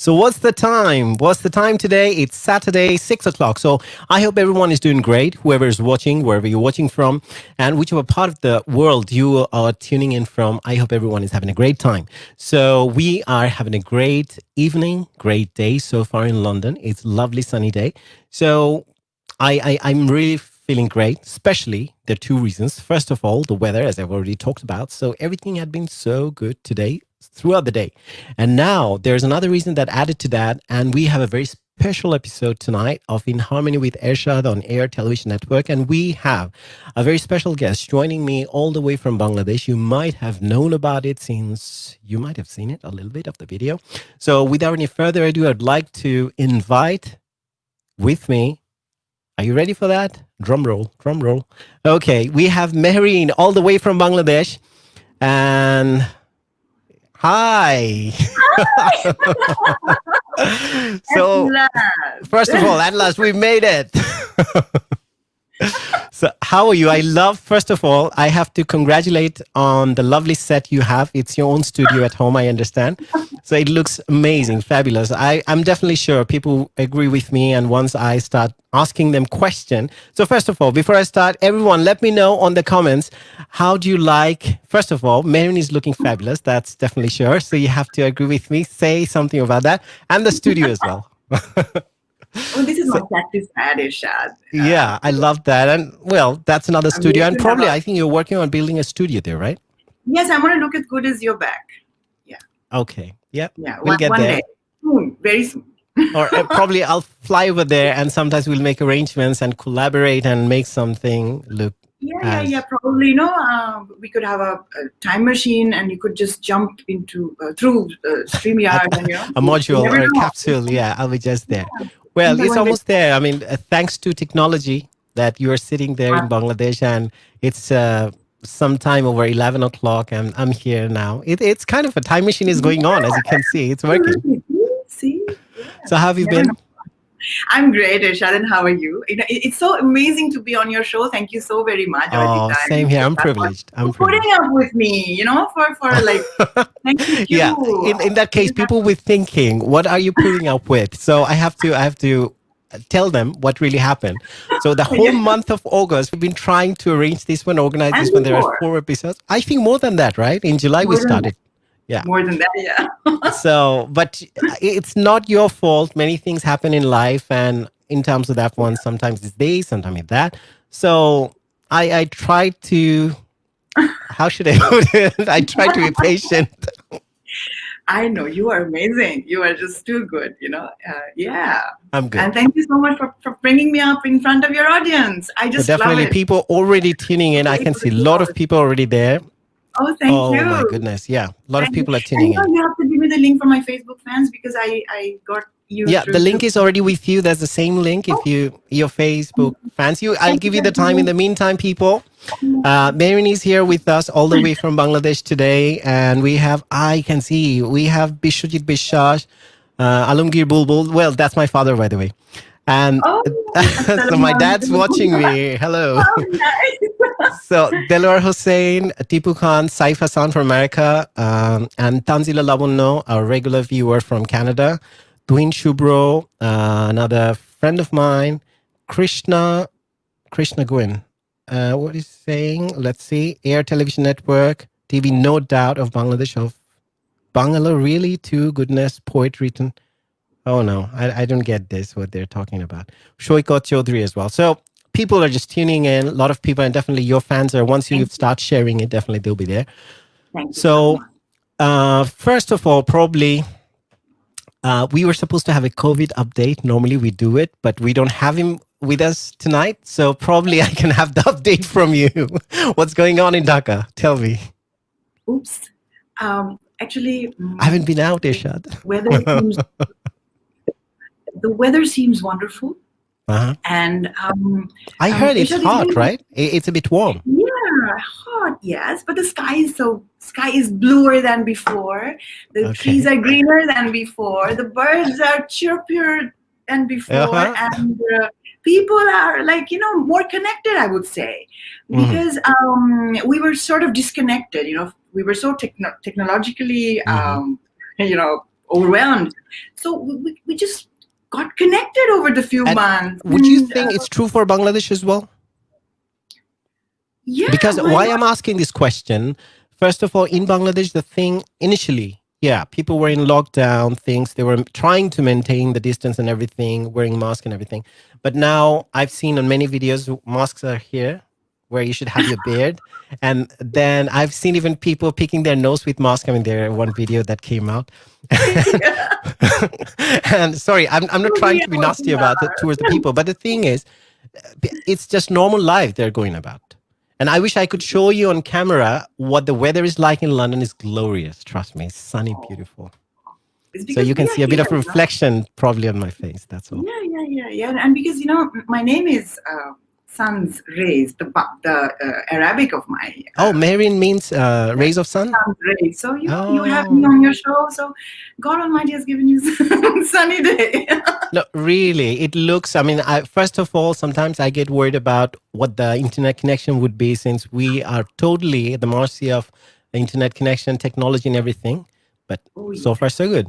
So what's the time? What's the time today? It's Saturday, 6 o'clock. So I hope everyone is doing great, whoever is watching, wherever you're watching from, and whichever part of the world you are tuning in from. I hope everyone is having a great time. So we are having a great evening, great day so far in London. It's a lovely sunny day. So I'm really feeling great, especially there are two reasons. First of all, the weather, as I've already talked about. So everything had been so good today throughout the day. And now there's another reason that added to that. And we have a very special episode tonight of In Harmony with Ershad on Air Television Network. And we have a very special guest joining me all the way from Bangladesh. You might have known about it since you might have seen it a little bit of the video. So without any further ado, I'd like to invite with me. Are you ready for that? Drum roll, drum roll. Okay, we have MEHREEN all the way from Bangladesh. And hi. So, first of all, at last, we made it. So how are you? I love, first of all, I have to congratulate on the lovely set you have. It's your own studio at home, I understand. So it looks amazing, fabulous. I'm definitely sure people agree with me. And once I start asking them questions. So first of all, before I start, everyone, let me know on the comments, how do you like, first of all, MEHREEN is looking fabulous. That's definitely sure. So you have to agree with me, say something about that. And the studio as well. Oh, this is my practice ad, Ershad. Yeah, I love that. And well, that's another studio. And probably, I think you're working on building a studio there, right? Yes, I want to look as good as your back. Yeah. Okay. Yep. Yeah. We'll get there. Day. Soon, very soon. Or probably I'll fly over there and sometimes we'll make arrangements and collaborate and make something look. Yeah. Probably, we could have a time machine and you could just jump into through StreamYard and a module or a capsule. Yeah, I'll be just there. Yeah. Well, it's almost there. I mean, thanks to technology that you are sitting there in Bangladesh and it's sometime over 11 o'clock and I'm here now. It's kind of a time machine is going on, as you can see. It's working. See? Yeah. So how have you been? I'm great, Ershad, and how are you? It's so amazing to be on your show. Thank you so very much. Oh, same here. I'm privileged. I'm putting up with me, for like, thank you. Yeah. In that case, people were thinking, what are you putting up with? So I have to tell them what really happened. So the whole month of August, we've been trying to arrange this one, organize this one. There are 4 episodes. I think more than that, right? In July, we started. Yeah. More than that, yeah. So, but it's not your fault. Many things happen in life. And in terms of that one, sometimes it's this, sometimes it's that. So I try to, how should I put it? I try to be patient. I know, you are amazing. You are just too good, yeah. I'm good. And thank you so much for bringing me up in front of your audience. I just definitely love it. People already tuning in. I can see a lot of people already there. Oh, thank you. Oh my goodness. Yeah. A lot of people are tuning in. You have to give me the link for my Facebook fans because I got you. Yeah, the link is already with you. There's the same link if your Facebook fans. I'll give you the time in the meantime, people. MEHREEN is here with us all the way from Bangladesh today. And we have Bishwajit Biswas, Alamgir Bulbul. Well, that's my father, by the way. And so my dad's watching me. Hello. Oh, nice. So Delwar Hussain, Tipu Khan, Saif Hassan from America, and Tanzila Labuno, our regular viewer from Canada. Twin Shubro, another friend of mine. Krishna Gwyn. What is he saying? Let's see. Air Television Network, TV No Doubt of Bangladesh, of Bangla, really? Too, goodness, poet written. Oh no, I don't get this, what they're talking about. Shoykot Chaudhary as well. So people are just tuning in. A lot of people, and definitely your fans are, once you start sharing it, definitely they'll be there. Thank you so first of all, probably we were supposed to have a COVID update. Normally we do it, but we don't have him with us tonight. So probably I can have the update from you. What's going on in Dhaka? Tell me. Oops. Actually, I haven't been out, Ershad. The weather seems wonderful. And I heard it's hot, right? It's a bit warm. Yeah, hot, yes. But the sky is bluer than before. The trees are greener than before. The birds are chirpier than before. And people are more connected, I would say. Because we were sort of disconnected, we were so technologically, overwhelmed. So we just got connected over the few And months. would you And, think it's true for Bangladesh as well? yeah, Because why why not? I'm asking this question, first of all, in Bangladesh, the thing initially, yeah, people were in lockdown, things, they were trying to maintain the distance and everything, wearing masks and everything. But now I've seen on many videos, masks are here where you should have your beard. And then I've seen even people picking their nose with mask. I mean, there one video that came out. Yeah, And sorry, I'm not trying we to be nasty about it towards the are. people, but the thing is, it's just normal life they're going about. And I wish I could show you on camera what the weather is like in London. Is glorious. Trust me, it's sunny, Oh, beautiful. it's So because you can we are see a bit here. of a reflection probably on my face. That's all. Yeah. And because my name is Sun's Rays, the Arabic of my Oh, MEHREEN means yeah, rays of sun. Sun's Rays. So you have me Oh on your show. So God Almighty has given you sunny day. no, really, it looks. I mean, first of all, sometimes I get worried about what the internet connection would be, since we are totally at the mercy of the internet connection, technology, and everything. But Oh so yeah, far, so good.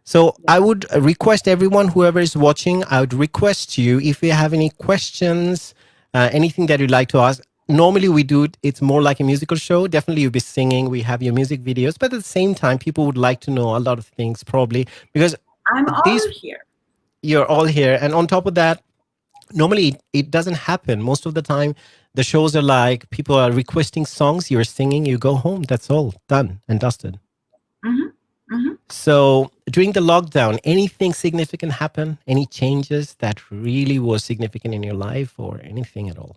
So yeah. I would request everyone, whoever is watching, I would request you, if you have any questions, anything that you'd like to ask. Normally we do it, it's more like a musical show. Definitely you'll be singing, we have your music videos, but at the same time, people would like to know a lot of things probably, because I'm all these, here. you're all here. And on top of that, normally it doesn't happen. Most of the time, the shows are like people are requesting songs, you're singing, you go home. That's all done and dusted. Hmm. Hmm. So during the lockdown, anything significant happen? Any changes that really was significant in your life or anything at all?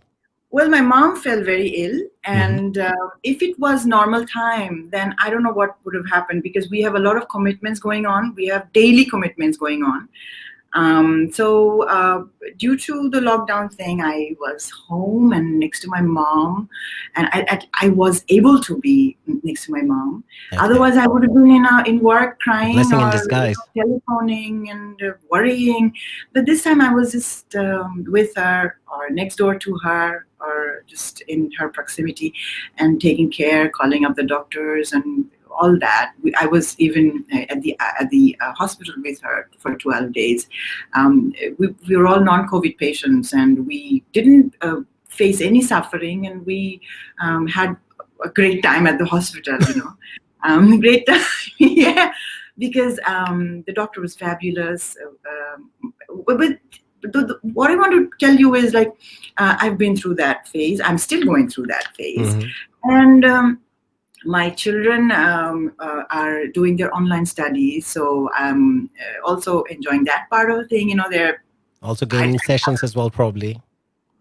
Well, my mom fell very ill, Hmm. and if it was normal time, then I don't know what would have happened because we have a lot of commitments going on. We have daily commitments going on. So due to the lockdown thing, I was home and next to my mom, and I was able to be next to my mom. Okay. Otherwise, I would have been in work A crying blessing in or disguise. telephoning and worrying. But this time, I was just with her or next door to her or just in her proximity and taking care, calling up the doctors and all that. I was even at the hospital with her for 12 days. We were all non-COVID patients, and we didn't face any suffering, and we had a great time at the hospital. Great time, yeah, because the doctor was fabulous. But what I want to tell you is like I've been through that phase. I'm still going through that phase, Hmm. and my children are doing their online studies, so I'm also enjoying that part of the thing. They're Also I, gaming sessions as well, probably.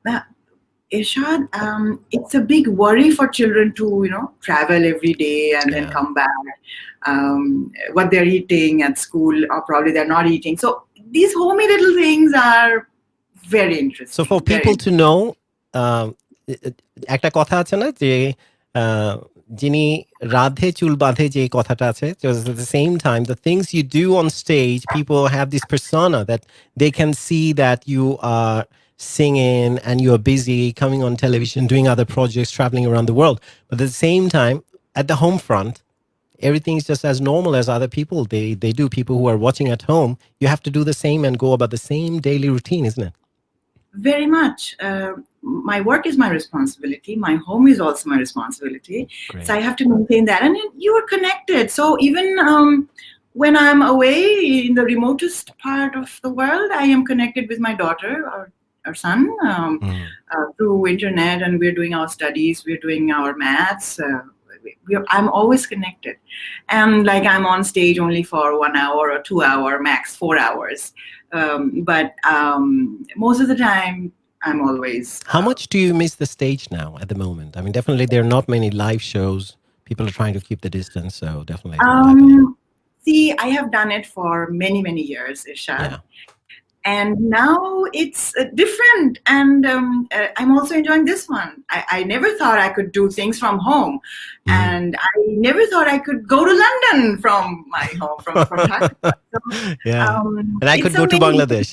uh, Irshad, it's a big worry for children to travel every day and then Yeah. come back. What they're eating at school, or probably they're not eating. So these homey little things are very So for interesting. people Very. to know, একটা কথা আছে না যে আহ, যিনি রাধে চুল বাঁধে যে কথাটা আছে, just at the same time, the things you do on stage, people have this persona that they can see that you are singing and you're busy coming on television, doing other projects, traveling around the world. But at the same time, at the home front, everything's just as normal as other people. They do. People who are watching at home, you have to do the same and go about the same daily routine, isn't it? Very much. My work is my responsibility. My home is also my responsibility. So Great. I have to maintain that. And you are connected. So even when I'm away in the remotest part of the world, I am connected with my daughter or our son Mm. through internet, and we're doing our studies, we're doing our maths. I'm always connected, and like I'm on stage only for 1 hour or 2 hour max 4 hours, but most of the time I'm always How much do you miss the stage now at the moment? I mean, definitely there are not many live shows. People are trying to keep the distance, so definitely it's not happening. see, I have done it for many years, Irshad, Yeah. and now it's different, and I'm also enjoying this one. I never thought I could do things from home, Mhm. and I never thought I could go to London from my home, from Pakistan. So Yeah. And I it's could go to amazing. Bangladesh.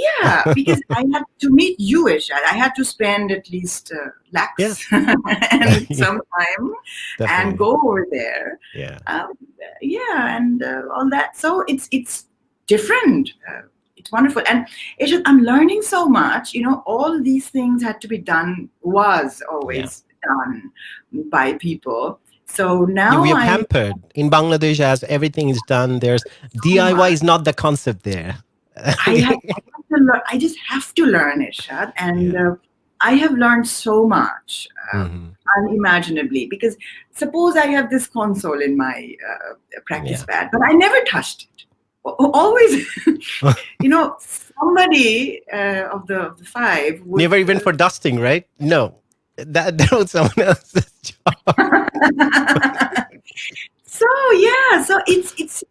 Yeah, because I had to meet you, Irshad. I had to spend at least lakhs Yes. and Yeah, some time and definitely. go over there. Yeah. Um, yeah, and all that. So it's different. It's wonderful, and I'm learning so much. All these things had to be done, was Yeah. always done by people. So We now are I pampered in Bangladesh as everything is done. There's so DIY much. is not the concept there. I have to learn. I just have to learn, Irshad, and Yeah. I have learned so much, Hmm. unimaginably. Because suppose I have this console in my practice Yeah. pad, but I never touched it. Always, somebody of the five would. Never even for dusting, right? No, that was someone else's job. So yeah, so it's.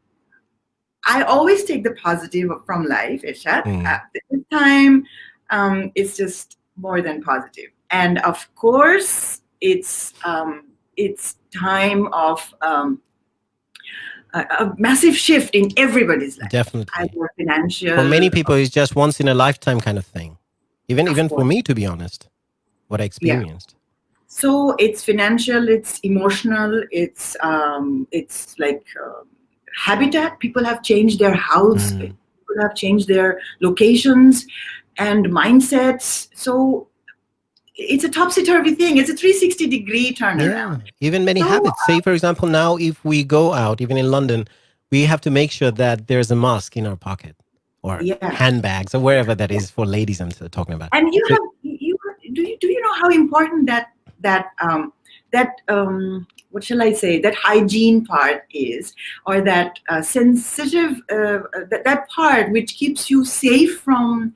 I always take the positive from life, Irshad. Mm. This time, it's just more than positive, and of course, it's time of a massive shift in everybody's life. Definitely. Either For financial, many people, it's just once in a lifetime kind of thing. Even of even for course, me, to be honest, what I yeah. experienced. So it's financial, it's emotional, it's like habitat. People have changed their house, Mm. people have changed their locations and mindsets. So it's a topsy turvy thing. It's a 360-degree Yeah, turnaround. even many So habits. Say, for example, now if we go out, even in London, we have to make sure that there's a mask in our pocket or yeah, handbags or wherever that is for ladies. I'm talking about. and you So have you do you know how important that what shall I say, that hygiene part is, or that sensitive that part which keeps you safe from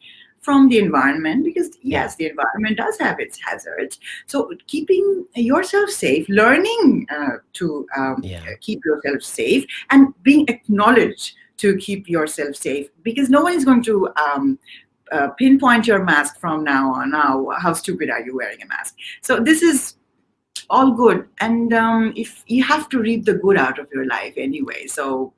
the environment, because yeah, yes, the environment does have its hazards. So keeping yourself safe, learning to yeah, keep yourself safe, and being acknowledged to keep yourself safe, because no one is going to pinpoint your mask from now on. Now, how stupid are you wearing a mask? So this is all good, and if you have to reap the good out of your life anyway, so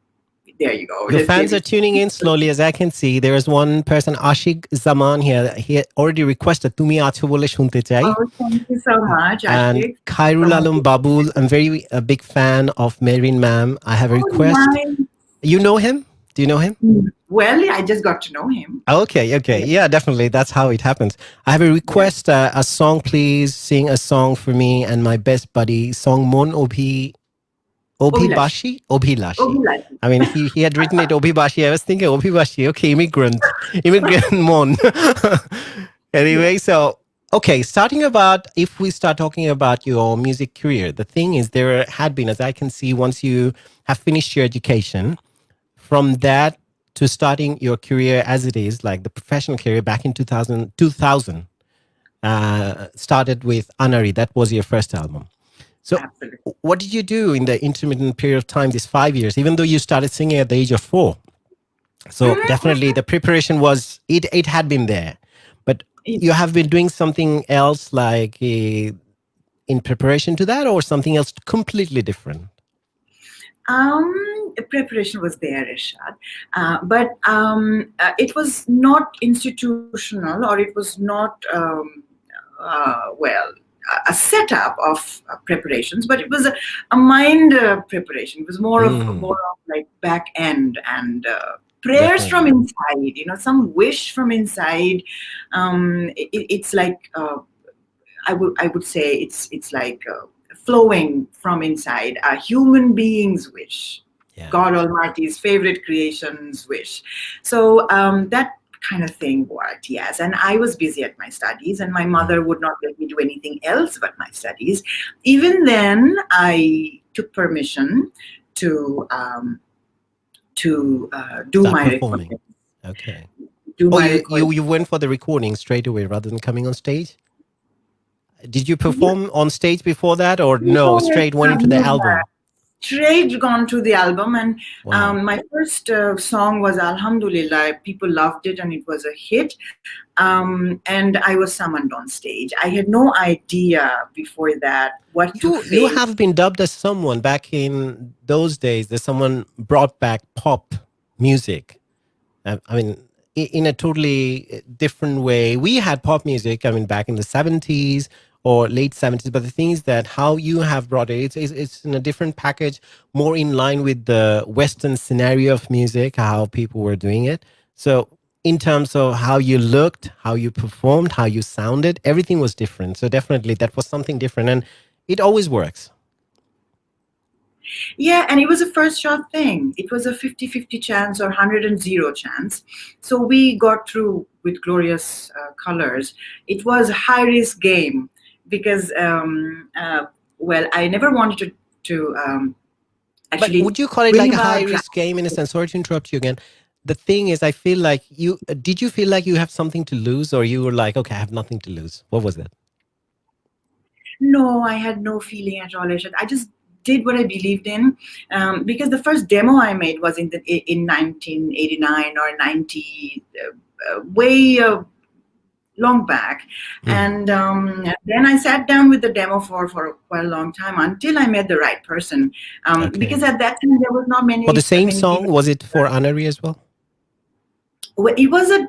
there you go. your Just fans gave are you. tuning in slowly, as I can see. There is one person, Ashik Zaman here. He already requested "Tumi acho bole shunte chai," Oh, thank you so much, and Ashik. So Khairul much. Alam Babul. I'm very a big fan of MEHREEN ma'am. I have a Oh, request. nice. You know him? Do you know him? Well, I just got to know him. Okay, okay. Yeah, definitely. That's how it happens. I have a Yeah. request, a song, please. Sing a song for me and my best buddy. Song Mon Obhilash. Obhibashi? Obhilashi. Obhilash. I mean, he had written it Obhibashi. I was thinking Obhibashi. Okay, immigrant. Immigrant Mon. Yeah. Anyway, so, okay, starting about, if we start talking about your music career, the thing is, there had been, as I can see, once you have finished your education, from that to starting your career as it is, like the professional career back in 2000, started with Anari. That was your first album. So, Absolutely. what did you do in the intermittent period of time, these 5 years, even though you started singing at the age of 4? So, definitely the preparation was, it had been there. But you have been doing something else like in preparation to that, or something else completely different? Preparation was there, Ershad, but it was not institutional, or it was not well, a setup of preparations, but it was a mind preparation. It was more Mm, of like back end, and prayers from definitely. inside. Some wish from inside. It's like I would say it's like flowing from inside a human being's wish, Yeah. God Almighty's favorite creation's wish. So that kind of thing worked, yes. And I was busy at my studies, and my Mm. mother would not let me do anything else but my studies. Even then, I took permission to do Start my performing. recording. Okay. Do Oh, my you, recording. you you went for the recording straight away rather than coming on stage? Did you Yeah, perform on stage before that, or no? no, Straight went into the never. album. Straight gone to the album, and Wow. my first song was Alhamdulillah. People loved it, and it was a hit. And I was summoned on stage. I had no idea before that what to You face. have been dubbed as someone back in those days. That someone brought back pop music. I mean, in a totally different way. We had pop music. I mean, back in the 70s or late 70s. But the thing is that how you have brought it, it's in a different package, more in line with the Western scenario of music, how people were doing it. So in terms of how you looked, how you performed, how you sounded, everything was different. So definitely that was something different. And it always works. Yeah, and it was a first shot thing. It was a 50-50 chance or 100 chance. So we got through with glorious colors. It was a high risk game because, well, I never wanted to But actually would you call it like bring a high about drama. risk game in a sense? Sorry to interrupt you again. The thing is, I feel like you did you feel like you have something to lose, or you were like, okay, I have nothing to lose? What was that? No, I had no feeling at all, Ershad. I just did what I believed in, because the first demo I made was in 1989 or 90, way long back. Mm, And then I sat down with the demo for quite a long time until I met the right person. okay. Because at that time there was not For the many same many song, people. was it for Anari as well? Well, it was a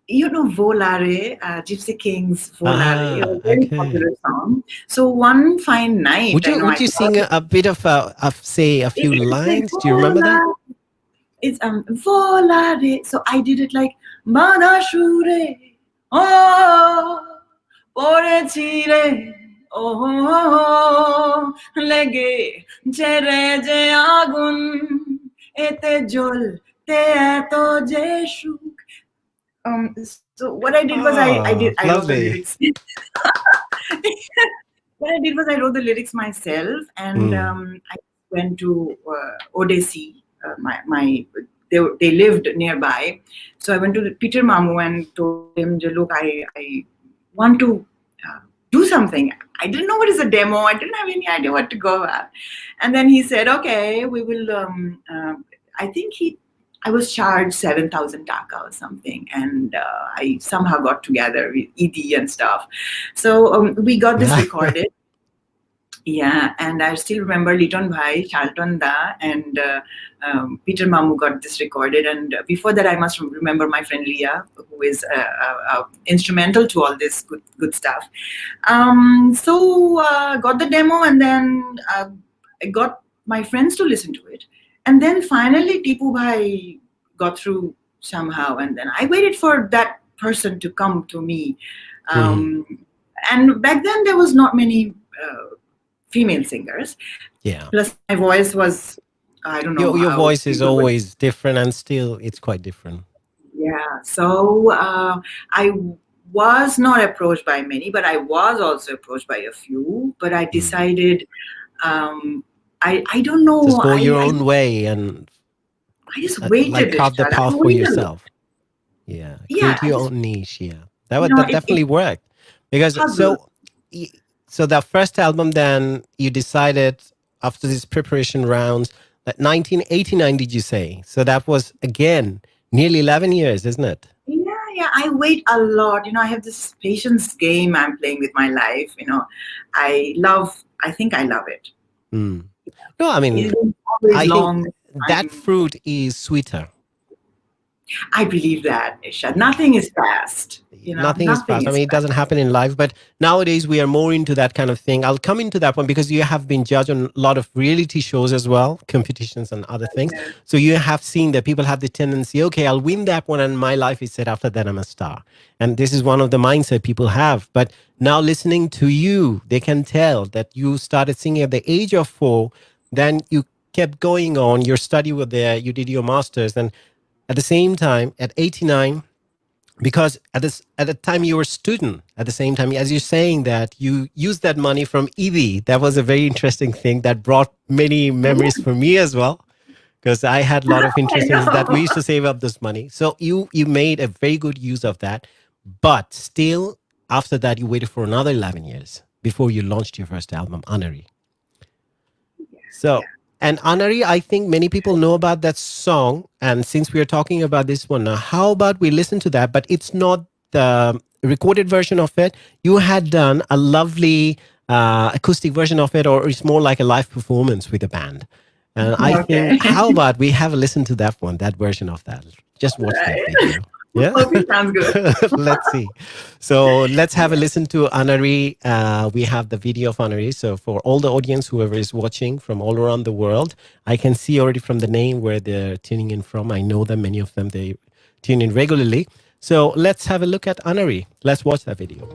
Volare, Gypsy Kings Volare, a Ah, very okay. popular song. So one fine night, Would you I sing thought a bit of say a few it's like lines? Do you remember that? it's volare. So I did it like Madashure. Oh, পড়েছিলে oh লেগে ছেড়ে যে আগুন এতে জ্বলতে এত যে সুখ. So what I did was Oh, I wrote the lovely. lyrics. What I did was I wrote the lyrics myself, and Mm, I went to Odyssey. They lived nearby, so I went to Peter Mamu and told him, "Look, I want to do something." I didn't know what is a demo. I didn't have any idea what to go at, and then he said, "Okay, we will." I think he I was charged 7,000 taka or something, and I somehow got together with ED and stuff. So we got this yeah. recorded. Yeah, and I still remember Liton Bhai, Charlton Da, and Peter Mamu got this recorded. And before that, I must remember my friend Leah, who is instrumental to all this good stuff. So got the demo, and then I got my friends to listen to it. And then finally, Tipu Bhai got through somehow. And then I waited for that person to come to me. Mhm. Um, and back then, there was not many female singers. Yeah. Plus, my voice was, I don't know Your how voice is people would. always different, and still it's quite different. Yeah. So I was not approached by many, but I was also approached by a few. But I Mm. decided, I don't Just know, go your own way and I just like waited, carve the Ishad. I path for waited a lot. yourself. Yeah, Yeah, create I your just, own niche. Yeah, that it definitely worked because puzzled. y- so that first album, then you decided after these preparation rounds that 1989. Did you say? So that was again nearly 11 years, isn't it? Yeah. I wait a lot. I have this patience game I'm playing with my life. I think I love it. Mm. No, I mean It's been always I think long that time. fruit is sweeter. I believe that, Isha. Nothing is fast. Nothing is Nothing fast. I is mean, it fast. doesn't happen in life, but nowadays we are more into that kind of thing. I'll come into that one because you have been judged on a lot of reality shows as well, competitions and other things. Yeah. So you have seen that people have the tendency, okay, I'll win that one and my life is set after that I'm a star. And this is one of the mindset people have. But now listening to you, they can tell that you started singing at the age of 4, then you kept going on, your study was there, you did your masters, and at the same time, at 89, because at the time you were a student, at the same time as you're saying that you used that money from EV, that was a very interesting thing that brought many memories for me as well, because I had a lot of I interesting things that we know. used to save up this money. So you made a very good use of that, but still after that you waited for another 11 years before you launched your first album, Anari. So, Yeah. and Anari, I think many people know about that song. And since we are talking about this one now, how about we listen to that? But it's not the recorded version of it. You had done a lovely acoustic version of it, or it's more like a live performance with a band. And I think, Okay. how about we have a listen to that one, that version of that? Just watch that Right. video. Yeah. Okay, sounds good. Let's see. So let's have a listen to Anari. We have the video of Anari. So for all the audience, whoever is watching from all around the world, I can see already from the name where they're tuning in from. I know that many of them, they tune in regularly. So let's have a look at Anari. Let's watch that video.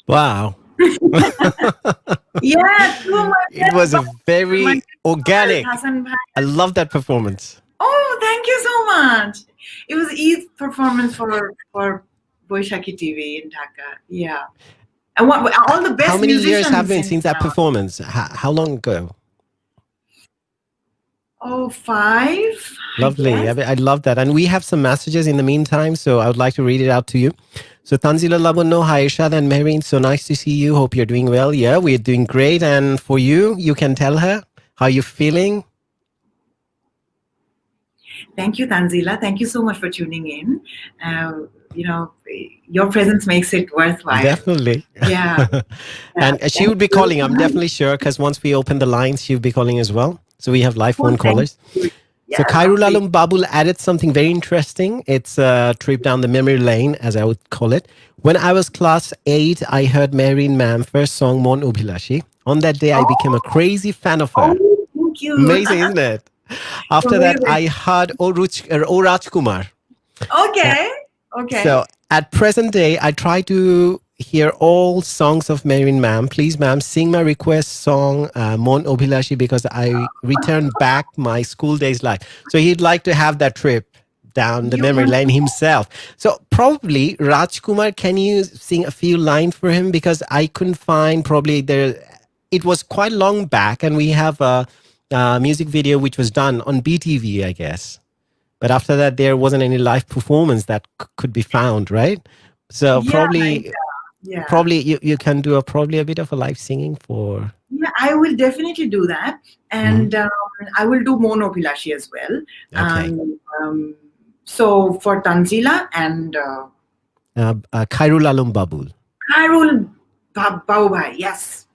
Wow. Yeah, true. My It was a my very organic. Hassan Bhai. I love that performance. Oh, thank you so much. It was Eid's performance for Boishaki TV in Dhaka. Yeah. And all the How best many years have musicians been in since that performance? How long ago? oh, 5, I Lovely. guess. I love that. And we have some messages in the meantime, so I would like to read it out to you. So Tanzila Labuno, hi Ershad and Mehreen. So nice to see you. Hope you're doing well. Yeah, we're doing great. And for you, you can tell her how you're feeling. Thank you, Tanzila. Thank you so much for tuning in. You know, your presence makes it worthwhile. Definitely. Yeah. Yeah. And she Thank would be you. calling, I'm definitely sure, because once we open the lines, she would be calling as well. So we have live Oh, phone thank callers. you. So Yeah, Khairul lovely. Alam Babul added something very interesting. It's a trip down the memory lane, as I would call it. When I was class 8, I heard Mehreen Ma'am first song Mon Ubhilashi. On that day, I became a Oh, crazy fan of her. oh, thank you. Amazing, isn't it? After that, Amazing. I heard O Rajkumar. Okay. Okay. So at present day, I try to hear all songs of Mehreen Ma'am. Please, ma'am, sing my request song, Mon Obhilashi, because I returned back my school days life. So he'd like to have that trip down the You memory want lane to? himself. So probably Rajkumar, can you sing a few lines for him? Because I couldn't find probably there. It was quite long back, and we have a music video which was done on BTV, I guess. But after that, there wasn't any live performance that could be found, right? So Yeah, probably, yeah. probably you can do probably a bit of a live singing for. Yeah, I will definitely do that. Mhm. And I will do Mono Pilashi as well. Okay. So for Tanzila and Khairul Alam Babul. Karul Baubai, yes.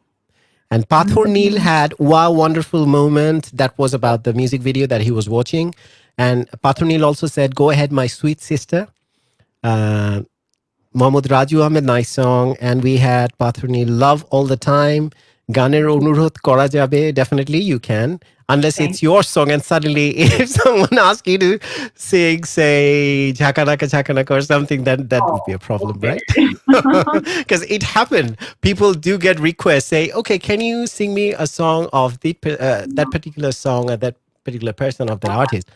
And Pathur Neil had wow, wonderful moment. That was about the music video that he was watching. And Pathur Neil also said, "Go ahead, my sweet sister." Uh, Mohammad Raju Ahmed, nice song. And we had Pathurni, Love All the Time. Ganer Onurut Kora Jabe, definitely you can. Unless Thank it's your song and suddenly if someone asks you to sing, say, Jhakanaka Jhakanaka or something, then that would be a you. problem, Okay. right? Because it happened. People do get requests, say, okay, can you sing me a song of that particular song or that particular person of that artist?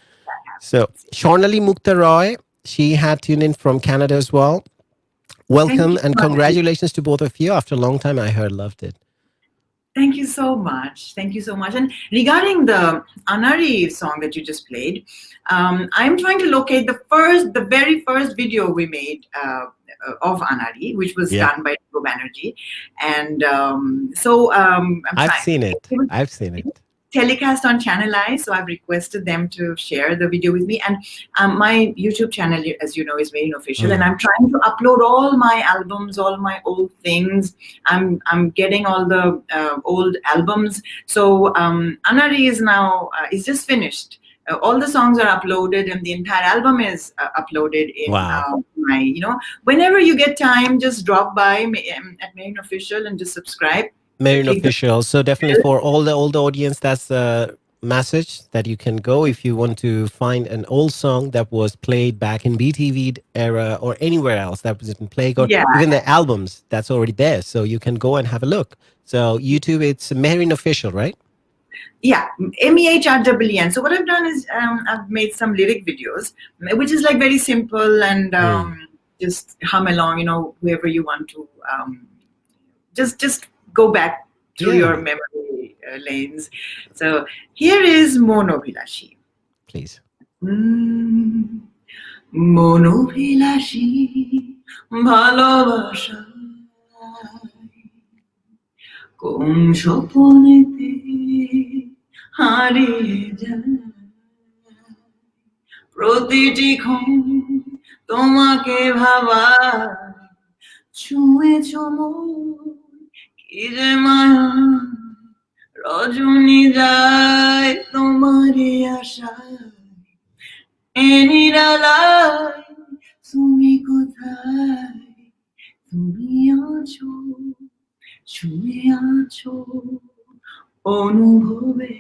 So, Shornali Mukta Roy, she had tuned in from Canada as well. Thank Welcome you. and congratulations to both of you. After a long time, I heard, loved it. Thank you so much. Thank you so much. And regarding the Anari song that you just played, I'm trying to locate the very first video we made of Anari, which was Yeah, done by Go Banerjee. And I'm I've trying. seen it. It was I've seen it. telecast on Channel I, so I've requested them to share the video with me. And my YouTube channel, as you know, is MEHREEN Official, and Mm. I'm trying to upload all my albums, all my old things. I'm getting all the old albums. So Anari is now is just finished. All the songs are uploaded, and the entire album is uploaded in Wow. my. Whenever you get time, just drop by at MEHREEN Official and just subscribe. MEHREEN Click the Official. So definitely bell. for all the audience, that's a message that you can go if you want to find an old song that was played back in BTV era or anywhere else that was in play or Yeah. even the albums that's already there. So you can go and have a look. So YouTube, it's MEHREEN Official, right? Yeah, MEHREEN. So what I've done is I've made some lyric videos, which is like very simple and Mm. just hum along. Whoever you want to, just go back through Yeah, your memory lanes. So here is Mono Bhilashi. please. Mono Bhilashi, ভালোবাসা কোন স্বপনেতে হারিয়ে যায় প্রতিটি ক্ষণ তোমাকে ভাবা ছুঁয়েছ মন কি যে মায়া রজনী যায় তোমারই আশায় এ নিরালায় তুমি কোথায় তুমি আছো ছুঁয়ে আছো অনুভবে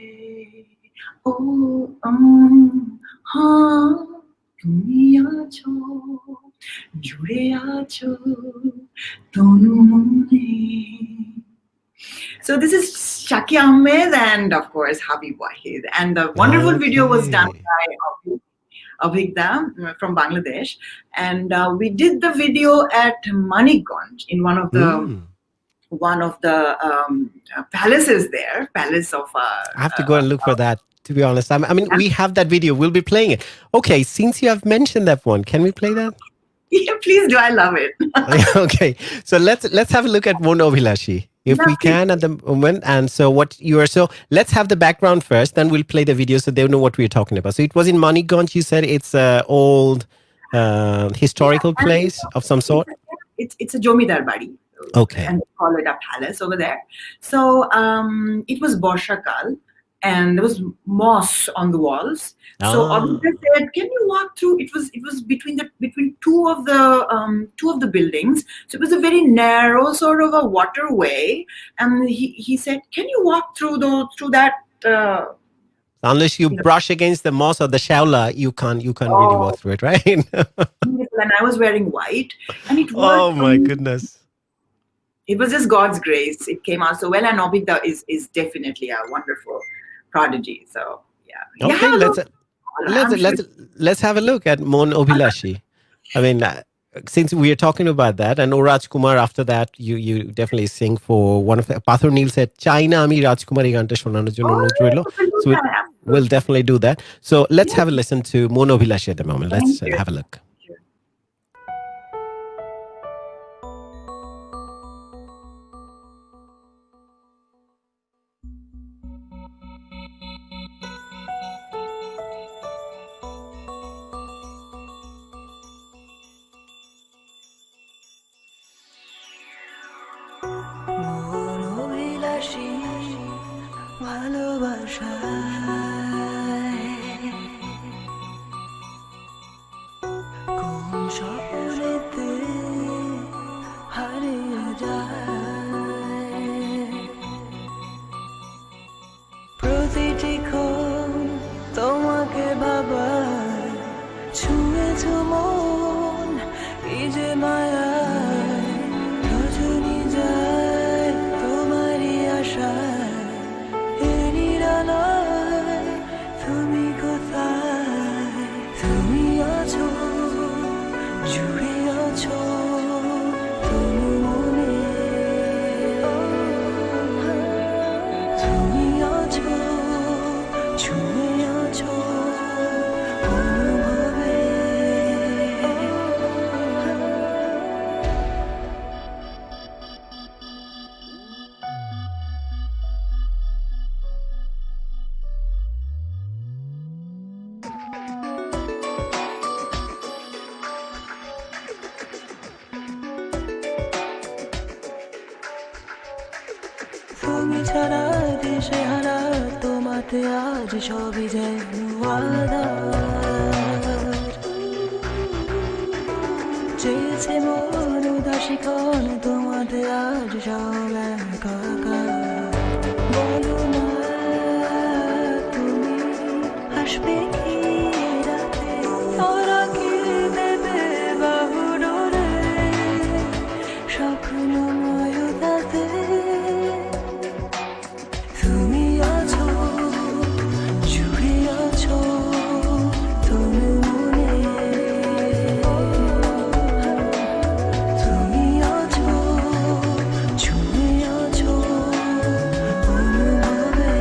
ও হ্যাঁ তুমি আছো জুড়ে আছো তনু মনে. So this is Shaki Ahmed and of course Habib Wahid, and the wonderful video was done Okay. by Habib. Abhigda from Bangladesh, and we did the video at Manikganj in Mm. one of the palaces there, palace of I have to go and look for that. To be honest, I mean, we have that video. We'll be playing it. Okay, since you have mentioned that one, can we play that? yeah, please do. I love it. Okay, so let's have a look at Mon Obhilashi if Yeah, we please. can at the moment. And so what you are so let's have the background first, then we'll play the video so they know what we're talking about. So it was in Maniganj. You said it's a old Yeah, historical and place of some it's sort. it's a jomidar bari, Okay. and they call it a palace over there. So it was Borshakal, and there was moss on the walls. So Ah, Abhijit said, "Can you walk through?" It was between two of the buildings. So it was a very narrow sort of a waterway, and he said, "Can you walk through that?" Uh, unless you you know, brush against the moss or the shaula, you can't really walk oh, through it, right? beautiful. And I was wearing white, and it Oh worked for my me. goodness. It was just God's grace. It came out so well, and Obida is definitely a wonderful prodigy. So yeah, Okay, have a let's look. let's I'm sure. let's let's have a look at Mon Obhilashi. I mean, since we are talking about that, and Raj Kumar, after that, you definitely sing for one of the. Pathur Neil said, "China ami Raj Kumar এই গানটা শোনানোর জন্য Oh অনুরোধ yes, রইলো." we will do So that. we'll Absolutely. definitely do that. So let's Yes, have a listen to Mon Obhilashi at the moment. Let's thank you. have a look. মনোবিলাসী ভালোবাসায় কোন স্বপ্নেতে হারিয়ে যায় প্রতিটি ক্ষণ তোমাকে ভাবার ছুঁয়েছ মন এই যে মায়ায় রজনী যায় তোমারই আশায় এ নিরালায় তুমি কোথায় তুমি আছো জুড়ে আছো তুমি মনে তুমি আছো ছুঁয়ে আছো অনুভবে তুমি ছাড়া দেশে হারা তোমাতে আজ সবই যেন আধার চেয়েছে মন উদাসীক্ষণ তোমাতে আজ সব একাকার বলো না তুমি আসবে কি রাতে ওরা কি দেবে বাহু ডোরে স্বপ্নময় তাতে তুমি আছো জুড়ে আছো তুমি মনে তুমি আছো ছুঁয়ে আছো অনুভবে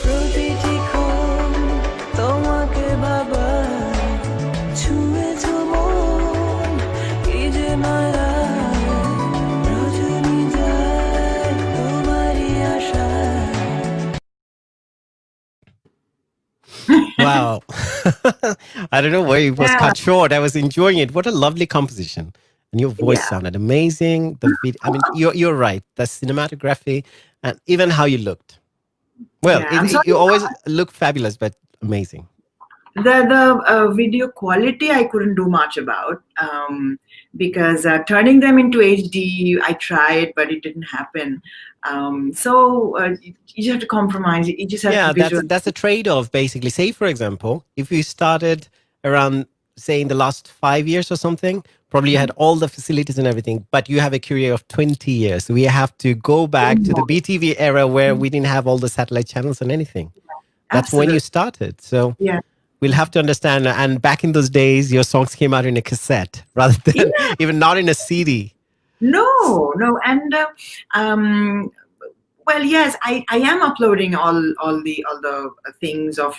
প্রতিটি ক্ষণ তোমাকে ভাবার ছুঁয়েছ মন এই যে মায়া রজনী যায় তোমারই আশায় Wow. I don't know why it was Yeah, cut short. I was enjoying it. What a lovely composition. And your voice yeah, sounded amazing. The video, I mean, you're right. The cinematography and even how you looked. Well, yeah. I'm you sorry. always look fabulous, but amazing. The video quality I couldn't do much about, because turning them into HD I tried, but it didn't happen. You just have to compromise. You just have to Yeah, visualize. that's a trade-off, basically. Say, for example, if you started around, say, in the last 5 years or something, probably you had all the facilities and everything, but you have a career of 20 years. So we have to go back to the BTV era where we didn't have all the satellite channels and anything. That's when you Absolutely. started. So Yeah. we'll have to understand. And back in those days, your songs came out in a cassette rather than Yeah. even not in a CD. No. And well, yes, I am uploading all the things of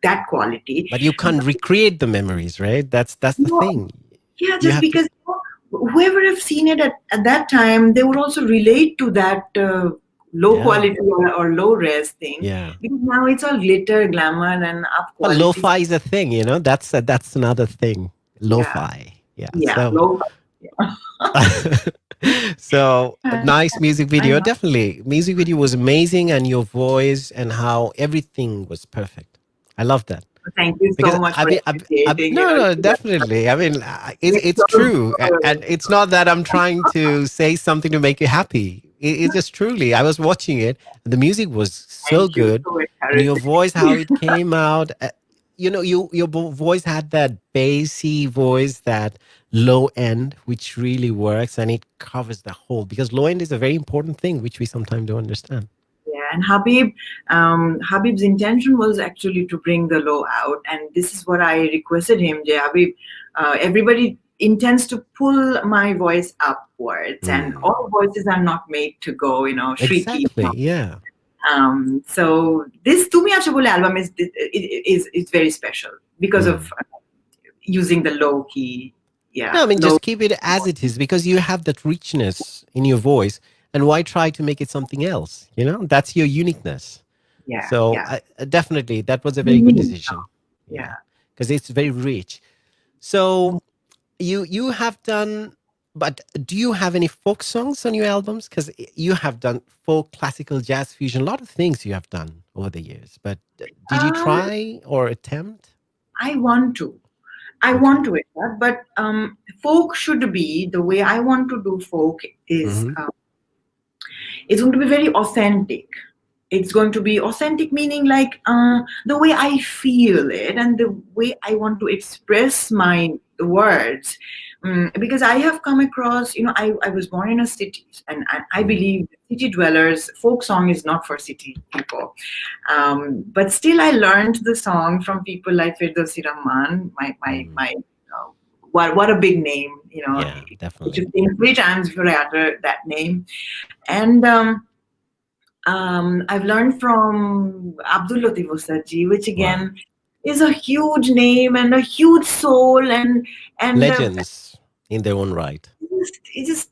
that quality. But you can't recreate the memories, right? That's the No, thing. yeah, You just have to. because whoever have seen it at that time, they would also relate to that low Yeah. quality or low res thing. Yeah. Because now it's all glitter, glamour, and up Well, quality. lo-fi is a thing, that's another thing. Yeah, Lo-fi. Yeah. yeah, So low. Yeah. so a nice music I video. know. Definitely. Music video was amazing and your voice and how everything was perfect. I love that. Thank you Because so much for appreciating. no, no, That definitely. I mean, makes it's so true, and good. it's not that I'm trying to say something to make you happy. It's just truly. I was watching it, and the music was so Thank you. good, So and your encouraging. voice, how it came out. Your voice had that bassy voice, that low end, which really works, and it covers the whole. Because low end is a very important thing, which we sometimes don't understand. Yeah, and Habib's intention was actually to bring the low out, and this is what I requested him. Jay Habib, everybody intends to pull my voice upwards, and Mm. all voices are not made to go, shrieky. Exactly. Yeah. So this "Tu Mi Acha Bole" album is very special because Mm. of using the low key. No, Yeah, I mean, low. just keep it as it is because you have that richness in your voice. And why try to make it something else? That's your uniqueness. Yeah, So yeah, definitely, that was a very good unique. decision. Yeah, Yeah. because it's very rich. So you have done, but do you have any folk songs on your albums? Because you have done folk, classical, jazz, fusion, a lot of things you have done over the years. But did you Um, try or attempt? I want to. I Okay. want to it, but folk should be the way I want to do folk is Mm-hmm. it's going to be very authentic. It's going to be authentic, meaning like the way I feel it and the way I want to express my words. Because I have come across, I was born in a city, and I Mm. believe city dwellers, folk song is not for city people. But still, I learned the song from people like Firdausi Rahman, Mm. what a big name, Yeah, you definitely. should think 3 times before I utter that name. And I've learned from Abdul Latif Usad, which Wow. again is a huge name and a huge soul, and Legends in their own right. it's just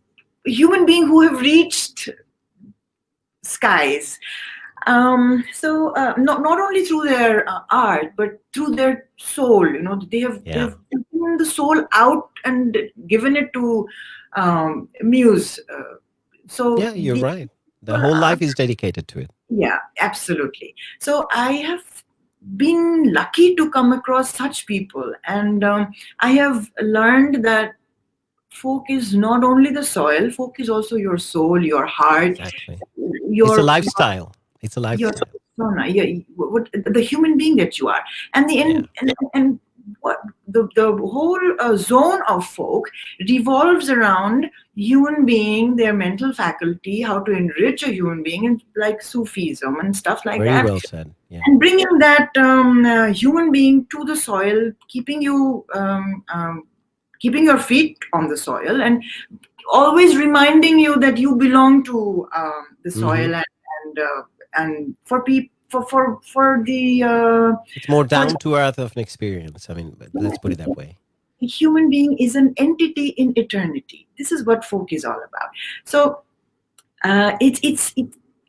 a human being who have reached skies. Not only through their art, but through their soul. They've Yeah. taken the soul out and given it to muse. So Yeah, you're these right. The people whole are, life is dedicated to it. yeah, absolutely. So I have been lucky to come across such people, and I have learned that folk is not only the soil. Folk is also your soul, your heart, Exactly. It's a your lifestyle. It's a your lifestyle. persona, what the human being that you are, and the Yeah. end, and what the whole zone of folk revolves around human being, their mental faculty, how to enrich a human being, and like Sufism and stuff like Very that, well said. Yeah. and bringing that human being to the soil, keeping your feet on the soil, and always reminding you that you belong to the Hmm. soil, and for people for the It's more for down to earth of an experience. I mean, but let's put it that way. the human being is an entity in eternity. This is what folk is all about. So it's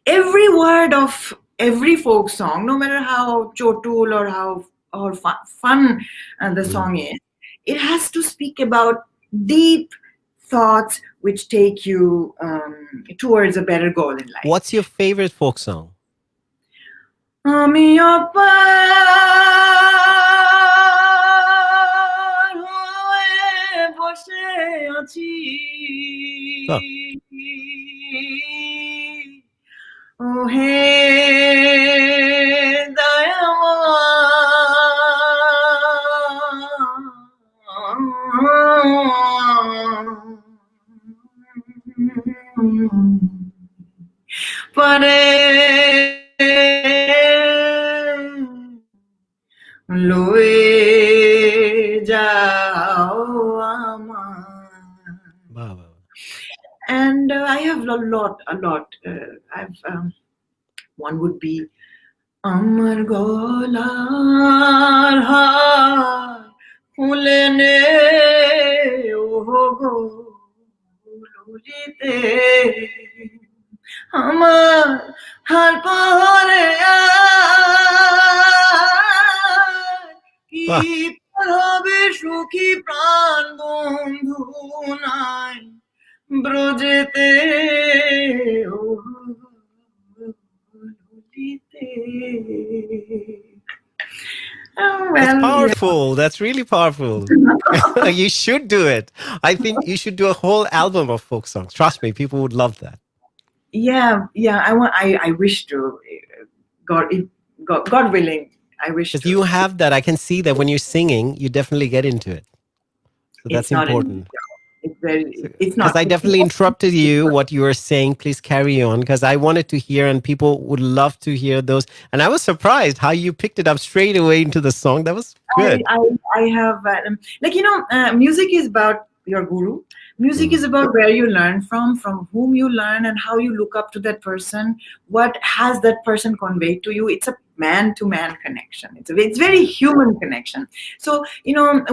every word of every folk song, no matter how chotul or how or fun the Mm. song is, it has to speak about deep thoughts which take you towards a better goal in life. What's your favorite folk song? আমি অপার he dayawan pare loe jao amar. Wow. And I have a lot. I've one would be Amar golar har khulne oho golite আমার হার পরে কি Wow. হবে সুখী প্রাণ বন্ধু নাই ব্রজেতে ও ললিতে। That's Well, yeah. powerful. That's really powerful. You should do it. I think you should do a whole album of folk songs. Trust me, people would love that. Yeah. I wish to. God willing, I wish Because to. you have that. I can see that when you're singing, you definitely get into it. So that's It's not important. it's very. It's Because not. I definitely interrupted you, what you were saying. Please carry on. Because I wanted to hear, and people would love to hear those. And I was surprised how you picked it up straight away into the song. That was good. I have like music is about your guru. Music is about where you learn from whom you learn, and how you look up to that person. What has that person conveyed to you? It's a man-to-man connection. It's very human connection. So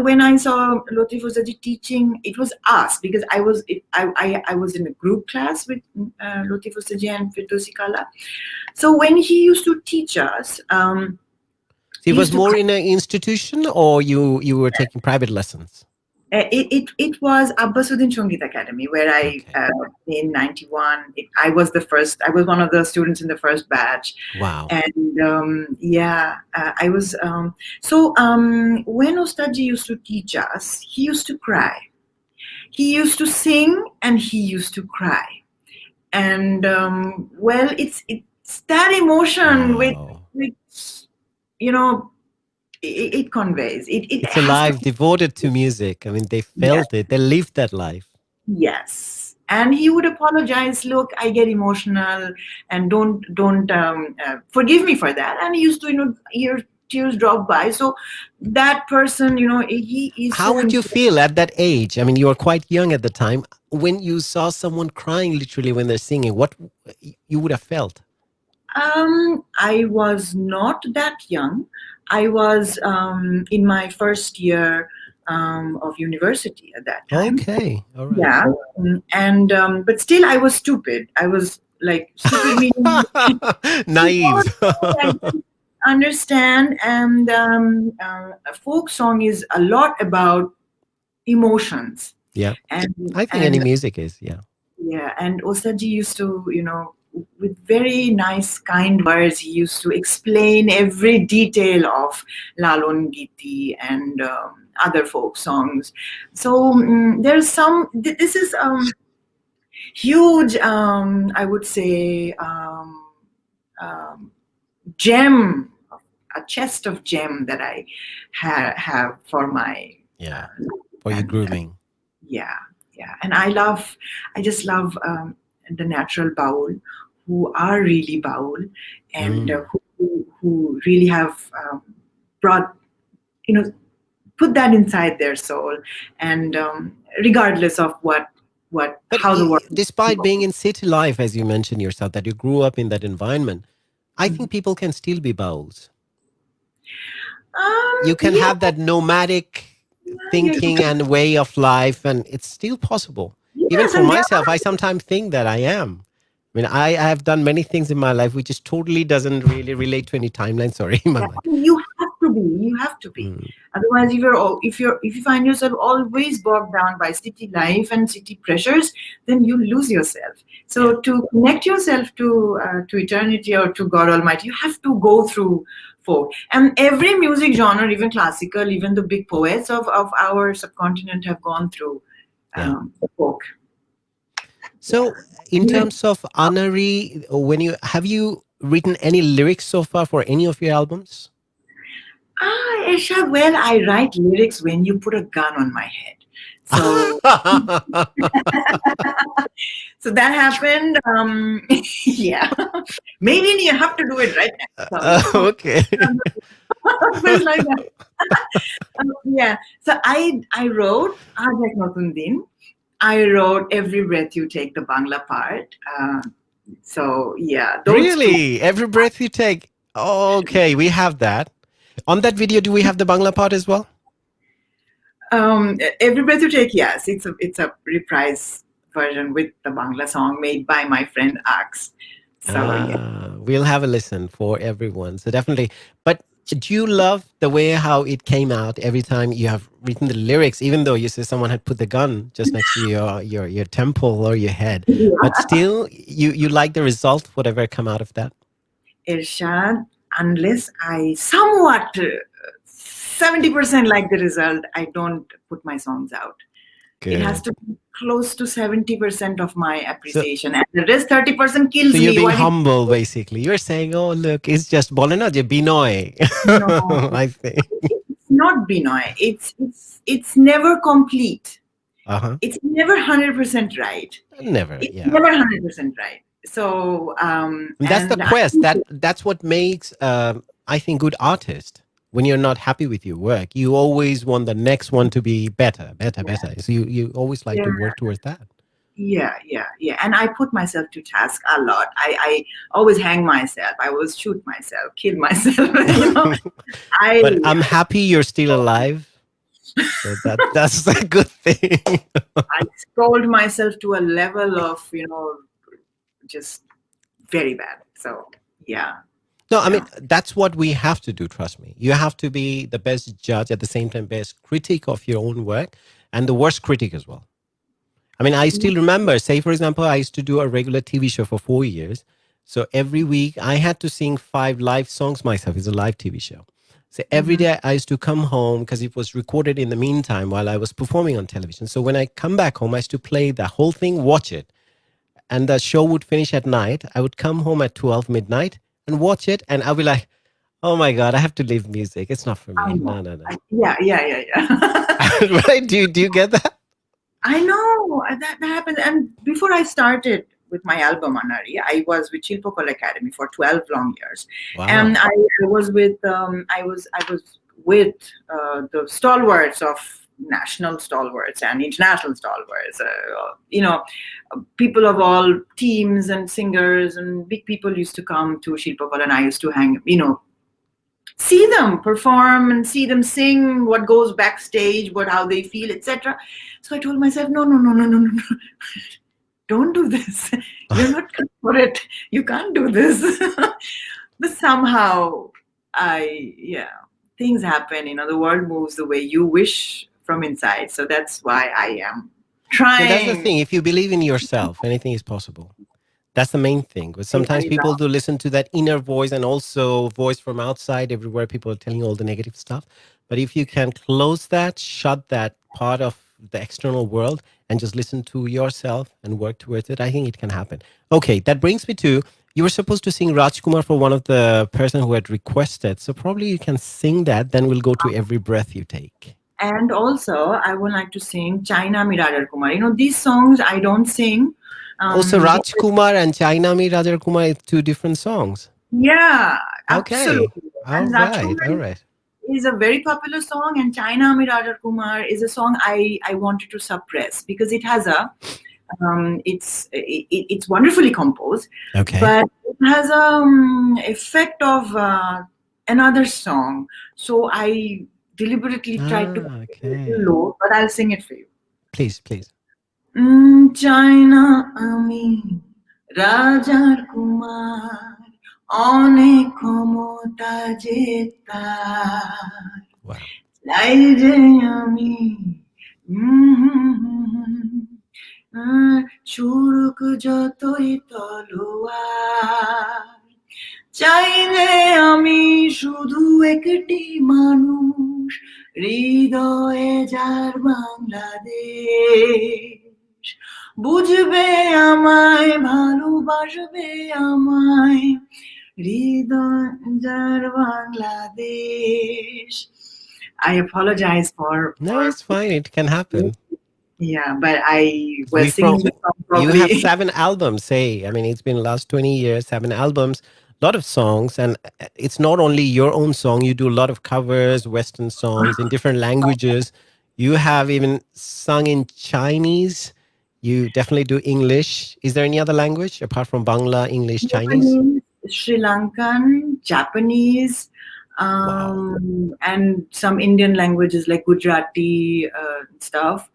when I saw Latif Usaji teaching, it was us, because I was in a group class with Latif Usaji and Firdausi Kala. So when he used to teach us. It was more in an institution, or you were taking private lessons? It was Abbasuddin Sangeet Academy, where I in '91. I was one of the students in the first batch. Wow. And I was. When Ustadji used to teach us, he used to cry. He used to sing and he used to cry. And it's that emotion with it conveys. It's a life devoted to music. I mean, they felt it. They lived that life. Yes. And he would apologize. Look, I get emotional, and don't forgive me for that. And he used to, your tears drop by. So that person, he is. How would you feel at that age? I mean, you were quite young at the time. When you saw someone crying literally when they're singing, what you would have felt? I was not that young. I was in my first year of university at that time. Okay, all right. Yeah, and but still, I was stupid. I was like stupid meaning naive. I didn't understand, and a folk song is a lot about emotions. Yeah, and I think any music is. Yeah. Yeah, and Osaji used to, with very nice, kind words, he used to explain every detail of Lalon Giti and other folk songs. So there's this is huge, I would say, gem, a chest of gem that I have for my... for your grooming. Yeah. And I just love the natural baul, who are really baul, and who really have brought, put that inside their soul, and regardless of how the world. Despite being in city life, as you mentioned yourself, that you grew up in that environment, I think people can still be bauls. You can have that nomadic thinking and way of life, and it's still possible. Even for myself, I sometimes think that I am. I mean, I have done many things in my life which just totally doesn't really relate to any timeline. Sorry, in my mind. You have to be. Otherwise, if you find yourself always bogged down by city life and city pressures, then you lose yourself. So to connect yourself to eternity or to God Almighty, you have to go through folk. And every music genre, even classical, even the big poets of our subcontinent have gone through folk. So, in terms of Anari, when you have you written any lyrics so far for any of your albums? Ershad, well, I write lyrics when you put a gun on my head. So, so that happened. Yeah, maybe you have to do it right now. So, Okay. it's like that. Yeah. So I wrote Aaj Ek Notun Din. I wrote Every Breath You Take, the Bangla part. So yeah, those two. Really? Every breath you take. Okay, we have that. On that video, do we have the Bangla part as well? Every Breath You Take, yes, it's a reprise version with the Bangla song made by my friend Ax. So yeah. We'll have a listen for everyone. So definitely. But do you love the way how it came out every time you have written the lyrics, even though you say someone had put the gun just next to your temple or your head, but still you like the result, whatever come out of that? Ershad, unless I somewhat 70% like the result, I don't put my songs out. Good. It has to be close to 70% of my appreciation, and the rest 30% kills So you're me. being humble, basically. You're saying, "Oh, look, it's just bolena je binoy." No, I think. it's not Binoy. It's never complete. It's never 100% right. Never, It's yeah. never 100% right. So And that's the and quest. That's what makes, I think, good artist. When you're not happy with your work, you always want the next one to be better, better, better. So you always like to work towards that. yeah. And I put myself to task a lot. I always hang myself. I always shoot myself, kill myself. But I'm happy you're still alive. So that's a good thing. I scold myself to a level of, just very bad. So yeah. No, I mean, that's what we have to do, trust me. You have to be the best judge, at the same time, best critic of your own work, and the worst critic as well. I mean, I still remember, say, for example, I used to do a regular TV show for 4 years. So every week I had to sing 5 live songs myself. It's a live TV show. So every day I used to come home because it was recorded in the meantime while I was performing on television. So when I come back home, I used to play the whole thing, watch it. And the show would finish at night. I would come home at 12 midnight and watch it. And I'll be like, oh my God, I have to leave music. It's not for me. No. Yeah. Right? Do you get that? I know that happened. And before I started with my album Anari, I was with Shilpakala Academy for 12 long years. Wow. And I was with the stalwarts of national stalwarts and international stalwarts. People of all teams and singers and big people used to come to Shilpakala, and I used to see them perform and see them sing, what goes backstage, how they feel, etc. So I told myself, no, don't do this. You're not good for it. You can't do this. But somehow, things happen. The world moves the way you wish from inside. So that's why I am trying. So that's the thing. If you believe in yourself, anything is possible. That's the main thing. But sometimes people do listen to that inner voice and also voice from outside, everywhere people are telling you all the negative stuff. But if you can close that, shut that part of the external world and just listen to yourself and work towards it, I think it can happen. Okay, that brings me to, you were supposed to sing Rajkumar for one of the person who had requested. So probably you can sing that. Then we'll go to Every Breath You Take. And also, I would like to sing China Mi Rajar Kumar. These songs I don't sing. Also, Rajkumar and Chainami Rajar Kumar is 2 different songs. Yeah, okay. Absolutely. All right. Is a very popular song, and Chainami Rajar Kumar is a song I wanted to suppress because it has it's wonderfully composed, okay, but it has effect of another song. So I deliberately tried to put it low, but I'll sing it for you. Please. China ami Rajar Kumar অনেক ক্ষমতা জেতার চাই যে আমি ছুড়ুক যতই তলোয়ার চাই যে আমি শুধু একটি মানুষ হৃদয়ে যার বাংলাদেশ বুঝবে আমায় ভালোবাসবে আমায় হৃদয় যার Bangladesh. I apologize No, it's fine. It can happen. yeah, but I We was singing from the song you have properly. 7 albums. Say, I mean, it's been last 20 years, 7 albums, lot of songs, and it's not only your own song. You do a lot of covers, Western songs in different languages. You have even sung in Chinese. You definitely do English. Is there any other language apart from Bangla, English, Chinese? Japanese, Sri Lankan, Japanese, Wow. and some Indian languages like Gujarati stuff.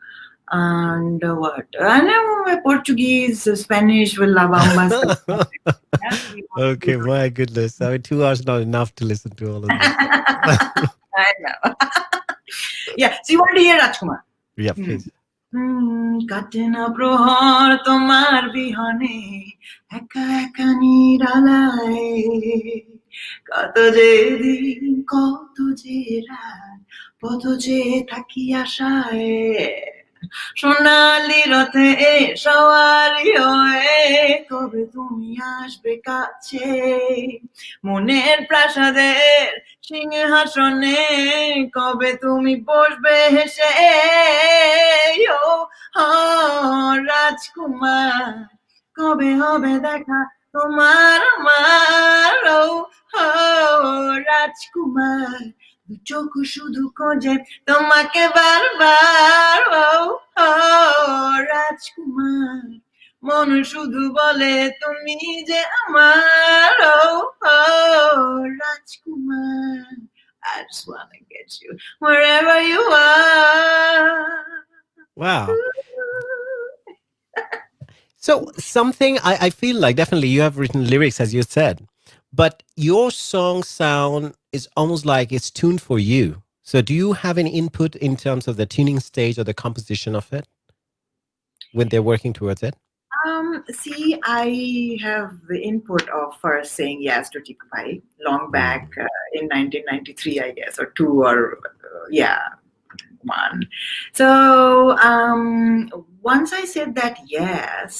And what? I know Portuguese, Spanish, with La Bamba stuff. Yeah, we want to Okay, my goodness. I mean, 2 hours not enough to listen to all of this. I know. Yeah, so you want to hear Rajkumar? Yeah, please. কাটে না প্রহর তোমার বিহনে একা একা নিরালায় কত যে দিন কত যে রাত কত যে থাকি আশায় সোনালি রথে সওয়ারি হয়ে কবে তুমি আসবে কাছে মনের প্রাসাদের সিংহাসনে কবে তুমি বসবে হেসে ও রাজকুমার কবে হবে দেখা তোমার আমার রাজকুমার চোখ শুধু খোঁজে তোমাকে বারবার রাজকুমার মন শুধু বলে তুমি যে আমার রাজকুমার I just want to get you wherever you are. Wow. So something I feel like definitely you have written lyrics as you said, but your song sound is almost like it's tuned for you. So do you have any input in terms of the tuning stage or the composition of it when they're working towards it? See, I have the input of first saying yes to Tikupai long back in 1993, I guess, or two, or yeah, one. So once I said that yes,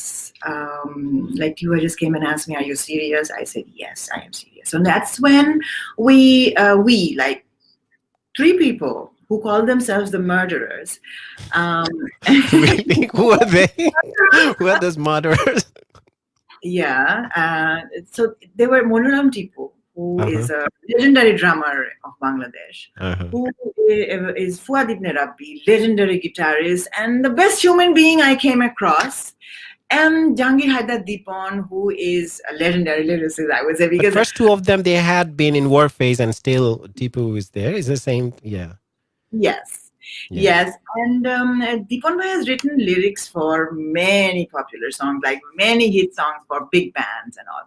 like you just came and asked me, "Are you serious?" I said yes, I am serious. So that's when we like three people who call themselves the murderers. Really? Who are they? Who are those murderers? Yeah, so they were Monoram Tipu, who is a legendary drummer of Bangladesh, who is Fuad Ibn Rabbi, legendary guitarist, and the best human being I came across. And Jangir Haidar Deepan, who is a legendary lyricist, I would say, But because first two of them, they had been in war phase and still Tipu is there. Is the same, yeah. yes. Yes, and Deepan Bhai has written lyrics for many popular songs, like many hit songs for big bands and all.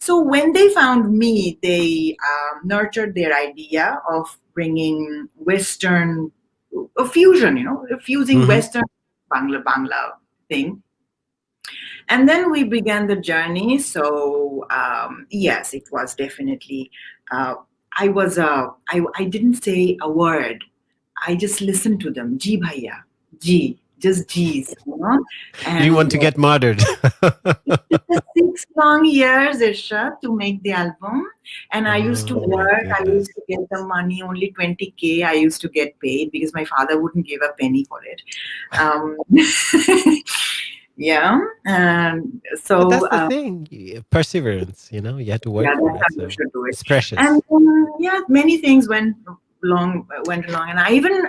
So when they found me, they nurtured their idea of bringing Western, a fusion, fusing Western Bangla thing. And then we began the journey. So yes, it was definitely. I didn't say a word. I just listened to them. G bhaiya, G, just G's, And you want to get murdered. It took 6 long years, Ershad, to make the album. And I used to work. I used to get the money, only 20K. I used to get paid because my father wouldn't give a penny for it. Yeah. So but that's the thing. Perseverance, you have to work for it. So it's precious. And yeah, many things went along, and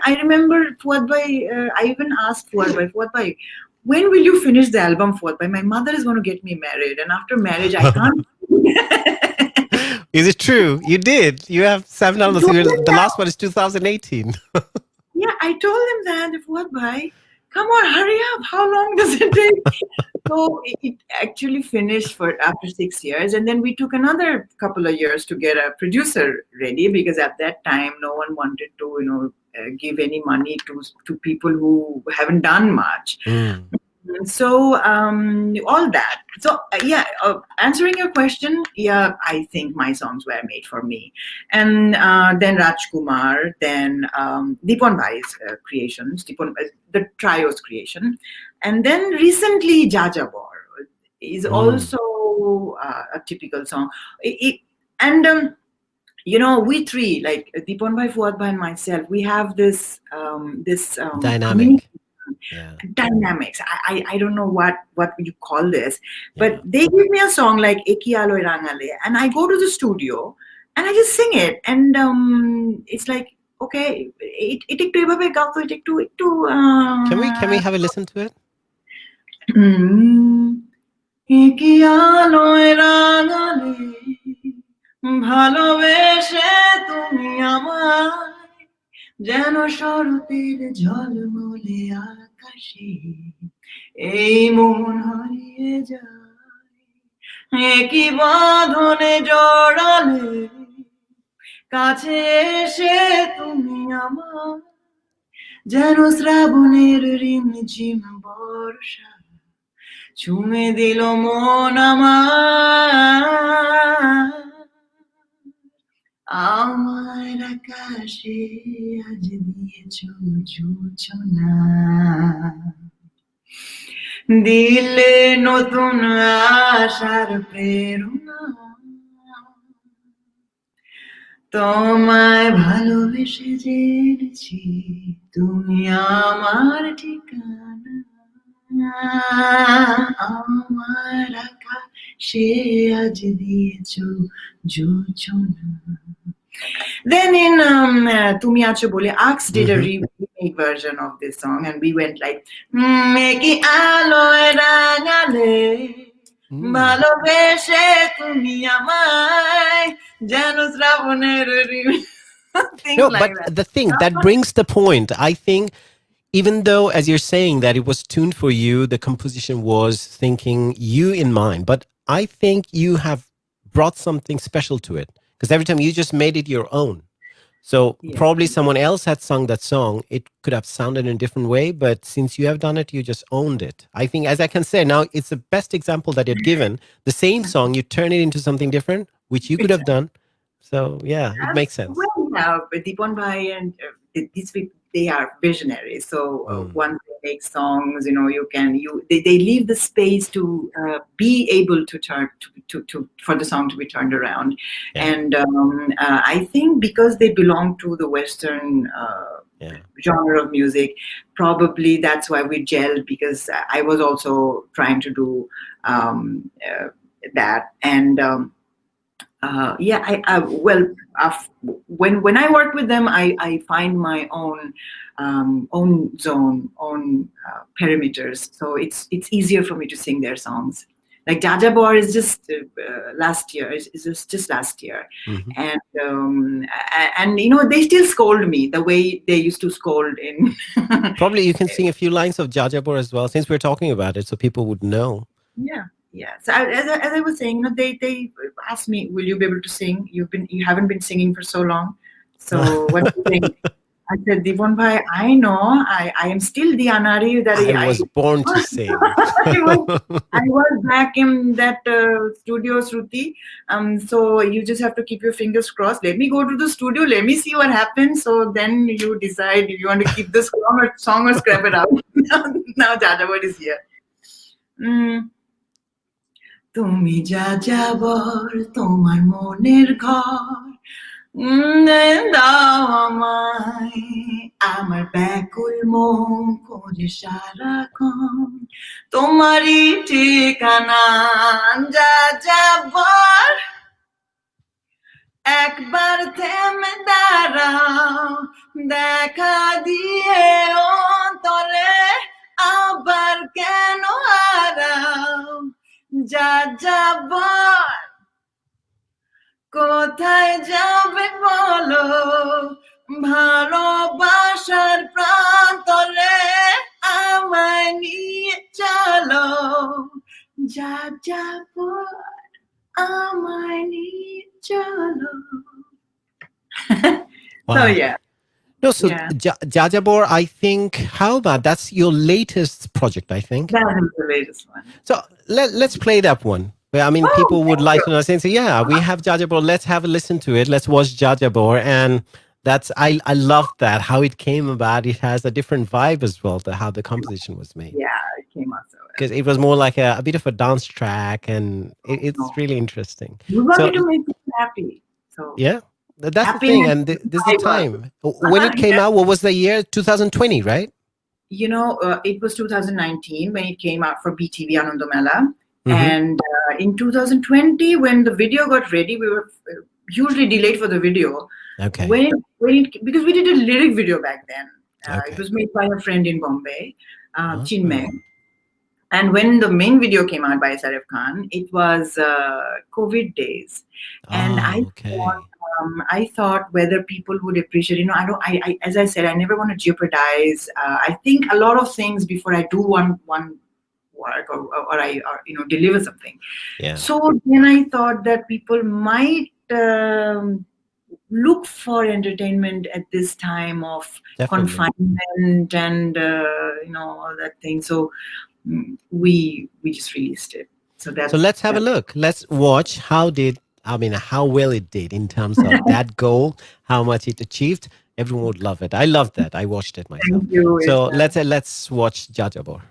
I remember Fuad Bhai, I even asked Fuad Bhai, when will you finish the album, Fuad Bhai? My mother is going to get me married, and after marriage I can't. Is it true? You did. You have 7 albums. The last one is 2018. Yeah, I told him that, Fuad Bhai, come on, hurry up. How long does it take? So it actually finished after 6 years. And then we took another couple of years to get a producer ready, because at that time, no one wanted to, give any money to people who haven't done much. So all that. So answering your question, yeah, I think my songs were made for me. And then Rajkumar, then Deepan Bhai's creations, the trio's creation, and then recently Jajabor is Mm. also a typical song. And we three, like Deepan Bhai, Fuad Bhai, and myself, we have this community Dynamic. Yeah. dynamics. I don't know what you call this, but Yeah. they give me a song like Eki Aloy Rangale, and I go to the studio and I just sing it, and it's like, okay, it একটু এভাবে গাও তো, it একটু Can we have a listen to it? একি আলোয় রাঙালে ভালোবেসে তুমি আমায়, যেন শরতের ঝলমলে আকাশে এই মন হারিয়ে যায়, একই বাঁধনে জড়ালে কাছে এসে তুমি আমার, যেন শ্রাবণের রিমঝিম বর্ষা ছুঁয়ে দিল মন আমার, আমার আকাশে আজ দিয়েছ জোছনা, দিলে নতুন আশার প্রেরণা, তোমায় ভালোবেসে জেনেছি তুমি আমার ঠিকানা, আমার আকাশে আজ দিয়েছ জোছনা. Then in Tumi Acho Bole, Ax did a remake version of this song, and we went like, Meki aloy rangale, ভালোবেসে তুমি আমায়, যেন শ্রাবণের things No, like but that. the thing that brings the point, I think, even though, as you're saying, that it was tuned for you, the composition was thinking you in mind, but I think you have brought something special to it because every time you just made it your own. So Yeah. probably someone else had sung that song. It could have sounded in a different way, but since you have done it, you just owned it. I think, as I can say now, it's the best example that you've given. The same song, you turn it into something different, which you could have done. So yeah, it makes sense. Well, Deepan Bhai and these people, they are visionaries. So once they make songs, they leave the space to be able to turn for the song to be turned around. Yeah. And I think because they belong to the Western genre of music, probably that's why we gelled, because I was also trying to do that. And when I work with them, I find my own zone, own perimeters. So it's easier for me to sing their songs. Like Jajabor is just last year. It's just last year, and they still scold me the way they used to scold in. Probably you can sing a few lines of Jajabor as well, since we're talking about it, so people would know. Yeah. So as I was saying, they asked me, "Will you be able to sing? You haven't been singing for so long. So what do you think?" I said, Deepan Bhai, I know. I am still the Anari that I was born to sing. I was back in that studio, Shruti. So you just have to keep your fingers crossed. Let me go to the studio. Let me see what happens. So then you decide if you want to keep this song or scrap it out. Now Jajabor is here. তুমি যাযাবর, তোমার মনের ঘর, দাও আমায়, আমার ব্যাকুল মন খোঁজে সারাক্ষণ তোমারই ঠিকানা, যাযাবর, একবার থেমে দাঁড়াও, দেখা দিয়ে অন্তরে আবার কেন হারাও, যাযাবর, কোথায় যাবে বলো, ভালোবাসার প্রান্তরে আমায় নিয়ে চলো, যাযাবর, আমায় নিয়ে চলো. Wow. So yeah. No, so Yeah, Jajabor, I think, how about that's your latest project, I think. that is the latest one. So let's play that one. Where, I mean, Oh, people would thank like you. to know, saying, so yeah, we have Jajabor. Let's have a listen to it. Let's watch Jajabor. And that's, I love that, how it came about. It has a different vibe as well, how the composition was made. Yeah, it came out so well. Because it was more like a bit of a dance track, and it's No, really interesting. we So wanted to make people happy. So yeah, that's the thing. happiness And is this is the vital. time. When it came Yeah. out, what was the year? 2020, right? It was 2019 when it came out for BTV Anandamela. Mm-hmm. And in 2020, when the video got ready, we were hugely delayed for the video. Okay. Because we did a lyric video back then. It Okay. was made by a friend in Bombay, Oh, Chinmay. And when the main video came out by Sarif Khan, it was COVID days, and okay. I thought whether people would appreciate. As I said, I never want to jeopardize. I think a lot of things before I do one work or I deliver something. Yeah. So then I thought that people might look for entertainment at this time of Definitely. confinement and all that thing. So we just released it. So let's have a look. Let's watch how well it did in terms of that goal, how much it achieved. Everyone would love it. I loved that. I watched it myself. Thank you. So Ershad. let's watch Jajabor.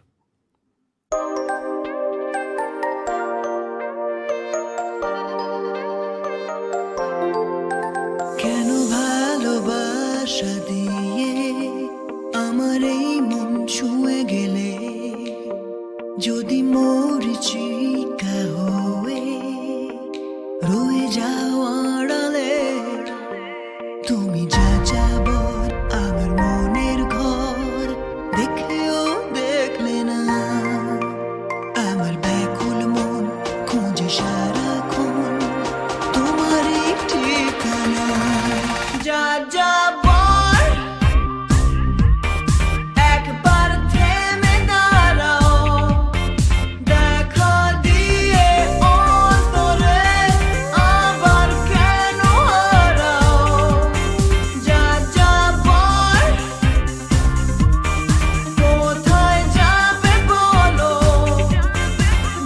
কেন ভালোবাসা দিয়ে আমার এই মন ছুঁয়ে গেলে যদি মরিচিকা হয়ে রয়ে যাও আড়ালে তুমি যাযাবর আমার মনের ঘর দেখেও দেখলে না আমার ব্যাকুল মন খুঁজে সারাক্ষণ তোমারই ঠিকানা যাযাবর একবার থেমে দাঁড়াও দেখা দিয়ে অন্তরে আবার কেন হারাও যাযাবর কোথায় যাবে বলো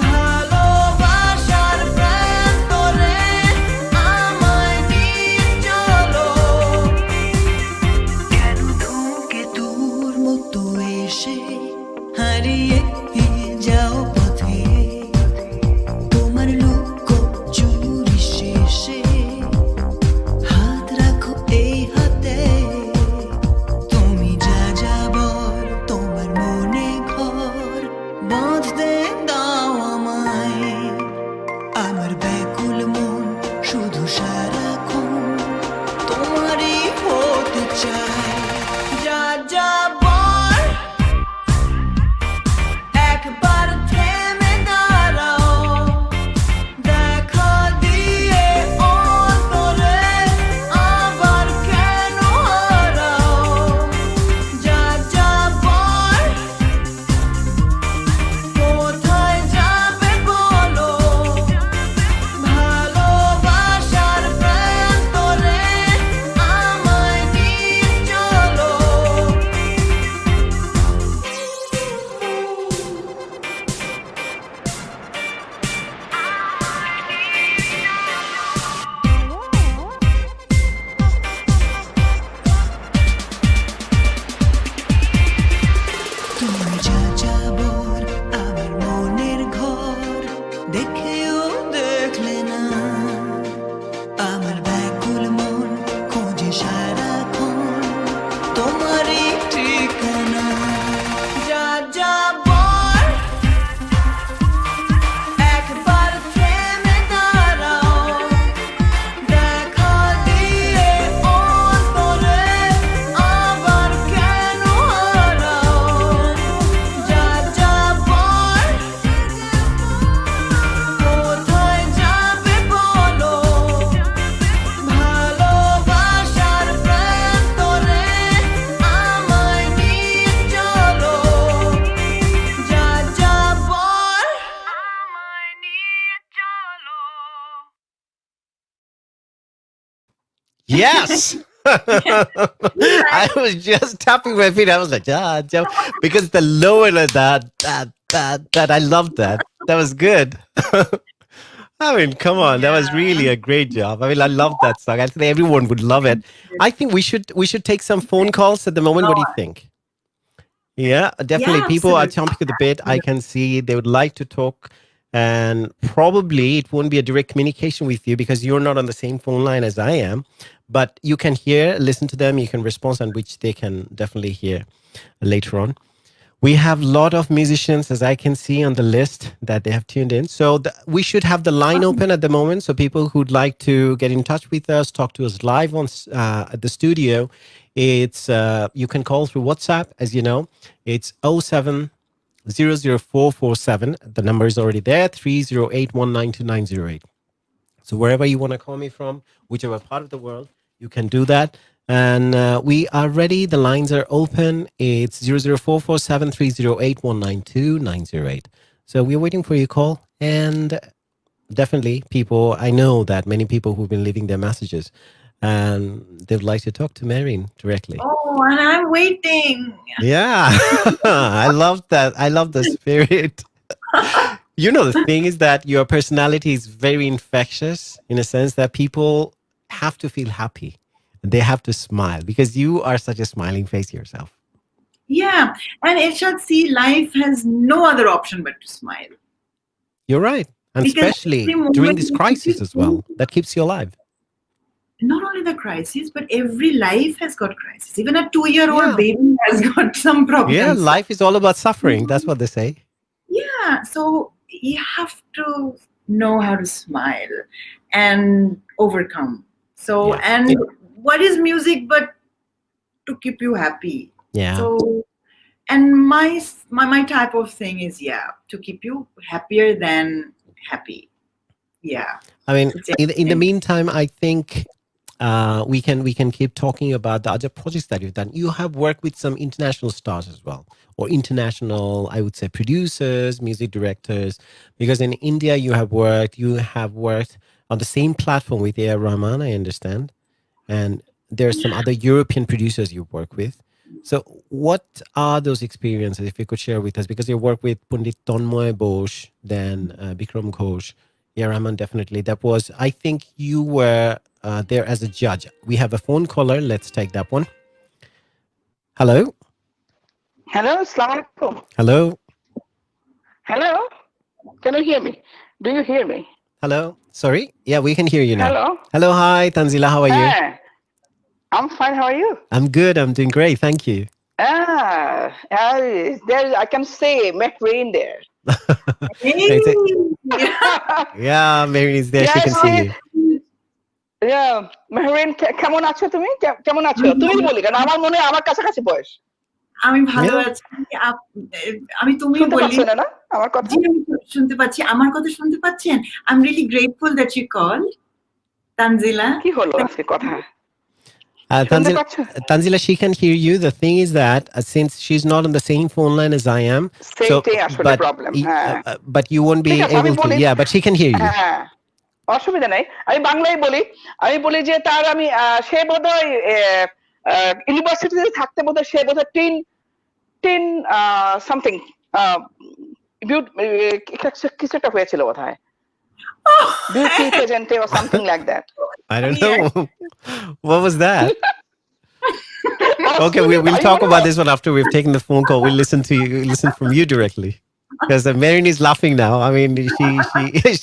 ভালোবাসার প্রান্তরে আমায় নিয়ে চলো কেন ধোঁকে তোর মতো এসে হারিয়ে যাও পথে তোমার লুক চুরি শেষে হাত রাখো এই হাতে তুমি যাযাবর তোমার মনে ঘর বাঁধতে দাও আমায় আমার ব্যাকুল মন শুধু সারাক্ষণ তোমারই হতে চায় যাযাবর একবার থেমে দাঁড়াও দেখা দিয়ে অন্তরে আবার কেন হারাও যাযাবর কোথায় যাবে বলো ভালোবাসার প্রান্তরে আমায় নিয়ে চলো তুমি যাযাবর আমার মনের ঘর দেখেও দেখলে না আমার ব্যাকুল মন খোঁজে সারাক্ষণ তোমারই ঠিকানা যাযাবর একবার থেমে দাঁড়াও দেখা দিয়ে অন্তরে আবার কেন হারাও যাযাবর কোথায় যাবে বলো ভালোবাসার প্রান্তরে আমায় নিয়ে চলো যাযাবর আমায় নিয়ে চলো Yes. I was just tapping my feet. I was like, because the lower like that. I loved that. That was good. I mean, come on, that was Yeah. really a great job. I mean, I love that song. I think everyone would love it. I think we should take some phone calls at the moment. What do you Oh, think? Yeah, definitely. yeah, People are absolutely. chomping at the bit. I can see they would like to talk, and probably it won't be a direct communication with you because you're not on the same phone line as I am. But you can hear, listen to them, you can respond, and which they can definitely hear later on. We have a lot of musicians, as I can see on the list, that they have tuned in. So we should have the line open at the moment. So people who'd like to get in touch with us, talk to us live on at the studio, it's you can call through WhatsApp, as you know. It's 07 00447. The number is already there, 308 192 908. So wherever you want to call me from, whichever part of the world, you can do that. And we are ready. The lines are open. It's 00447 308 192 908. So we're waiting for your call. And definitely, people, I know that many people who've been leaving their messages and they'd like to talk to Mehreen directly. Oh, and I'm waiting. Yeah, I love that. I love the spirit. You know, the thing is that your personality is very infectious in a sense that people have to feel happy. They have to smile because you are such a smiling face yourself. Yeah, and Ershad, see, life has no other option but to smile. You're right. And Because especially every during moment, this crisis as well, that keeps you alive. not only the crisis, but every life has got crisis. Even a 2-year-old Yeah. baby has got some Yeah. problems. Life is all about suffering. That's what they say. Yeah, so you have to know how to smile and overcome. So, Yeah. and what is music but to keep you happy? Yeah. So, and my type of thing is, yeah, to keep you happier than happy. Yeah, I mean, it's in the everything. meantime, I think we can keep talking about the other projects that you've done. You have worked with some international stars as well, or international, I would say, producers, music directors. Because in India, you have worked on the same platform with A.R. Rahman, I understand, and there are some other European producers you work with. So, what are those experiences? If you could share with us, because you work with Pundit Tonmoy Bosch, then Bikram Ghosh, yeah, Rahman, definitely. That was, I think, you were there as a judge. We have a phone caller. Let's take that one. Hello, Hello, Assalamu alaikum. hello, Hello, can you hear me? Do you hear me? hello. Sorry, yeah, we can hear you now. Hello. Hello, hi, Tanzila. How are you? Hey, I'm fine. How are you? I'm good. I'm doing great. Thank you. There I can say MEHREEN there. Hey! Is it- yeah, Mary is there. She Yeah, can see see, you. yeah, MEHREEN কেমন আছো তুমি? কেমন আছো? তুমি বলি কারণ আমার মনে হয় আমার কাছাকাছি বয়স। আমি ভালো Yeah. আছি। আমি তুমি শুনতে বলি পাচ্ছেন না আমার কথা? জি, আমি শুনতে পাচ্ছি। আমার কথা শুনতে পাচ্ছেন? I'm really grateful that you called, Tanzila. কি হলো আজকে কথা? Uh, শুনতে Tanzila, পাচ্ছ? Tanzila, she can hear you. The thing is that since she's not on the same phone line as I am, so সেইটাই আসলে প্রবলেম। হ্যাঁ, but you won't be ঠিক আছে আমি able to. বলি। Yeah, but she can hear you. হ্যাঁ, অসুবিধা নাই। আমি বাংলায় বলি। আমি বলি যে তার আমি সে বোধহয় ইউনিভার্সিটিতে থাকতে বোধহয় সে বোধহয় টিন সামথিং কিছু একটা হয়েছিল বোধহয় beauty পেজেন্টে or something like that. I don't Yeah. know. What was that? Okay, we'll আমি talk বলবো? about this one after we've taken the phone call. We'll listen from you directly. Because Marin is laughing now. I mean,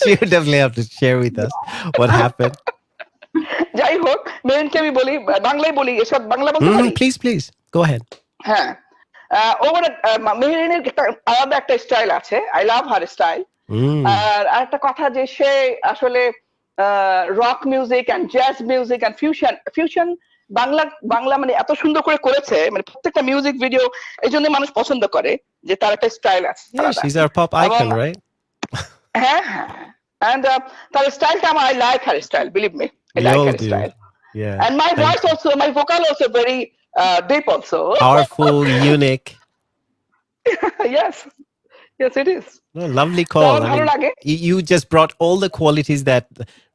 she would definitely have to share with us what happened. যাই হোক মেরিনকে আমি বলি বাংলায় বলি এসব বাংলা বলতে পারি Please, go ahead. হ্যাঁ ওভার মেহরিনের একটা আলাদা একটা স্টাইল আছে আই লাভ হার স্টাইল আর একটা কথা যে সে আসলে rock music and jazz music and fusion Bangla মানে এত সুন্দর করে করেছে মানে প্রত্যেকটা মিউজিক ভিডিও এই জন্য মানুষ পছন্দ করে যে তার একটা স্টাইল আছে Yeah, she's our pop icon, right? হ্যাঁ হ্যাঁ and তার স্টাইলটা আমার I like her style believe me I We like all her do. Style Yeah. and my thank voice you. also my vocal also very deep also Powerful, unique. yes it is No, lovely call. ভালো লাগে You just brought all the qualities that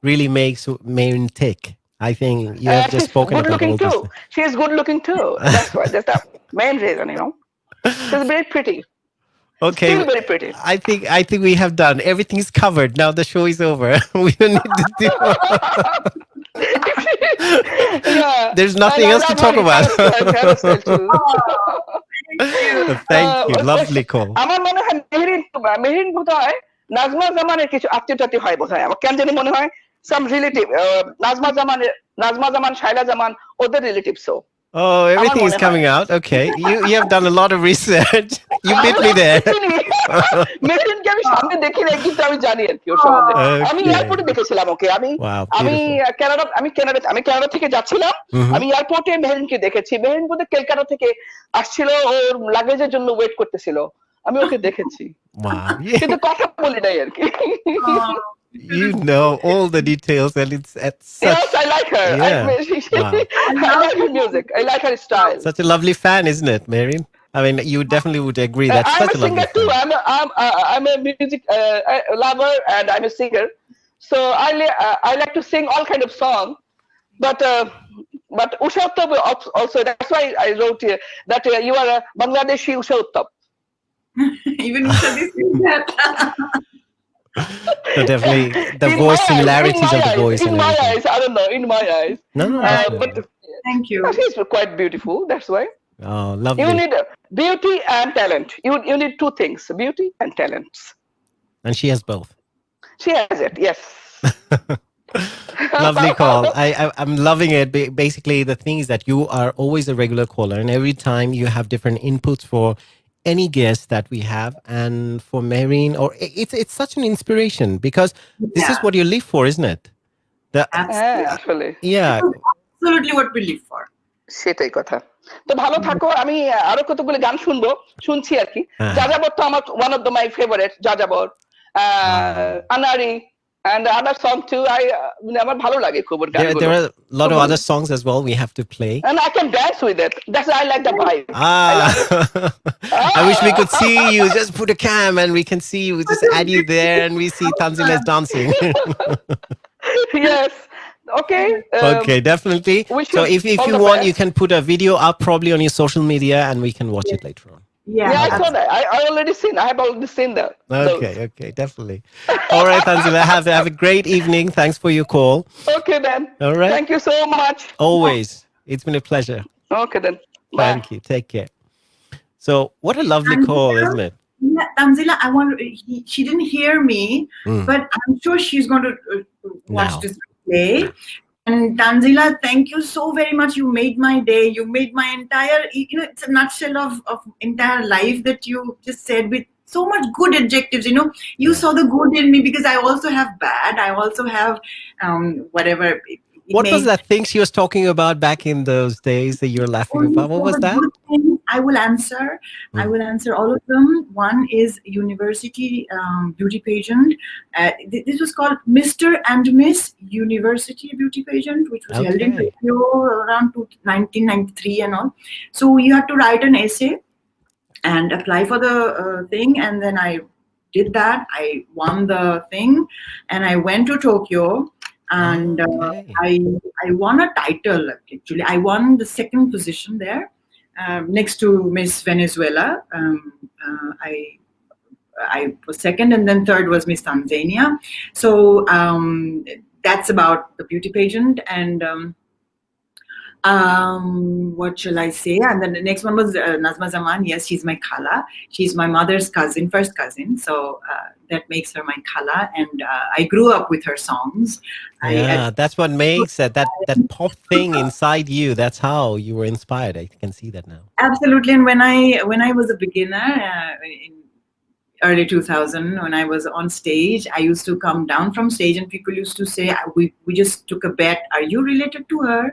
really makes Marin tick. I think you have just She's spoken good about looking all these too. She is good looking too. That's why. That's the main reason, you know. She's very pretty. Okay, Still very pretty. I think we have done everything's covered. Now the show is over. We don't need to do. Yeah, There's and nothing I else to love talk her about. hairstyle too. Oh, thank you. Thank you. ওই Lovely call. আমার মনে হয় মেহরিন মেহরিন বোধ হয় নাজমা জামানের কিছু আত্মীয় টাত্মীয় হয় বোধ হয় আমার কেন জানি মনে হয় সাম রিলেটিভ নাজমা জামান শাইলা জামান ওদের রিলেটিভসও Oh, আমার everything is মনে হয় coming out. Okay, you have done a lot of research. You আমি beat me there. চিনি মেহরিনকে আমি সামনে দেখি নাই কিন্তু আমি জানি আর কি ওর সম্বন্ধে আমি Okay. এয়ারপোর্টে দেখেছিলাম ওকে আমি Wow, আমি beautiful. কানাডা থেকে যাচ্ছিলাম Mhm. আমি এয়ারপোর্টে মেহরিনকে দেখেছি মেহরিন বোধহয় কলকাতা থেকে আসছিল ওর লাগেজের জন্য ওয়েট করতেছিল আমি ওকে দেখেছি Wow. কিন্তু কথা বলি নাই আর কি Oh, You know all the details, and it's at such. Yes, I like her. Yeah. Wow. I like her music. I like her style. Such a lovely fan, isn't it, Marion? I mean, you definitely would agree that's I'm such a a lovely singer too. fan. I'm a music lover and I'm a singer. So I like to sing all kind of songs. But Usha Uttab also. That's why I wrote here that you are a Bangladeshi Usha Uttab. even Usha this is that. So definitely the In voice my similarities of the voice in and my everything. eyes, I don't know. In my eyes, No, no, but definitely. Thank you. she's quite beautiful. That's why. Oh, You lovely. need beauty and talent. You need two things: beauty and talents. And she has both. She has it. Yes. Lovely call. I'm loving it. Basically, the thing is that you are always a regular caller, and every time you have different inputs for any guest that we have, and for Mehreen, or it's such an inspiration because this is Yeah. what you live for, isn't it? The Absolutely. Actually, yeah. This is absolutely what we live for. সেটাই কথা। তো ভালো থাকো। আমি আরো কতগুলো গান শুনবো, শুনছি আর কি। হ্যাঁ। যাযাবর তো আমার one of my favorite যাযাবর, আনারি and other song too. আমার ভালো লাগে খুব ওর There গানগুলো। are a lot of other songs as well we have to play. And I can dance with it. That's why I like the vibe. I wish we could see you. Just put a cam and we can see you. Just add you there and we see Tanzila's dancing. Yes. Okay. Okay, definitely. We So should if all you the want, best. you can put a video up probably on your social media and we can watch it later on. Yeah. Yeah, I saw that. I already seen. I have already seen that. Okay, definitely. All right, Tanzila, have a great evening. Thanks for your call. Okay then. All right. Thank you so much. Always. It's been a pleasure. Okay then. Bye. Thank you. Take care. So what a lovely call, isn't it? Yeah, Tanzila, she didn't hear me, but I'm sure she's going to watch Now. this play. And Tanzila, thank you so very much. You made my day. You made my entire, it's a nutshell of entire life that you just said with so much good adjectives. You saw the good in me because I also have bad. I also have whatever. What was that thing she was talking about back in those days that you were laughing about? What was that? I will answer. I will answer all of them. One is university beauty pageant. This was called Mr. and Miss University Beauty Pageant, which was held in Tokyo around 1993 and all. So you had to write an essay and apply for the thing, and then I did that. I won the thing, and I went to Tokyo. And I won a title, actually. I won the second position there, next to Miss Venezuela. I was second, and then third was Miss Tanzania. So that's about the beauty pageant. And what shall I say? And then the next one was Nazma Zaman. Yes, she's my khala. She's my mother's cousin, first cousin. So that makes her my khala. And I grew up with her songs. Yeah, that's what makes that pop thing inside you. That's how you were inspired. I can see that now. Absolutely. And when I was a beginner in early 2000, when I was on stage, I used to come down from stage and people used to say, we just took a bet. Are you related to her?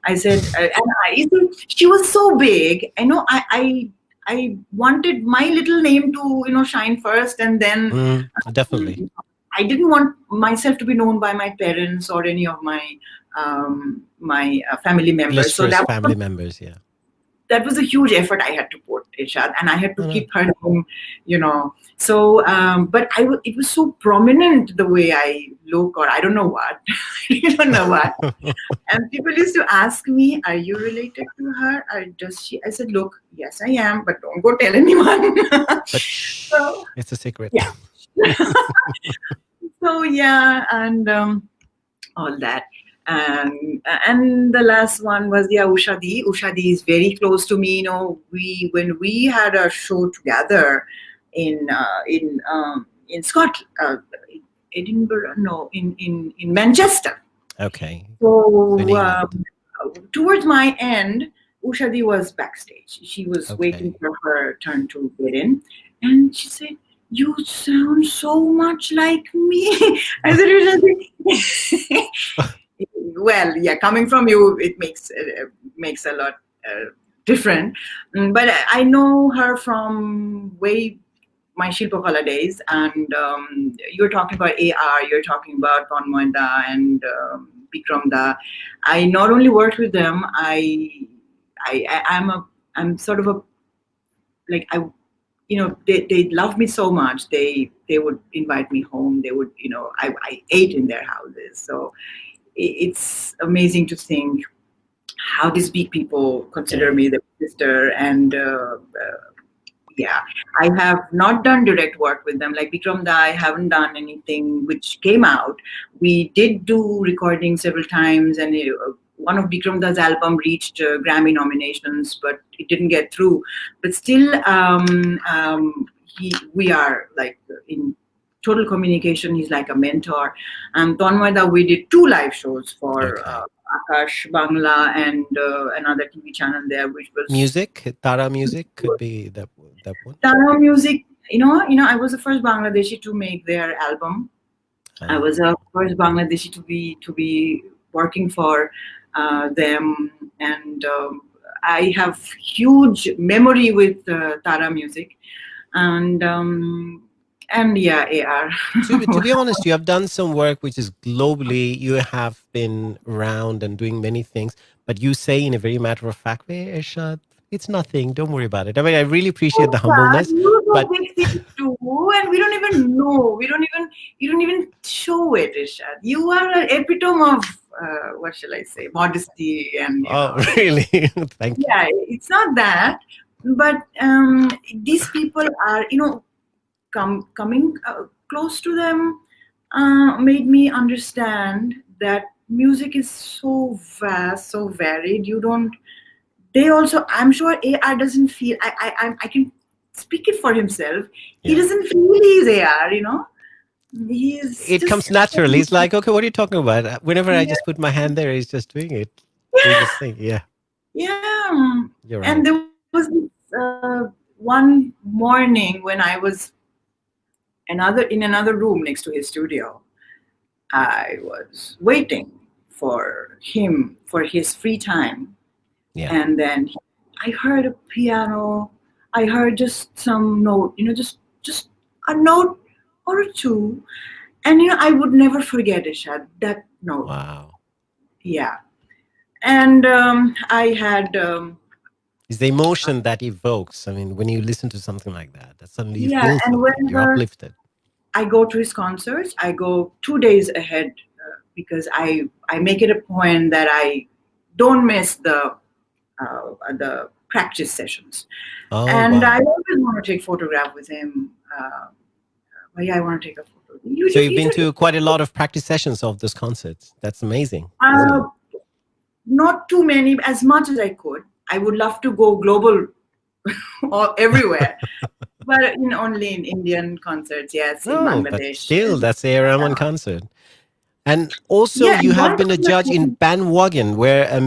I said, she was so big. I wanted my little name to, shine first, and then definitely. I didn't want myself to be known by my parents or any of my family members. So that family members, yeah. that was a huge effort I had to put, Ershad, and I had to keep her name, So, but it was so prominent the way I look, or I don't know what, I don't know what. And people used to ask me, "Are you related to her? Or does she?" I said, "Look, yes, I am, but don't go tell anyone." So, it's a secret. Yeah. So yeah, and all that. And the last one was Ushadi. Ushadi is very close to me. When we had a show together in Scotland, Edinburgh, no, in Manchester. Okay. So towards my end, Ushadi was backstage. She was waiting for her turn to get in, and she said, "You sound so much like me." I said, "Ushadi." Well, yeah, coming from you, it makes a lot different. But I know her from my Shilpakala days, and you're talking about AR, you're talking about Tanmoyda and Bikramda. I not only worked with them, I'm sort of a, like, they love me so much. They would invite me home. They would, I ate in their houses. So it's amazing to think how these big people consider me their sister. And yeah, I have not done direct work with them. Like Bikram Da, I haven't done anything which came out. We did do recordings several times, and one of Bikram Da's album reached Grammy nominations, but it didn't get through. But still, we are like in total communication. He's like a mentor. Tanmoyda, we did 2 live shows for Akash Bangla and another TV channel there, which was music. Tara Music could be that one. Tara Music. I was the first Bangladeshi to make their album. I was the first Bangladeshi to be working for them, and I have huge memory with Tara Music, and yeah, AR. To be honest, you have done some work which is globally. You have been around and doing many things, but you say in a very matter-of-fact way, Ershad, it's nothing. Don't worry about it. I mean, I really appreciate the humbleness. But big things too, and we don't even know. You don't even show it, Ershad. You are an epitome of what shall I say, modesty and. Really? Thank you. Yeah, it's not that, but these people are, coming close to them made me understand that music is so vast, so varied. They also, I'm sure AR doesn't feel, I can speak it for himself. He doesn't feel he's AR, It comes naturally. It's like, okay, what are you talking about? Whenever I just put my hand there, he's just doing it. Doing this thing. Yeah. You're right. And there was this one morning when I was in another room next to his studio. I was waiting for him for his free time. Yeah. And then I heard a piano. I heard just some note, just a note or two. And, I would never forget, Ershad, that note. Wow. Yeah. And I had... it's the emotion that evokes. I mean, when you listen to something like that suddenly you feel something, you're uplifted. I go to his concerts. I go 2 days ahead because I make it a point that I don't miss the practice sessions. I always want to take photograph with him. I want to take a photo. So you've been to quite a lot of practice sessions of those concerts. That's amazing. Not too many, as much as I could. I would love to go global or everywhere. But only in Indian concerts, yes, in Bangladesh. But still, that's the Rahman concert. And also, you have been a judge in Bandwagon,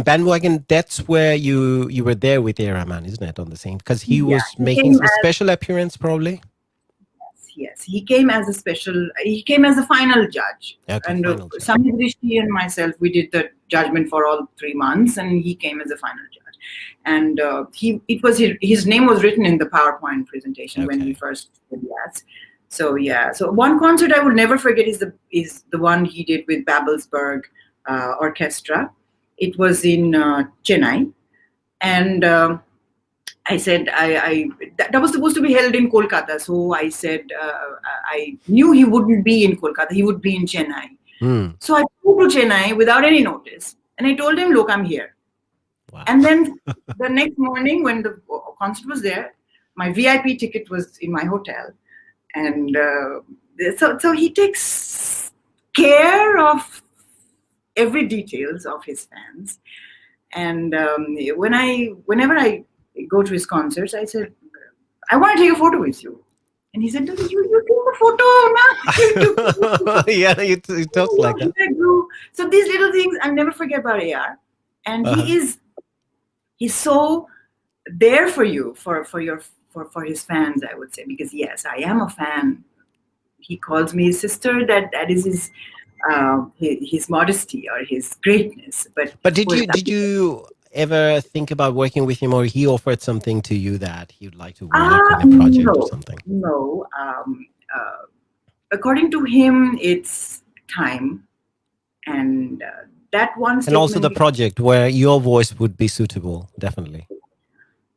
Bandwagon, that's where you were there with Rahman, isn't it, on the same? Because he was making some special appearance, probably? Yes. He came as a final judge. And Samir Drishti and myself, we did the judgment for all 3 months, and he came as a final judge. And his name was written in the PowerPoint presentation when he first said yes. So yeah, so one concert I will never forget is the one he did with Babelsberg Orchestra. It was in Chennai, and I said, that was supposed to be held in Kolkata. So I said, I knew he wouldn't be in Kolkata. He would be in Chennai. So I flew to Chennai without any notice. And I told him, look, I'm here. Wow. And then the next morning when the concert was there, my VIP ticket was in my hotel. And so he takes care of every details of his fans. And whenever I go to his concerts, I said, I want to take a photo with you. And he said, you took a photo, man. Yeah, you talk like that. So these little things I'll never forget about AR. And he's so there for you, for his fans, I would say, because yes, I am a fan. He calls me his sister. That is his modesty or his greatness. But did you ever think about working with him, or he offered something to you that he would like to work on a project or something? No. According to him, it's time, and that one. And also the project where your voice would be suitable, definitely.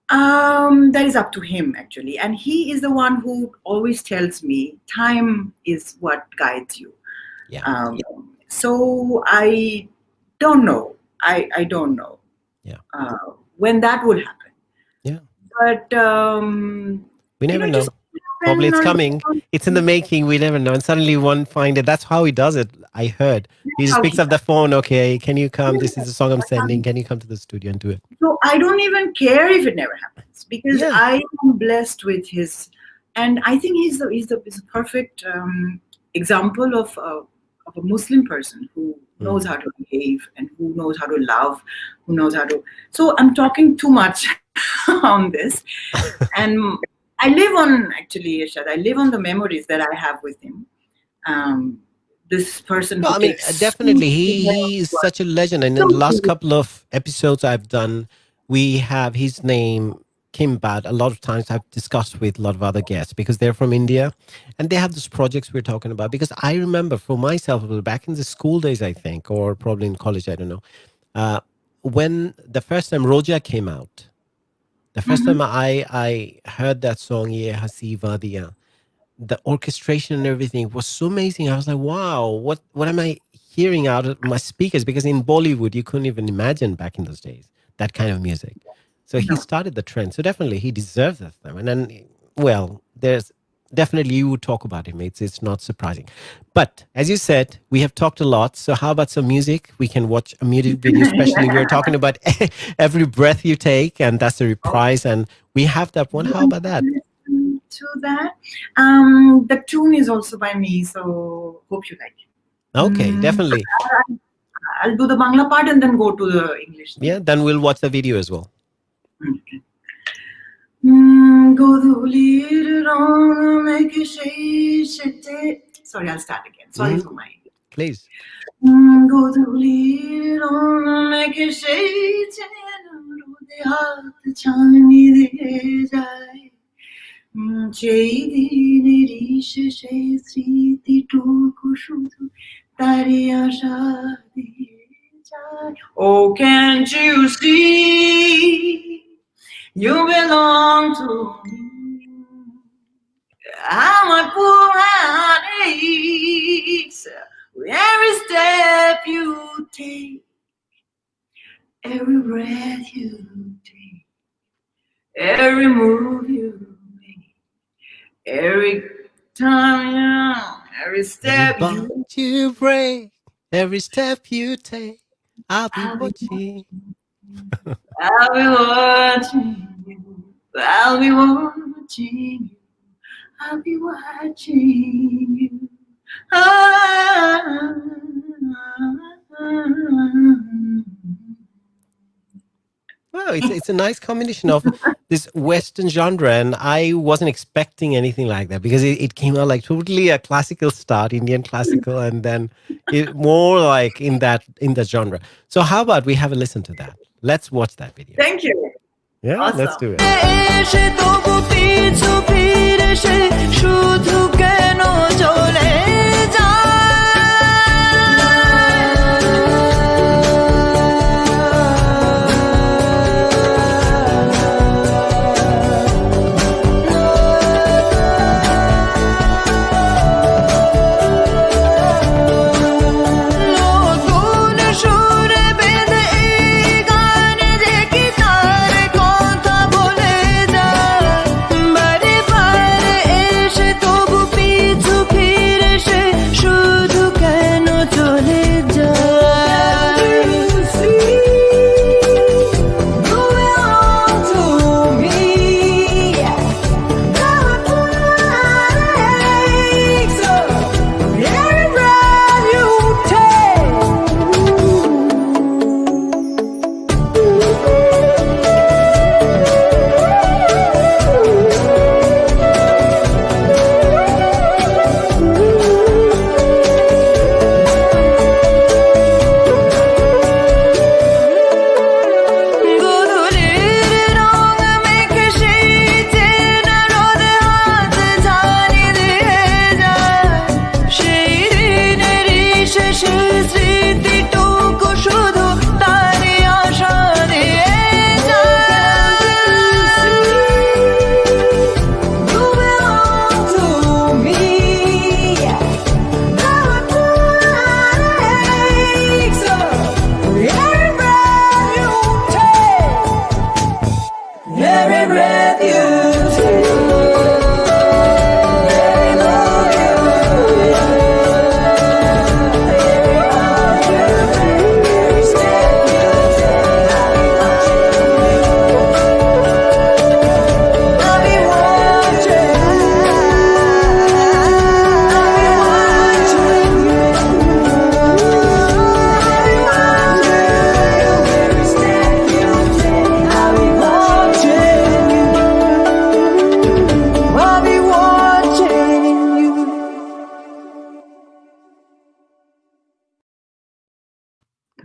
That is up to him, actually. And he is the one who always tells me time is what guides you. Yeah. So I don't know. I don't know. Yeah. When that would happen. Yeah. But we never know. Probably it's coming. It's in the making. We never know. And suddenly one find it. That's how he does it. I heard. He just picks up the phone. Okay, can you come? This is the song I'm sending. Can you come to the studio and do it? So I don't even care if it never happens, because I am blessed with his, and I think he's the perfect example of a Muslim person who knows how to behave and who knows how to love, who knows how to. So I'm talking too much on this, and I live on, actually, Ershad, I live on the memories that I have with him. This person. No, I mean, definitely, he is such a legend. And in the last couple of episodes I've done, we have his name, Kimbad. A lot of times I've discussed with a lot of other guests because they're from India, and they have those projects we're talking about. Because I remember for myself, back in the school days, I think, or probably in college, I don't know, when the first time Roja came out, the first time I heard that song, Ye Hasi Wadiyan, the orchestration and everything was so amazing. I was like, wow, what am I hearing out of my speakers? Because in Bollywood, you couldn't even imagine back in those days that kind of music. So he started the trend. So definitely he deserves that. And then, well, there's definitely, you would talk about him. It's not surprising. But as you said, we have talked a lot. So how about some music? We can watch a music video, especially we're talking about Every Breath You Take, and that's a reprise. And we have that one. How about that? To that, the tune is also by me, so hope you like it. Okay, definitely. I'll do the Bangla part and then go to the English thing. Yeah, then we'll watch the video as well. Okay. Sorry, I'll start again. Sorry for my. Please. যেই দিনেরই শেষে স্মৃতিটুকু শুধু তারই আশা দিয়ে যায়. Oh, can't you see you belong to me? How my poor heart aches with every step you take, every breath you take, every move you make, every time, every step you break, every step you take, I'll be watching. I'll be watching you. I'll be watching you. I'll be watching you. Wow, it's a nice combination of this Western genre, and I wasn't expecting anything like that because it came out like totally a classical start, Indian classical, and then it more like in that genre. So how about we have a listen to that? Let's watch that video. Thank you. Yeah, awesome. Let's do it.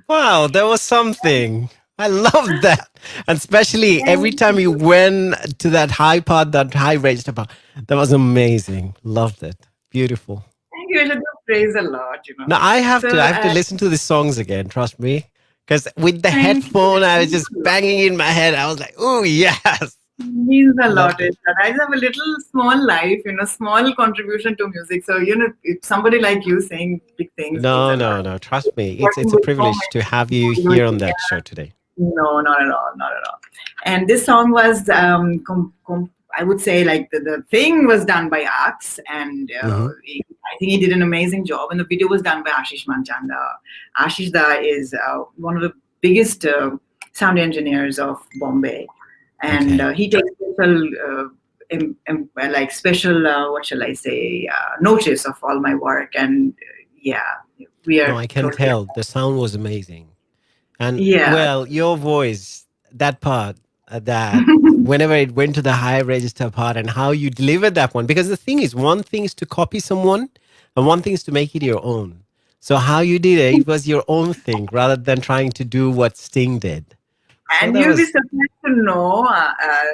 Wow, there was something. I love that. And especially every Thank time you you. went to that high part, that high register part, that was amazing. Loved it. Beautiful. Thank you. I should do praise a lot, you Now know. I have to. So, I have to listen to the songs again. Trust me, because with the thank headphone, I was just you. banging in my head. I was like, "Oh yes, Means a lot. loved Is it." that I have a little small life, you know, small contribution to music. So, you know, if somebody like you saying big things means No, a lot. no, no. Trust me, it's Working a with so privilege to many have you people, here on yeah. that show today. No, not at all, not at all. And this song was, I would say, like the thing was done by Ax, and Hmm. I think he did an amazing job. And the video was done by Ashish Manchanda. Ashish Da is one of the biggest sound engineers of Bombay, and Okay. he takes special, like special, what shall I say, notice of all my work. And yeah, we No, are I can totally, tell the sound was amazing. And yeah. well, your voice, that part, that whenever it went to the high register part and how you delivered that one, because the thing is, one thing is to copy someone and one thing is to make it your own. So how you did it, it was your own thing rather than trying to do what Sting did. So And that you'll be was, surprised to know,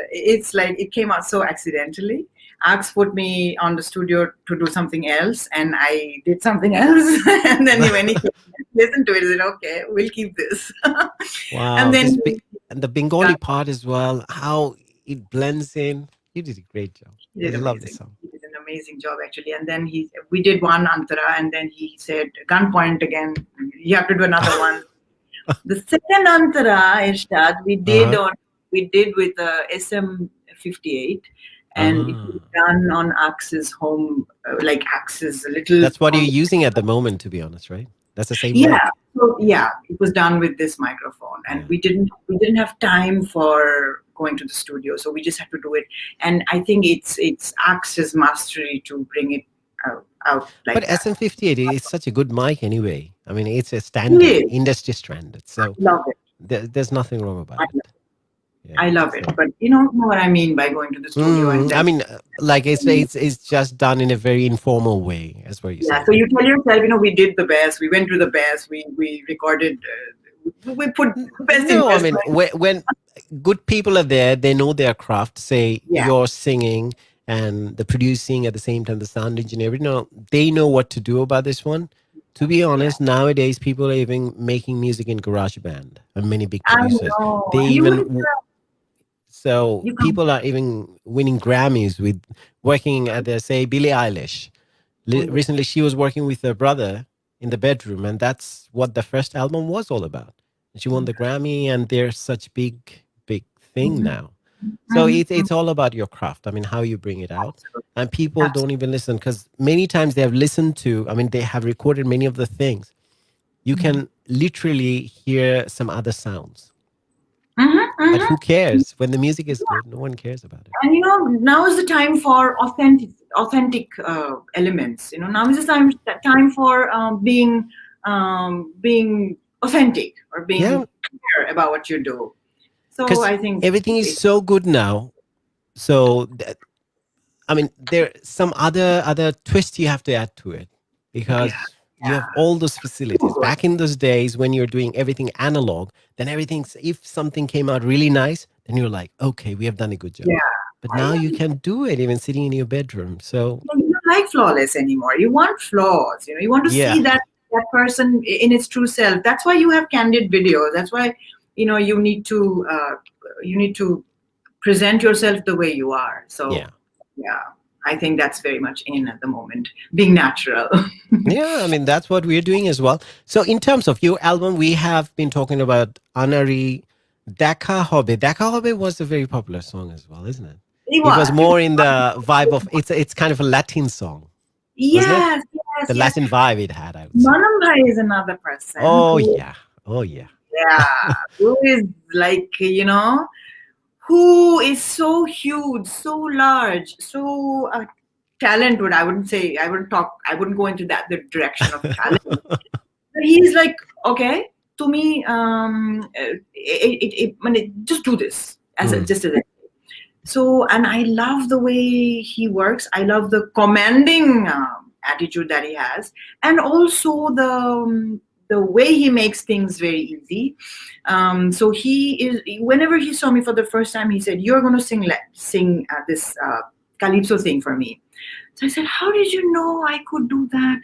it's like it came out so accidentally. Ax put me on the studio to do something else, and I did something else. And then when he listened to it, he said, "Okay, we'll keep this." wow, And then and the Bengali part as well, how it blends in. You did a great job. he It did was a lovely amazing. song. He did an amazing job actually. And then we did one antara, and then he said, "Gunpoint again. You have to do another one." The second antara, Ershad, Uh-huh. we did with SM58, and it was Ah. done on Axe's home, like Axe's little That's what you're home. using at the moment, to be honest, right? That's the same Yeah, mic. so yeah, it was done with this microphone, and Yeah. we didn't have time for going to the studio, so we just had to do it. And I think it's Axe's mastery to bring it out But like that. SM58 is such a good mic anyway. I mean, it's a standard, Really, industry standard. I So love it. there's nothing wrong about I it. Yeah. I love it, So, but you know what I mean by going to the studio and I then mean, like it's just done in a very informal way, as what you're yeah. saying. So you tell yourself, you know, we did the best. We went to the best. We recorded. We put the best No, I mean, investment. when good people are there, they know their craft. Say Yeah, you're singing and the producing at the same time, the sound engineer, they know what to do about this one. To be yeah. honest, nowadays people are even making music in garage band and many big I producers. know. They And you would even so you come. people are even winning Grammys with working at the say Billie Eilish. Oh yeah. Recently, she was working with her brother in the bedroom, and that's what the first album was all about. And she won the Grammy, and they're such big thing Mm-hmm. now. So Mm-hmm. it's all about your craft. I mean, how you bring it out, Absolutely. and people don't Absolutely. even listen because many times they have listened to. I mean, they have recorded many of the things. You can literally hear some other sounds, Mm-hmm. but who Mm-hmm. cares when the music is good? No one cares about it. And you know, now is the time for authentic elements. You know, now is the time for being authentic or Yeah, being clear about what you do. So because I think everything is it's so good now. So I mean, there some other twist you have to add to it yeah, because you have yeah. all those facilities. Good. Back in those days when you're doing everything analog, then everything's if something came out really nice, then you're like, okay, we have done a good job. Yeah. But now you can do it even sitting in your bedroom. So You don't like flawless anymore. You want flaws. You know, you want to yeah, see that person in its true self. That's why you have candid videos. That's why you know you need to present yourself the way you are. So yeah. yeah, I think that's very much in at the moment. Being natural. Yeah, I mean that's what we're doing as well. So in terms of your album, we have been talking about Anari Daka Hobe. Daka Hobe was a very popular song as well, isn't it? It It was was. It more in was. the vibe of it's kind of a Latin song, wasn't it? Yes, yes, The yes. Latin vibe it had, I would say. Manam Bhai is another person Oh who, yeah, oh yeah. yeah, who is like, you know, who is so huge, so large, so talented. I wouldn't say, I wouldn't go into that the direction of talent. But he's like, okay, to me, just do this as Mm, just as a so, and I love the way he works. I love the commanding attitude that he has, and also the way he makes things very easy. So whenever he saw me for the first time, he said, "You're going to sing this calypso thing for me." So I said, "How did you know I could do that?"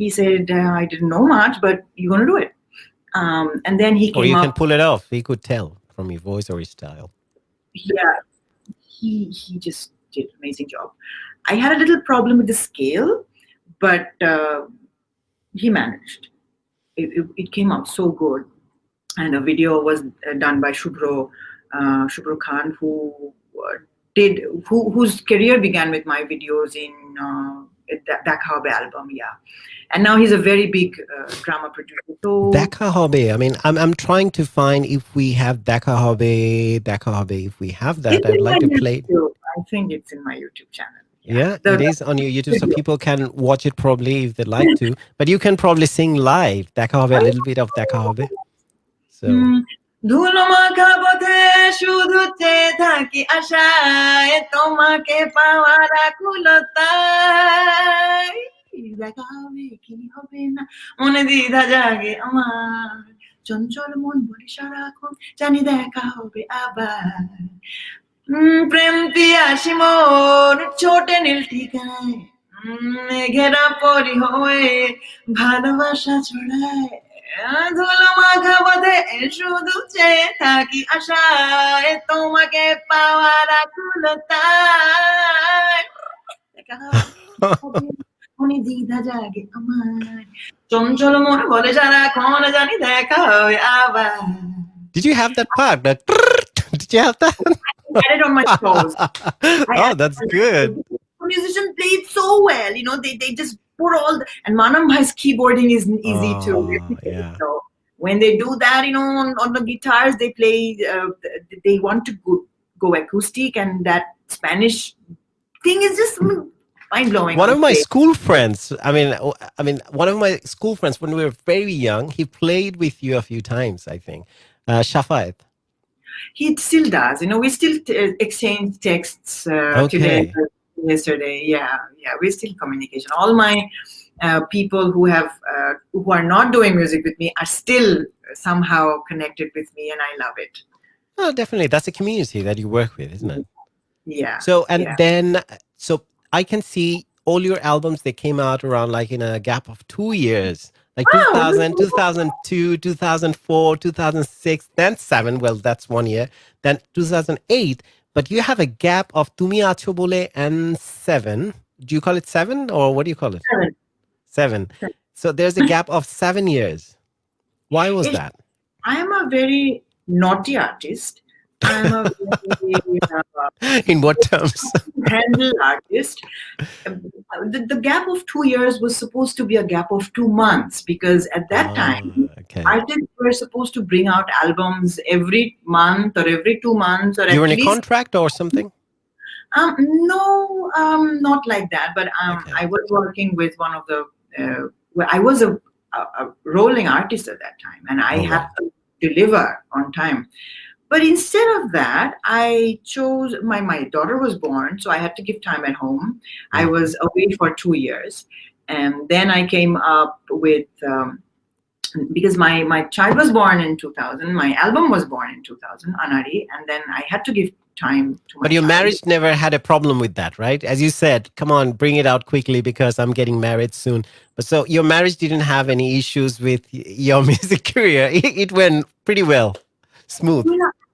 He said, "I didn't know much, but you're going to do it." And then he came Or you up. can pull it off. He could tell from your voice or your style. Yeah, he just did an amazing job. I had a little problem with the scale, but he managed. It came out so good. And a video was done by Shubhro Khan, whose career began with my videos in Dekha Hobe album, yeah. And now he's a very big drama producer. So Dekha Hobe. I mean, I'm trying to find if we have Dekha Hobe. If we have that, it's I'd in like my to play it. YouTube. I think it's in my YouTube channel. Yeah, it is on your YouTube, so people can watch it probably if they like to. But you can probably sing live Dekha Hobe, a little bit of Dekha Hobe. So. ধুলো মাখা পথে শুধু চেয়ে থাকি আশায় তোমাকে পাওয়ার আকুলতায় দেখা হবে কি হবে না মনে দ্বিধা জাগে আমার চঞ্চল মন বলে সারাক্ষণ জানি দেখা হবে আবার প্রেম পিয়াসি মন ছোটে নীল ঠিকায় মেঘেরা পরি হয়ে ভালোবাসা ছড়ায় ধুলো মাখা পথে শুধু চেয়ে থাকি আশায় তোমাকে পাওয়ার আকুলতায় মনে দ্বিধা জাগে আমার চঞ্চল মন বলে সারাক্ষণ জানি দেখা হবে আবার Did you have that part? Did you have that? I had it on my shows. Oh, that's good. Musicians play it so well, they just put all and Manam Bhai's keyboarding is easy too. Yeah. So when they do that, on the guitars, they play, they want to go acoustic, and that Spanish thing is just mind-blowing. One of my school friends, one of my school friends, when we were very young, he played with you a few times, I think. Shafayat. He still does. We still exchange texts today, yesterday. Yeah. We're still in communication. All my people who are not doing music with me are still somehow connected with me, and I love it. Oh, definitely. That's a community that you work with, isn't it? Yeah. So I can see all your albums, they came out around like in a gap of 2 years. Like 2000, 2002, 2004, 2006, then 7. Well, that's 1 year. Then 2008. But you have a gap of Tumi Acho Bole and 7. Do you call it 7 or what do you call it? 7. So there's a gap of 7 years. Why was that? I am a very naughty artist. I'm a very, in what terms? handle artist. The gap of 2 years was supposed to be a gap of 2 months, because at that time, artists were supposed to bring out albums every month or every 2 months, or you were in a contract or something? No, not like that. But I was working with one of the. I was a rolling artist at that time, and I had to deliver on time. But instead of that, I chose, my daughter was born, so I had to give time at home. I was away for 2 years. And then I came up with, because my child was born in 2000, my album was born in 2000, Anari, and then I had to give time to my But your marriage never had a problem with that, right? As you said, come on, bring it out quickly because I'm getting married soon. But so your marriage didn't have any issues with your music career. It went pretty well, smooth.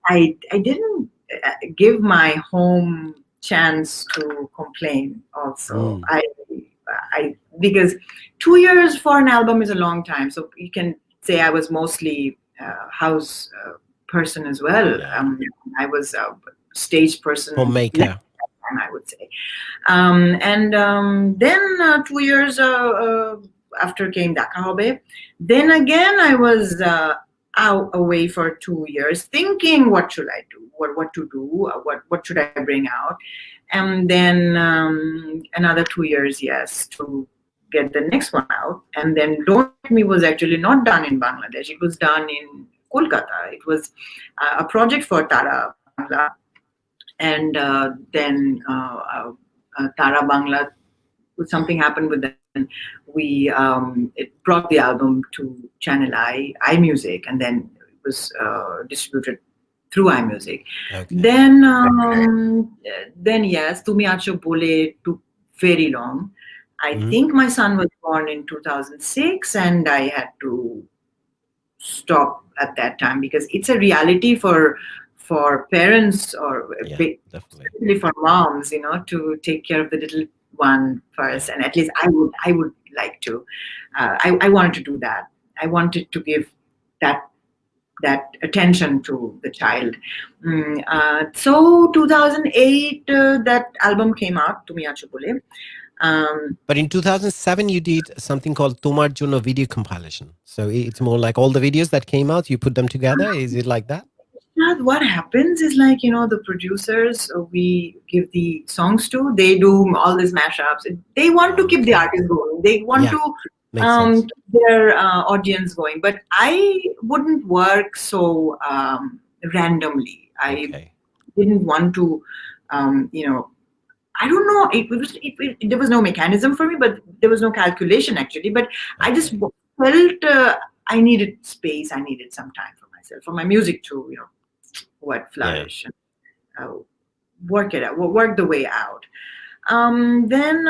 I didn't give my home chance to complain also. Because 2 years for an album is a long time. So you can say I was mostly house person as well. I was a stage person. Homemaker. I would say. Then 2 years after came Dekha Hobe. Then again I was away for 2 years, thinking what should I do, what to do, what should I bring out, and then another 2 years, yes, to get the next one out. And then Don't Let Me was actually not done in Bangladesh; it was done in Kolkata. It was a project for Tara Bangla, and then Tara Bangla, something happened with them. we it brought the album to Channel iMusic, and then it was distributed through iMusic. Okay. Then yes, Tumi Acho Bole took very long. I think my son was born in 2006, and I had to stop at that time because it's a reality for parents, or especially for moms, to take care of the little one first. And at least I would like to. I wanted to do that. I wanted to give that attention to the child. So 2008, that album came out, Tumi Acho Bole. But in 2007, you did something called Tomar Jonno video compilation. So it's more like all the videos that came out, you put them together. Is it like that? What happens is, like, the producers we give the songs to, they do all these mashups. They want to keep the artist going. They want to keep their audience going. But I wouldn't work so randomly. I didn't want to, I don't know. There was no mechanism for me, but there was no calculation actually. But I just felt I needed space. I needed some time for myself, for my music to, flourish and work it out, work the way out. Then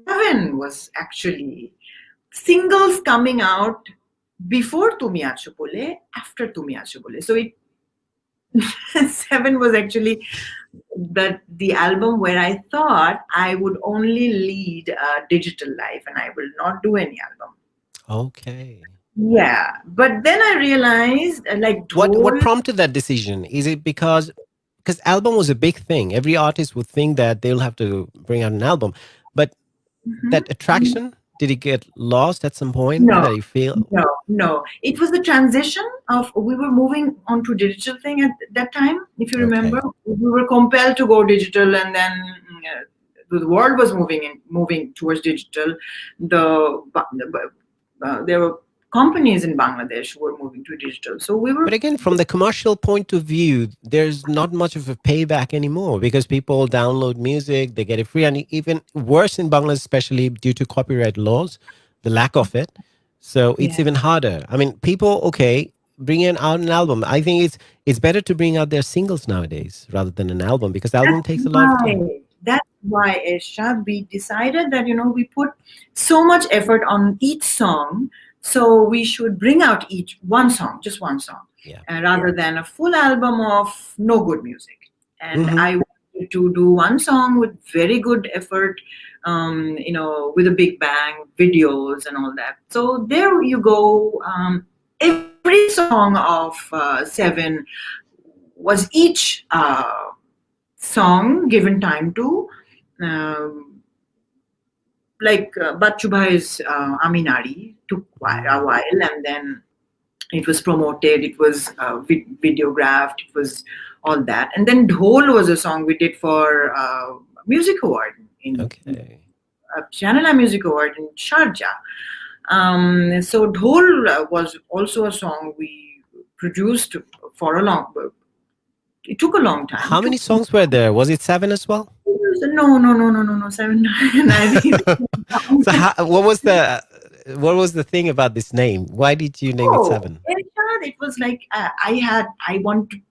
Seven was actually singles coming out before Tumi Acho Bole, after Tumi Acho Bole. So Seven was actually the album where I thought I would only lead a digital life and I will not do any album. Okay. Yeah, but then I realized, what prompted that decision? Is it because album was a big thing? Every artist would think that they'll have to bring out an album, but that attraction, did it get lost at some point? No, that you feel? No. It was the transition of, we were moving on to digital thing at that time. If you remember, we were compelled to go digital, and then the world was moving towards digital. There were companies in Bangladesh who were moving to digital. So we were. But again, from the commercial point of view, there's not much of a payback anymore because people download music, they get it free, and even worse in Bangladesh, especially due to copyright laws, the lack of it. So it's even harder. I mean, people, bringing out an album. I think it's better to bring out their singles nowadays rather than an album, because album takes a lot of time. That's why, Ershad, we decided that, we put so much effort on each song. So we should bring out just one song, rather than a full album of no good music. And I wanted to do one song with very good effort, with a big bang, videos and all that. So there you go. Every song of Seven was each song given time to. Bachchu Bhai's Aminari took a while, and then it was promoted, it was videographed, it was all that. And then Dhol was a song we did for Music Award, Channel Music Award in Sharjah. So Dhol was also a song we produced for it took a long time. How many songs were there? Was it 7 as well? No, 7. So what was the thing about this name? Why did you name it 7? It was like I wanted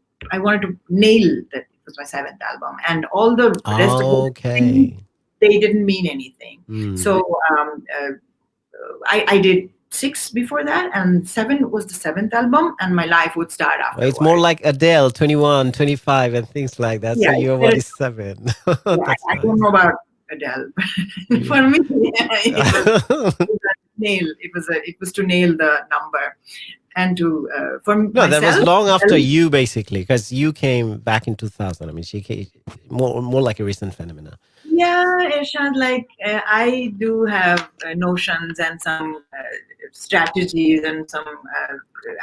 to nail that it was my 7th album, and all the rest of the they didn't mean anything. So I did 6 before that, and 7 was the 7th album, and my life would start after. It's more like Adele, 21, 25, and things like that. So your one is 7. I don't know about Adele, but for me, it was to nail the number, and to for myself. That was long after you, basically, because you came back in 2000. I mean, she came more like a recent phenomenon. Yeah, Ershad, I do have notions and some strategies and some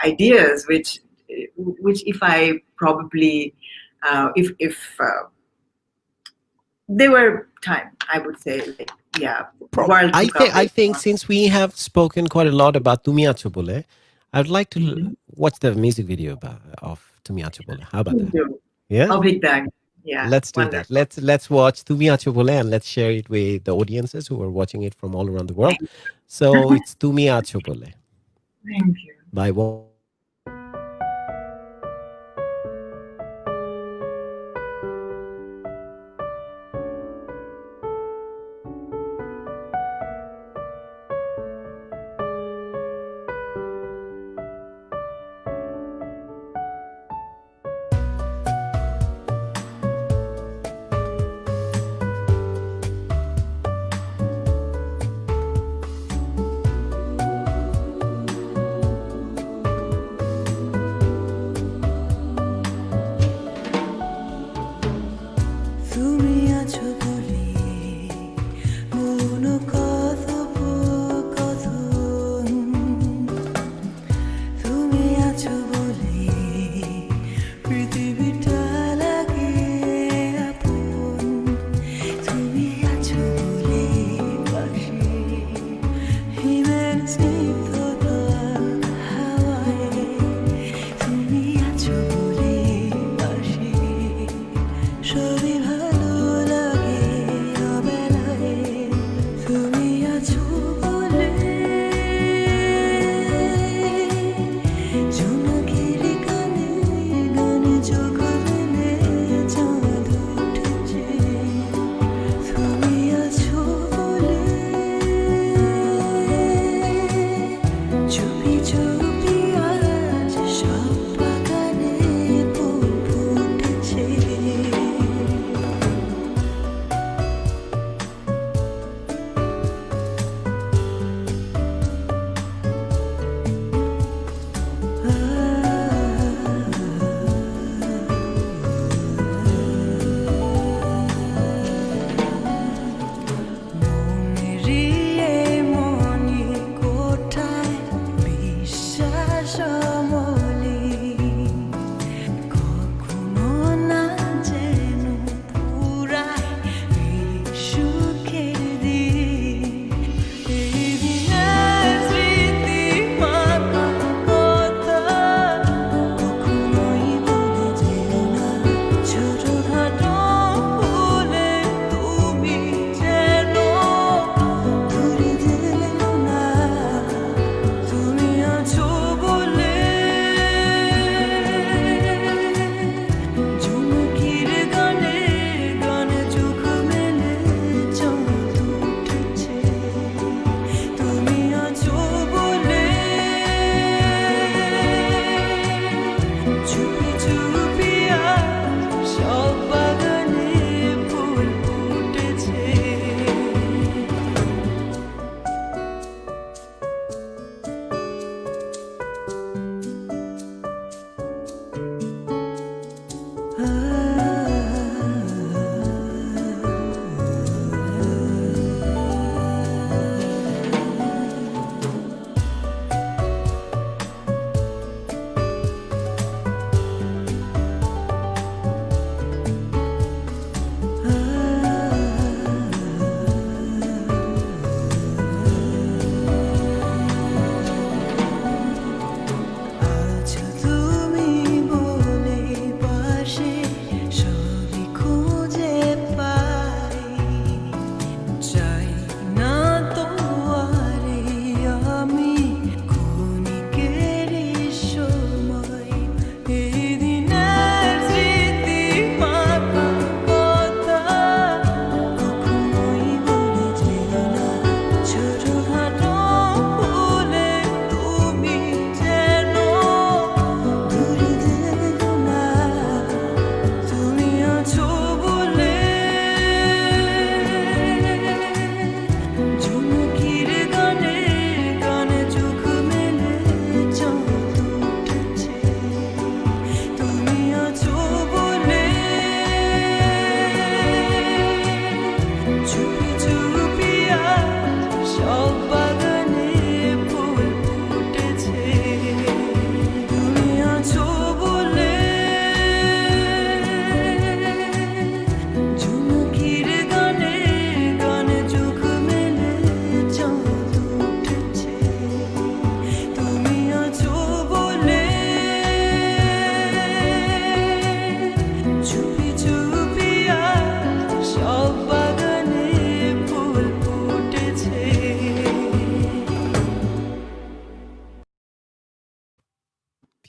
ideas, which if I probably, if there were time, I would say, I think since we have spoken quite a lot about Tumi Acho Bole, I'd like to watch the music video of Tumi Acho Bole. How about that? Yeah. Big Bang. Yeah, Let's do that. wonderful. Let's watch Tumi Acho Bole and let's share it with the audiences who are watching it from all around the world. Thank, So it's Tumi Acho Bole thank you. by one.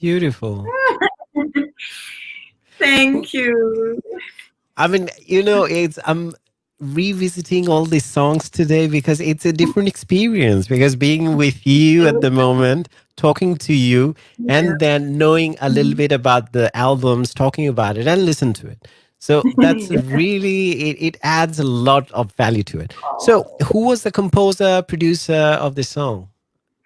Beautiful. Thank you. I mean, it's I'm revisiting all these songs today because it's a different experience. Because being with you at the moment, talking to you, and then knowing a little bit about the albums, talking about it, and listen to it. So that's Yeah. really it adds a lot of value to it. So Oh. who was the composer, producer of the song?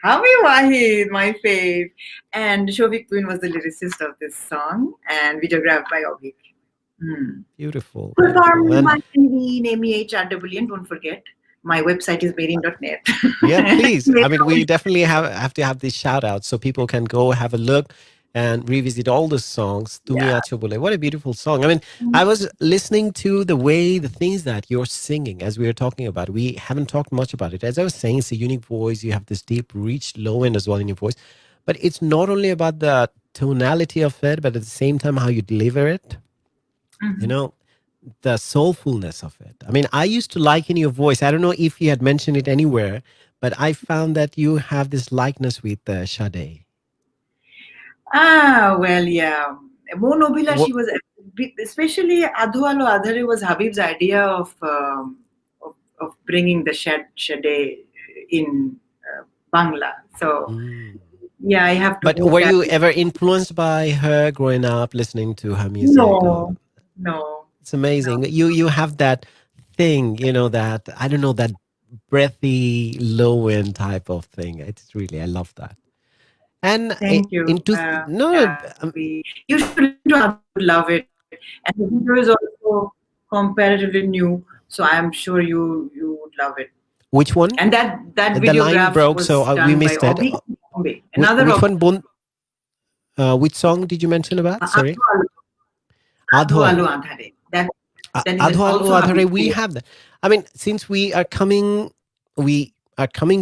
Habib Wahid, my fave. And Shovik Queen was the lyricist of this song and videographed by Obik. Beautiful, beautiful. Performed And by MEHREEN, don't forget. My website is mehreen.net. yeah, please. I mean, we definitely have to have these shout outs so people can go have a look and revisit all the songs. Tumi Yeah. Acho Bole. What a beautiful song. I mean, I was listening to the things that you're singing as we were talking about. We haven't talked much about it. As I was saying, it's a unique voice. You have this deep, rich, low end as well in your voice. But it's not only about the tonality of it, but at the same time, how you deliver it. You know, the soulfulness of it. I mean, I used to liken your voice. I don't know if you had mentioned it anywhere, but I found that you have this likeness with Sade. Well, yeah. Mo Nobila, What, she was, especially Adhu Alo Adhare was Habib's idea of bringing the Shade in Bangla. So, yeah, I have to but move were that. you ever influenced by her growing up, listening to her music? No, no. It's amazing. You have that thing, that I don't know, that breathy, low end type of thing. It's really I love that. And Thank you. into no, Yeah, you should listen to Habib, you would love it. And the video is also comparatively new, so I'm sure you would love it. which one? And that The line videograph broke, was so we done by missed it. Obi Bombay. Another Which Obi. one? Which song did you mention about? Sorry, Adhu Adho Alu Alo. Andhare. That is Adho Alo also Adhare. Habib. We have that. I mean, since we are coming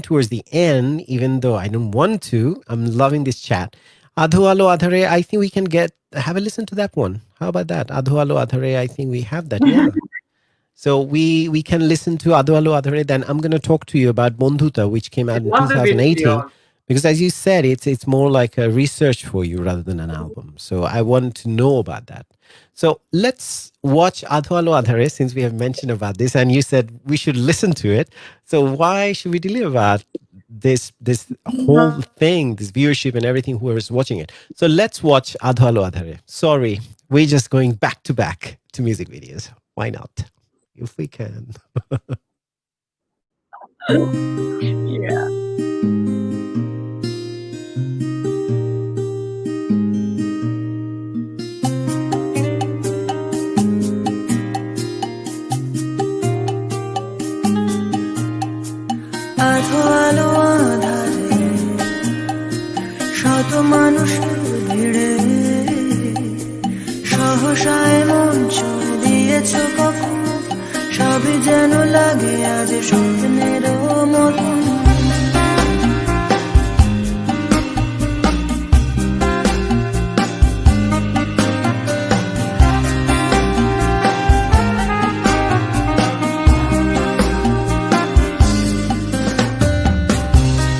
towards the end. Even though I don't want to, I'm loving this chat. Adho Alo Adhare. I think we can have a listen to that one. How about that? Adho Alo Adhare. I think we have that. Yeah. So we can listen to Adho Alo Adhare. Then I'm going to talk to you about Bondhuta, which came out in Love the 2018. video. Because as you said, it's more like a research for you rather than an album. So I want to know about that. So let's watch Adho Alo Adhare since we have mentioned about this, and you said we should listen to it. So why should we delay about this whole thing, this viewership and everything, whoever's watching it? So let's watch Adho Alo Adhare. Sorry, we're just going back to back to music videos. Why not? If we can. Yeah. আধো আলো আঁধারে শত মানুষের ভিড়ে সহসায় মন ছুঁয়ে দিয়েছ কখন সবই যেন লাগে আজ স্বপ্নের মতন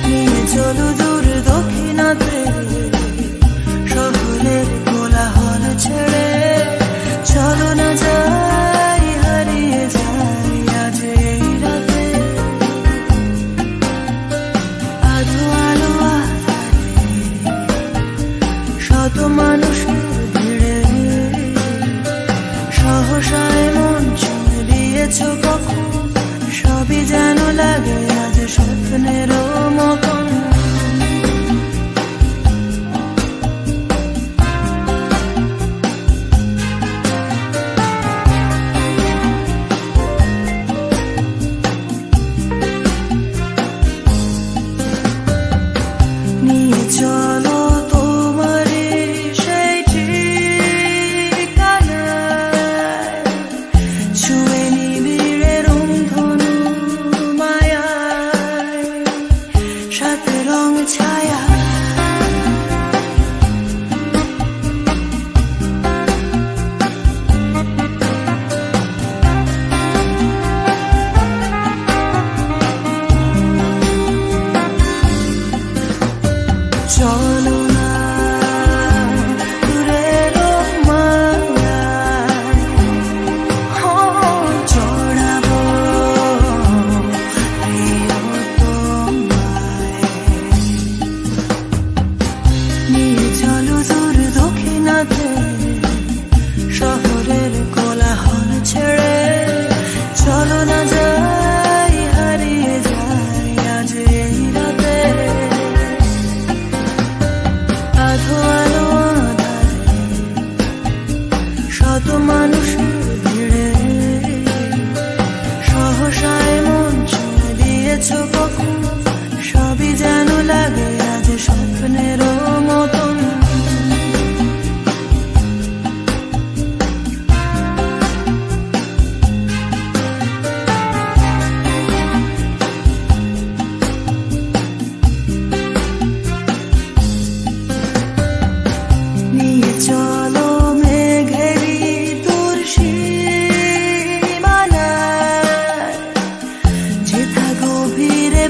নিয়ে চলো দূর দক্ষিণাতে শহরের কোলাহল ছেড়ে চলো না যাই হারিয়ে যাই আজ এই রাতে আধো আলো আঁধারে শত মানুষের ভিড়ে সহসায় মন ছুঁয়ে দিয়েছ কখন সবই যেন লাগে আজ স্বপ্নের মতন নিয়ে চলো তোমারই সেই ঠিকানায় ছুঁয়ে নিবিড়ে রংধনু মায়ায়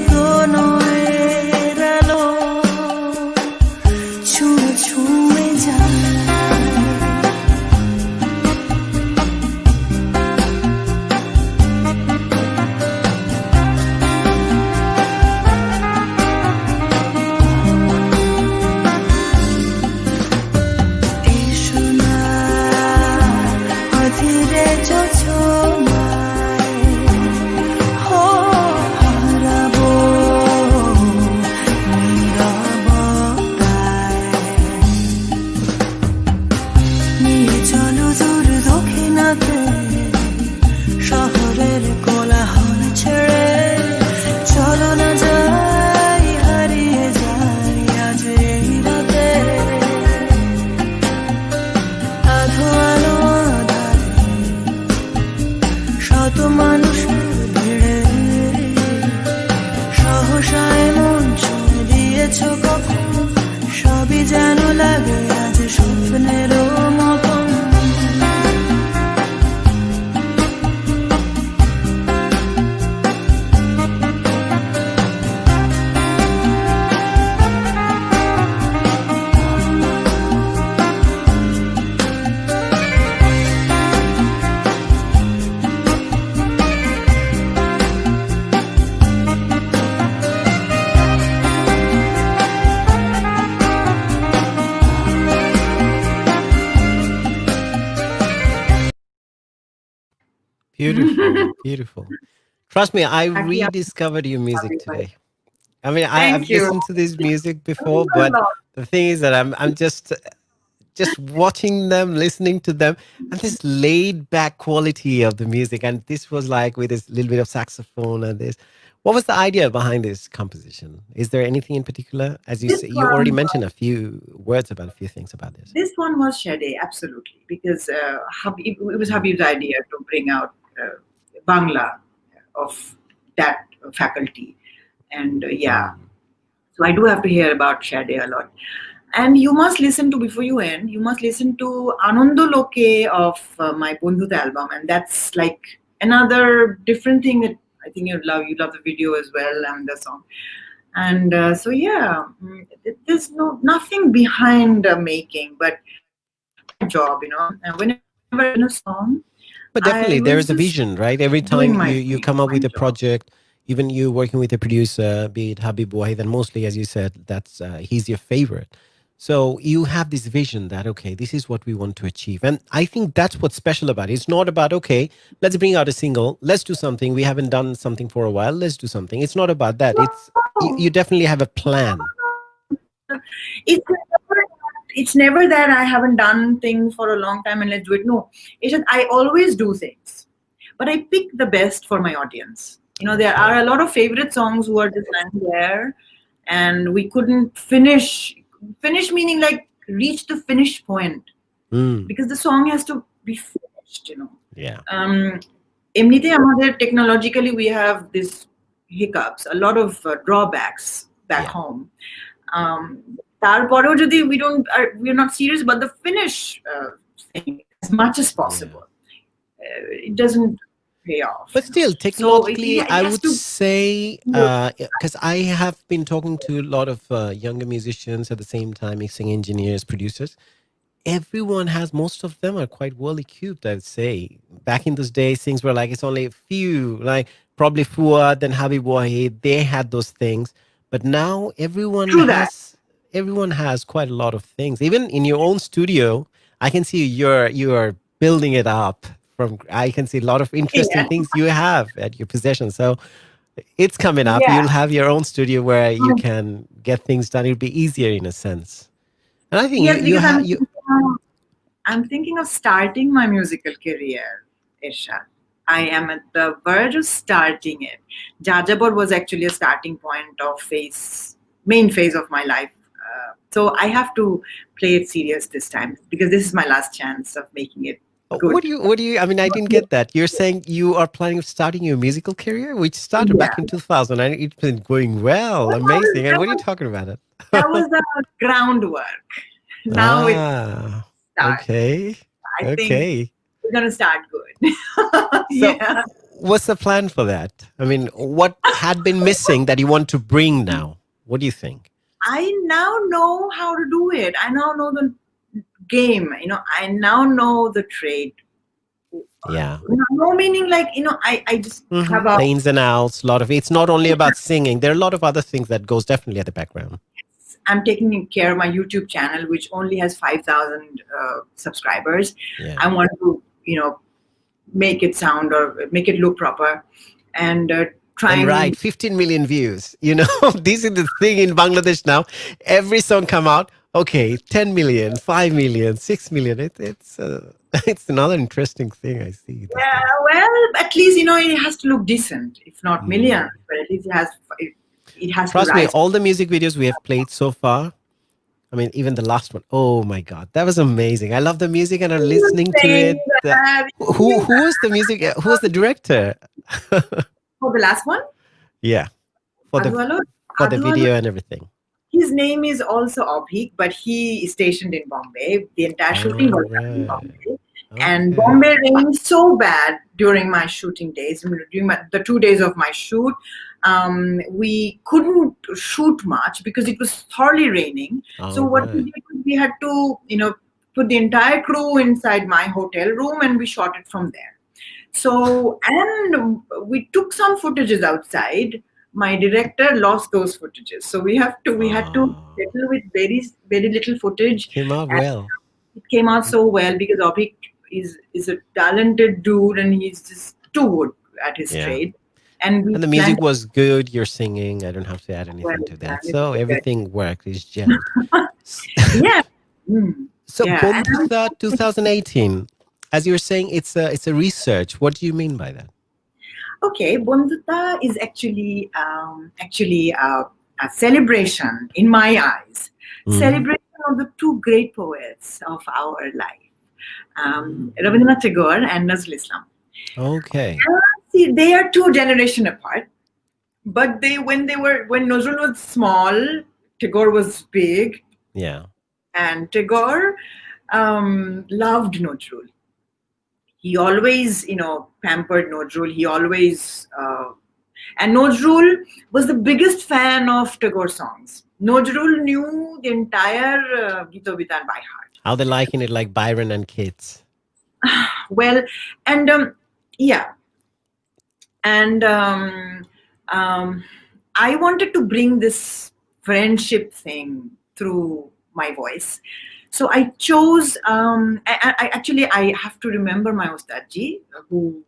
প্রণয়ের আলো ছুঁয়ে ছুঁয়ে যায় শহরের কোলাহল ছেড়ে চলো না যাই হারিয়ে যাই আজ এই রাতে আধো আলো আধারে শত মানুষের ভিড়ে সহসায় মন ছুঁয়ে দিয়েছ কখন সবই যেন লাগে আজ স্বপ্নেরও মতন Beautiful, beautiful. Trust me, I Actually, rediscovered your music everybody. today. I mean, I've Thank you. listened to this music before, but the thing is that I'm just watching them, listening to them, and this laid back quality of the music. And this was like with this little bit of saxophone and this. What was the idea behind this composition? Is there anything in particular? As you This say, you already one, mentioned a few words about a few things about this. this one was Shade, absolutely, because it was Habib's idea to bring out Bangla of that faculty, and yeah. So I do have to hear about Shade a lot. And you must listen to, before you end, you must listen to Anando Loke of my Bondhut album. And that's like another different thing that I think you'd love. You love the video as well and the song. And so, yeah, there's nothing behind making, but job, you know. And whenever in a song, But definitely, there is a vision, right? Every time you come up with a job. project, even you working with a producer, be it Habib Wahid, and mostly, as you said, that's he's your favorite. So you have this vision that, okay, this is what we want to achieve. And I think that's what's special about it. It's not about, okay, let's bring out a single. Let's do something. We haven't done something for a while. Let's do something. It's not about that. It's you definitely have a plan. It's never that I haven't done things for a long time and let's do it. No, it's just I always do things, but I pick the best for my audience. You know, there are a lot of favorite songs who are just lying there and we couldn't finish meaning like reach the finish point because the song has to be finished, you know. Yeah. Emnite amader technologically we have this hiccups, a lot of drawbacks back home. তারপরেও যদি we're not serious about the finish thing as much as possible, it doesn't pay off. But still, technologically, I would say, because I have been talking to a lot of younger musicians at the same time, mixing engineers, producers. Everyone has, most of them are quite well equipped, I'd say. Back in those days, things were like, it's only a few, like probably Fuad and Habib Wahid, they had those things. But now everyone has quite a lot of things. Even in your own studio, I can see you're building it up. I can see a lot of interesting things you have at your possession. So it's coming up. You'll have your own studio where you can get things done. It'll be easier in a sense. And I think I'm thinking of starting my musical career, Ershad. I am at the verge of starting it. Jajabor was actually a starting point of main phase of my life. So I have to play it serious this time because this is my last chance of making it good. What do you, I mean, I didn't get that. You're saying you are planning of starting your musical career, which started back in 2000 and it's been going well. Amazing. And what are you talking about it? That was the groundwork. Now it's start. Okay. I think we're going to start good. what's the plan for that? I mean, what had been missing that you want to bring now? What do you think? I now know how to do it. I now know the game. I now know the trade. Yeah. No meaning like, I just have a. The ins and outs, a lot of it's not only about singing. There are a lot of other things that goes definitely at the background. I'm taking care of my YouTube channel, which only has 5,000 subscribers. Yeah. I want to, make it sound or make it look proper, and And trying. right, 15 million views. This is the thing in Bangladesh now. Every song come out, okay, 10 million, 5 million, 6 million. It's it's another interesting thing I see. These Yeah, days. well, at least it has to look decent, if not millions, but at least it has to Trust me, rise. all the music videos we have played so far, I mean, even the last one, oh my God, that was amazing. I love the music and I'm listening to Saying it. that, Who was the music? Who was the director? for the last one, Yeah, for the Adwalo, for the Adwalo, video and everything. his name is also Abhik, but he is stationed in Bombay. The entire shooting All was done in right. Bombay. And Okay. Bombay rained so bad during my shooting days, during the 2 days of my shoot. We couldn't shoot much because it was thoroughly raining. So All what we right. did was we had to, put the entire crew inside my hotel room and we shot it from there. So, and we took some footages outside. My director lost those footages. So we had to Oh, settle with very, very little footage. came out And well. it came out so well because Abhik is a talented dude and he's just too good at his Yeah. trade. And we And the planned music was good. You're singing. I don't have to add it well. anything to that. Planned it So very well. everything worked. It's gelled. S- Yeah. Mm. So Yeah. And Bondutha 2018, as you were saying, it's a research. What do you mean by that? okay, Bondhuta is actually a celebration in my eyes. Hmm. Celebration of the two great poets of our life, Rabindranath Tagore and Nazrul Islam. Okay. See, they are two generations apart, but when Nazrul was small, Tagore was big, Yeah. and Tagore loved Nazrul. He always, pampered Nazrul. He always, and Nazrul was the biggest fan of Tagore songs. Nazrul knew the entire Gita Vitan by heart. How they liking it, like Byron and Keats. Well, and yeah, and I wanted to bring this friendship thing through my voice. So I chose. I have to remember my Ustadji who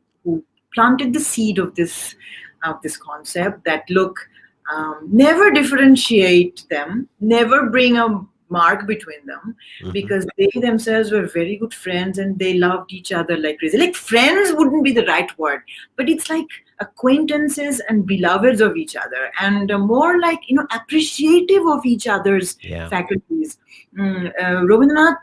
planted the seed of this concept. That look, never differentiate them, never bring a mark between them, because they themselves were very good friends and they loved each other like crazy. Like friends wouldn't be the right word, but it's like acquaintances and beloveds of each other, and more like appreciative of each other's Yeah. faculties. Rabindranath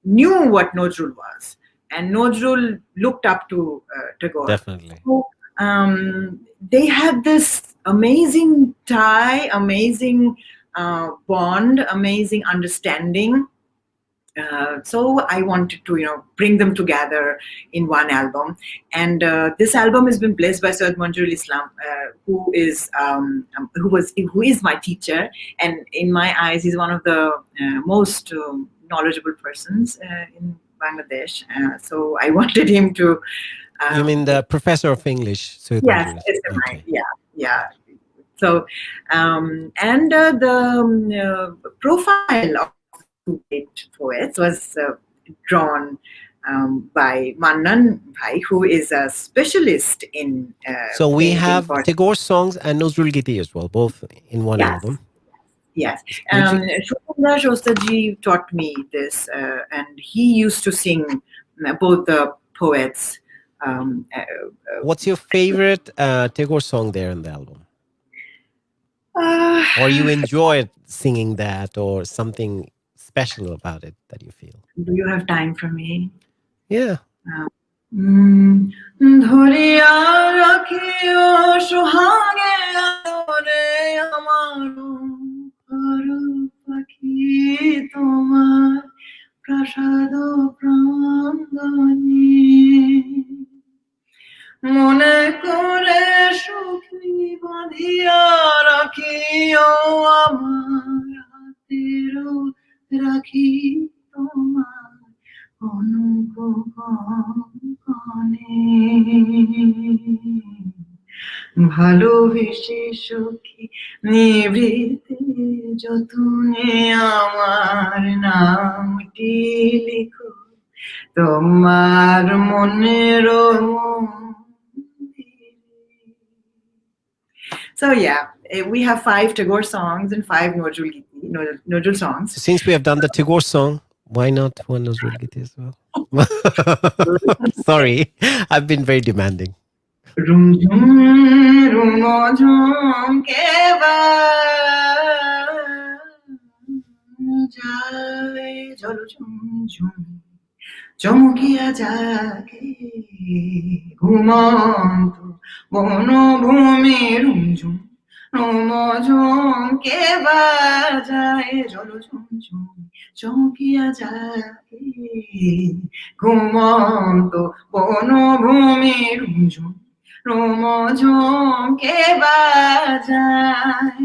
knew what Nazrul was, and Nazrul looked up to Tagore. Definitely. So, they had this amazing tie, amazing bond, amazing understanding. So I wanted to, bring them together in one album, and this album has been blessed by Sayyid Manjurul Islam, who is my teacher, and in my eyes, he's one of the most knowledgeable persons in Bangladesh. So I wanted him to. You mean the professor of English? So Yes, SMI. okay. Yeah. So, and the profile of the two great poets was drawn by Mannan Bhai, who is a specialist in So we painting have for. Tagore songs and Nazrul Giti as well, both in one Yes, album. yes. Would you, Shubhendra Shostaji taught me this, and he used to sing both the poets. what's your favorite Tagore song there in the album? Or you enjoy singing that, or something special about it that you feel? Do you have time for me? Yeah. ধরিয়া রাখিও সোহাগে আদরে আমারো পরু পাখি তোমার প্রাসাদ প্রাঙ্গণে মনে করে সুখী বাঁধিয়া রাখিও আমার হাতেরও রাখি তোমার কনে ভালোবেসে সুখী নিভৃতে যতনে আমার নামটি লিখো তোমার মনের So yeah, we have 5 Tagore songs and 5 Nojul songs. Since we have done the Tagore song, why not one Nazrul Giti as well? Sorry, I've been very demanding. Rum jum rumo jum keva jai jolo jum jum চমকিয়া যাকে ঘুমন্ত বনভূমি রুমঝুম রোমঝুম কে বাজায় জল ঝুমঝুম চমকিয়া যাকে ঘুমন্ত বনভূমি রুমঝুম রোমঝুম কে বাজায়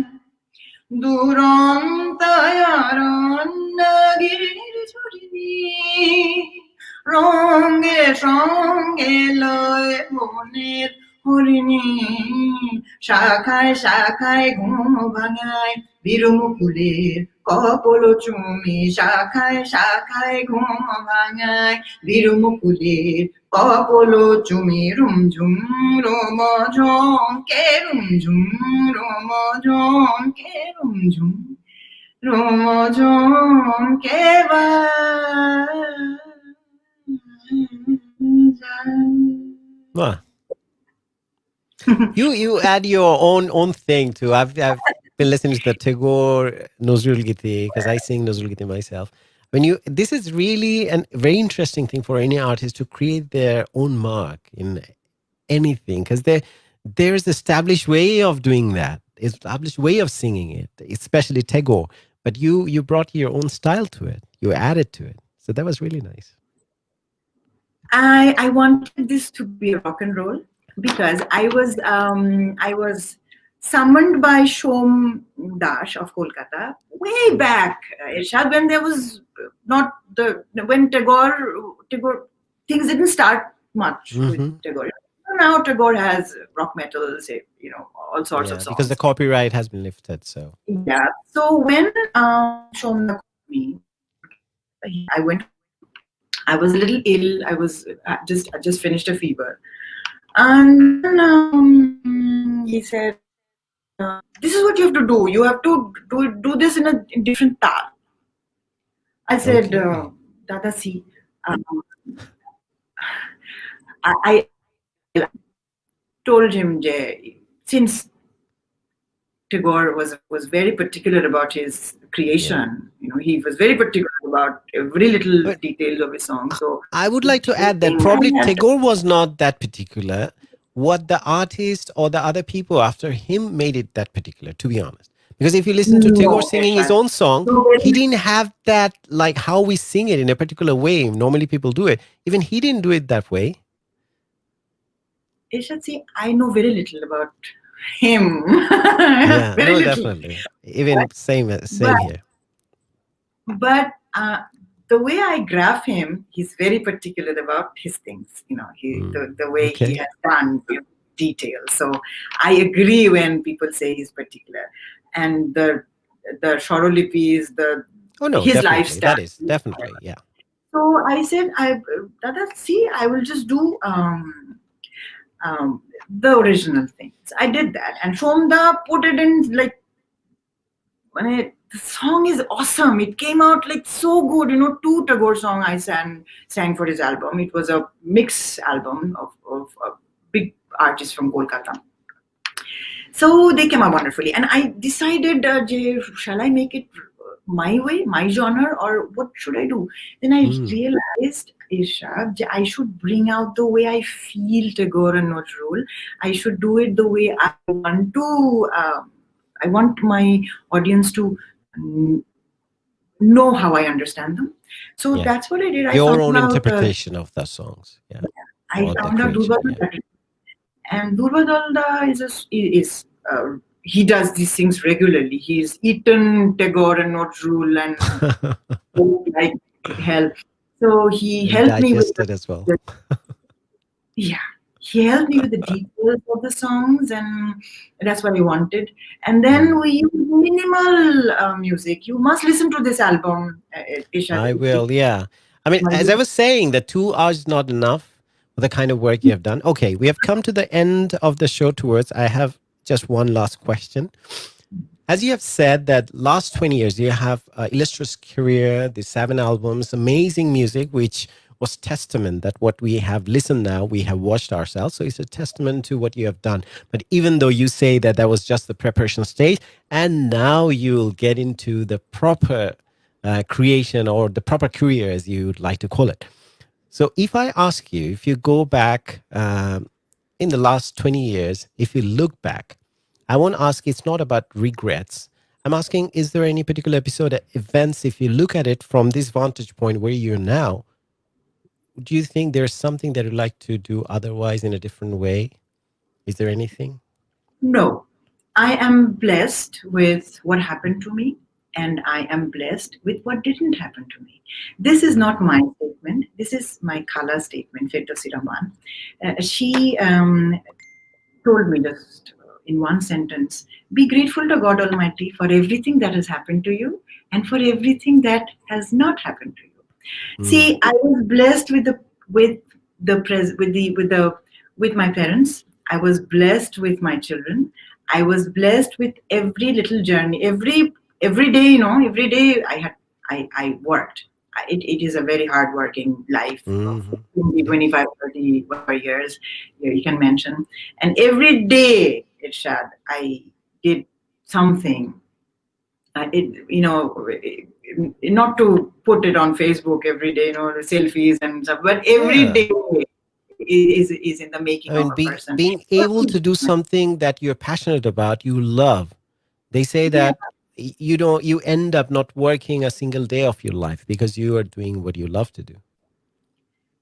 দুরন্ত অরণ্যগিরির ঝরিণী রঙে সঙ্গে লয় বনের হরিণী শাখায় শাখায় ঘুম ভাঙায় বীরমুকুলের কপল চুমি শাখায় শাখায় ঘুম ভাঙায় বীরমুকুলের couple Chumi Rumjhum রোমঝুম K Rumjhum রোমঝুম K Rumjhum রোমঝুম K Wow. You add your own thing too. I've been listening to the Tagore Nazrul Giti because I sing Nazrul Giti myself. This is really a very interesting thing for any artist to create their own mark in anything, because there's established way of doing that, established way of singing it, especially Tagore. But you brought your own style to it. You added to it, so that was really nice. I wanted this to be rock and roll because I was summoned by Shom Dash of Kolkata way back, Ershad, when there was not when Tagore things didn't start much with Tagore. Now Tagore has rock metal, say, all sorts of songs. Because the copyright has been lifted. So yeah. So when Shom called me, I was a little ill. I just finished a fever, and he said, "This is what you have to do. You have to do this in a different tal." I said, "Dada, see, I told him, since Tagore was very particular about his creation. He was very particular about every little detail of his song. So I would like to add that probably Tagore was not that particular. What the artist or the other people after him made it that particular, to be honest. Because if you listen to Tagore singing his own song, he didn't have that, like how we sing it in a particular way. Normally people do it. Even he didn't do it that way. Ershad, see, I know very little about him. Yeah, very little. definitely. Even same here. But the way I graph him, he's very particular about his things. The way he has done details. So I agree when people say he's particular, and the Shorolipis, his lifestyle. That is definitely, yeah. So I said, Dada, see, I will just do the original things. I did that, and Shomda put it in like when the song is awesome. It came out like so good. 2 Tagore songs I sang for his album. It was a mix album of a big artists from Kolkata. So they came out wonderfully, and I decided, shall I make it my way, my genre, or what should I do? Then I realized, Ershad, I should bring out the way I feel Tagore and Nazrul. I should do it the way I want to. I want my audience to know how I understand them. So that's what I did. Your own interpretation of the songs. Yeah. I found out And Durvadalda he does these things regularly. He's eaten Tagore and Notrul and like hell. So he And helped me with digested as well. the yeah. He helped me with the details of the songs, and that's what I wanted. And then we use minimal music. You must listen to this album, Ishad. I will, yeah. I mean, as I was saying, the 2 hours is not enough for the kind of work you have done. Okay, we have come to the end of the show towards. I have just one last question. As you have said that last 20 years, you have illustrious career, the 7 albums, amazing music, which was testament that what we have listened now, we have watched ourselves. So it's a testament to what you have done. But even though you say that that was just the preparation stage, and now you'll get into the proper creation or the proper career, as you'd like to call it. So if I ask you, if you go back in the last 20 years, if you look back, I won't ask, it's not about regrets. I'm asking, is there any particular episode, events, if you look at it from this vantage point where you're now, do you think there's something that you'd like to do otherwise in a different way? Is there anything? No, I am blessed with what happened to me, and I am blessed with what didn't happen to me. This is not my statement. This is my Khala statement, Ferdowsi Rahman. She told me just in one sentence, be grateful to God Almighty for everything that has happened to you and for everything that has not happened to you. See, I was blessed with my parents. I was blessed with my children. I was blessed with every little journey. Every day, every day I worked. It is a very hard working life of 20, 25, 30, whatever years you can mention. And every day, Ershad, I did something. Not to put it on Facebook every day, selfies and stuff, but every day is in the making I of mean, a person. being able to do something that you're passionate about, you love. They say Yeah. that you end up not working a single day of your life because you are doing what you love to do.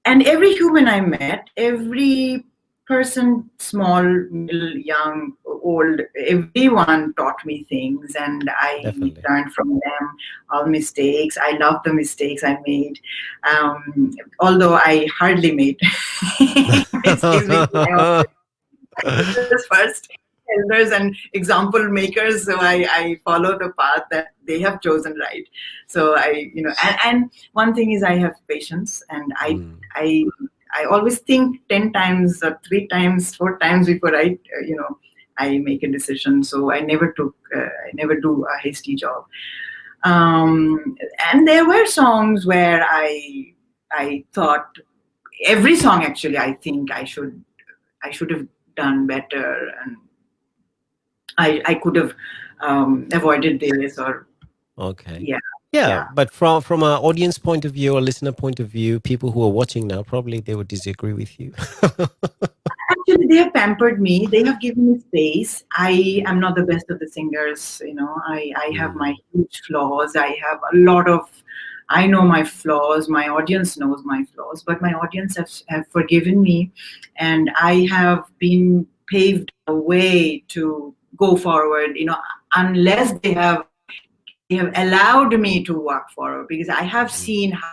And every human I met, every person, small, middle, young, old, everyone taught me things, and I Definitely. learned from them all mistakes. I love the mistakes I made, although I hardly made mistakes because I was first elders and example makers, so I follow the path that they have chosen, right? So and one thing is I have patience, and I always think 10 times or 3 times, 4 times before I make a decision. So I never do a hasty job. And there were songs where I thought, every song actually I think I should have done better, and I could have avoided this, or Okay. yeah. Yeah, but from an audience point of view or listener point of view, people who are watching now, probably they would disagree with you. Actually, they have pampered me. They have given me space. I am not the best of the singers. I have my huge flaws. I know my flaws. My audience knows my flaws, but my audience have forgiven me, and I have been paved a way to go forward. Unless they have allowed me to walk forward, because I have seen how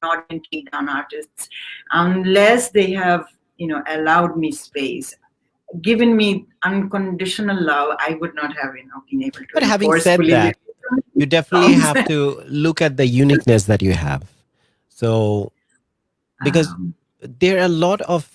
not been take down artists unless they have allowed me space, given me unconditional love. I would not have been able But to having said forcefully live that, you definitely songs. have to look at the uniqueness that you have. So, because um, there are a lot of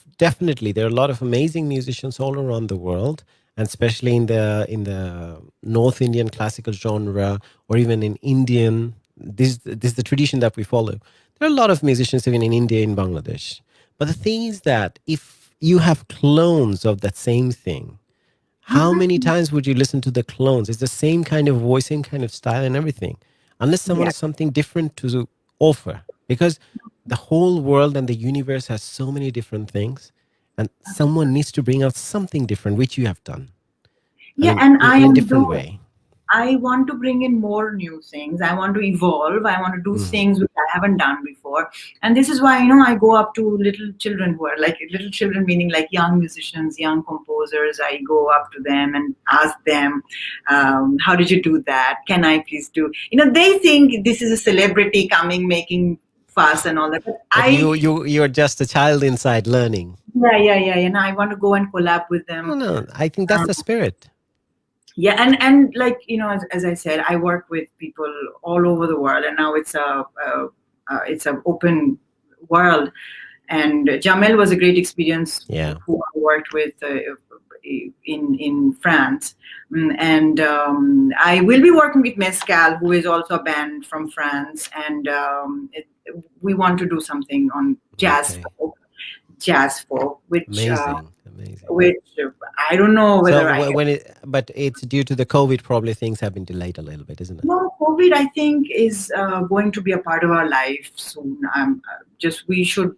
amazing musicians all around the world, and especially in the North Indian classical genre, or even in Indian. This is the tradition that we follow. There are a lot of musicians even in India, in Bangladesh. But the thing is that if you have clones of that same thing, how many times would you listen to the clones? It's the same kind of voice, same kind of style and everything. Unless someone yeah, has something different to offer. Because the whole world and the universe has so many different things. And someone needs to bring out something different, which you have done. I yeah, mean, and in a different way. I want to bring in more new things. I want to evolve. I want to do things which I haven't done before. And this is why, I go up to little children who are like little children, meaning like young musicians, young composers. I go up to them and ask them, how did you do that? Can I please do? They think this is a celebrity coming, making fuss and all that. But But you're just a child inside learning. yeah. And I want to go and collab with them. No, I think that's the spirit. Yeah, and like as I said, I work with people all over the world, and now it's an open world. And Jamel was a great experience. Yeah. Who I worked with in France, and I will be working with Mescal, who is also a band from France, and we want to do something on jazz folk, which Amazing. which I don't know whether but it's due to the COVID. Probably things have been delayed a little bit, isn't it? No, COVID I think is going to be a part of our life soon. We should.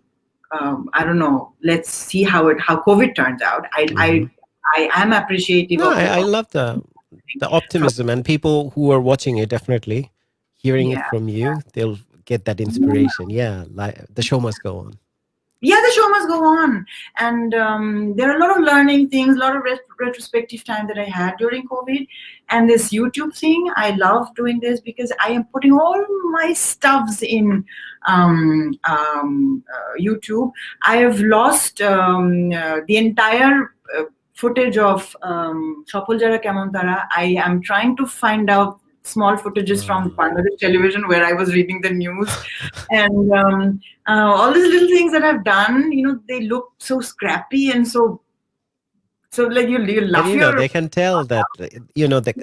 I don't know. Let's see how COVID turns out. I am appreciative. No, I love the optimism, and people who are watching it definitely hearing it from you, they'll get that inspiration. Yeah, like the show must go on. Yeah, the show must go on. And there are a lot of learning things, a lot of retrospective time that I had during COVID. And this YouTube thing, I love doing this because I am putting all my stuffs in YouTube. I have lost the entire footage of Sopol Jara Kemon Tara. I am trying to find out small footages from Bangladesh television where I was reading the news, and all these little things that I've done, they look so scrappy and so like you laugh. And, they can tell that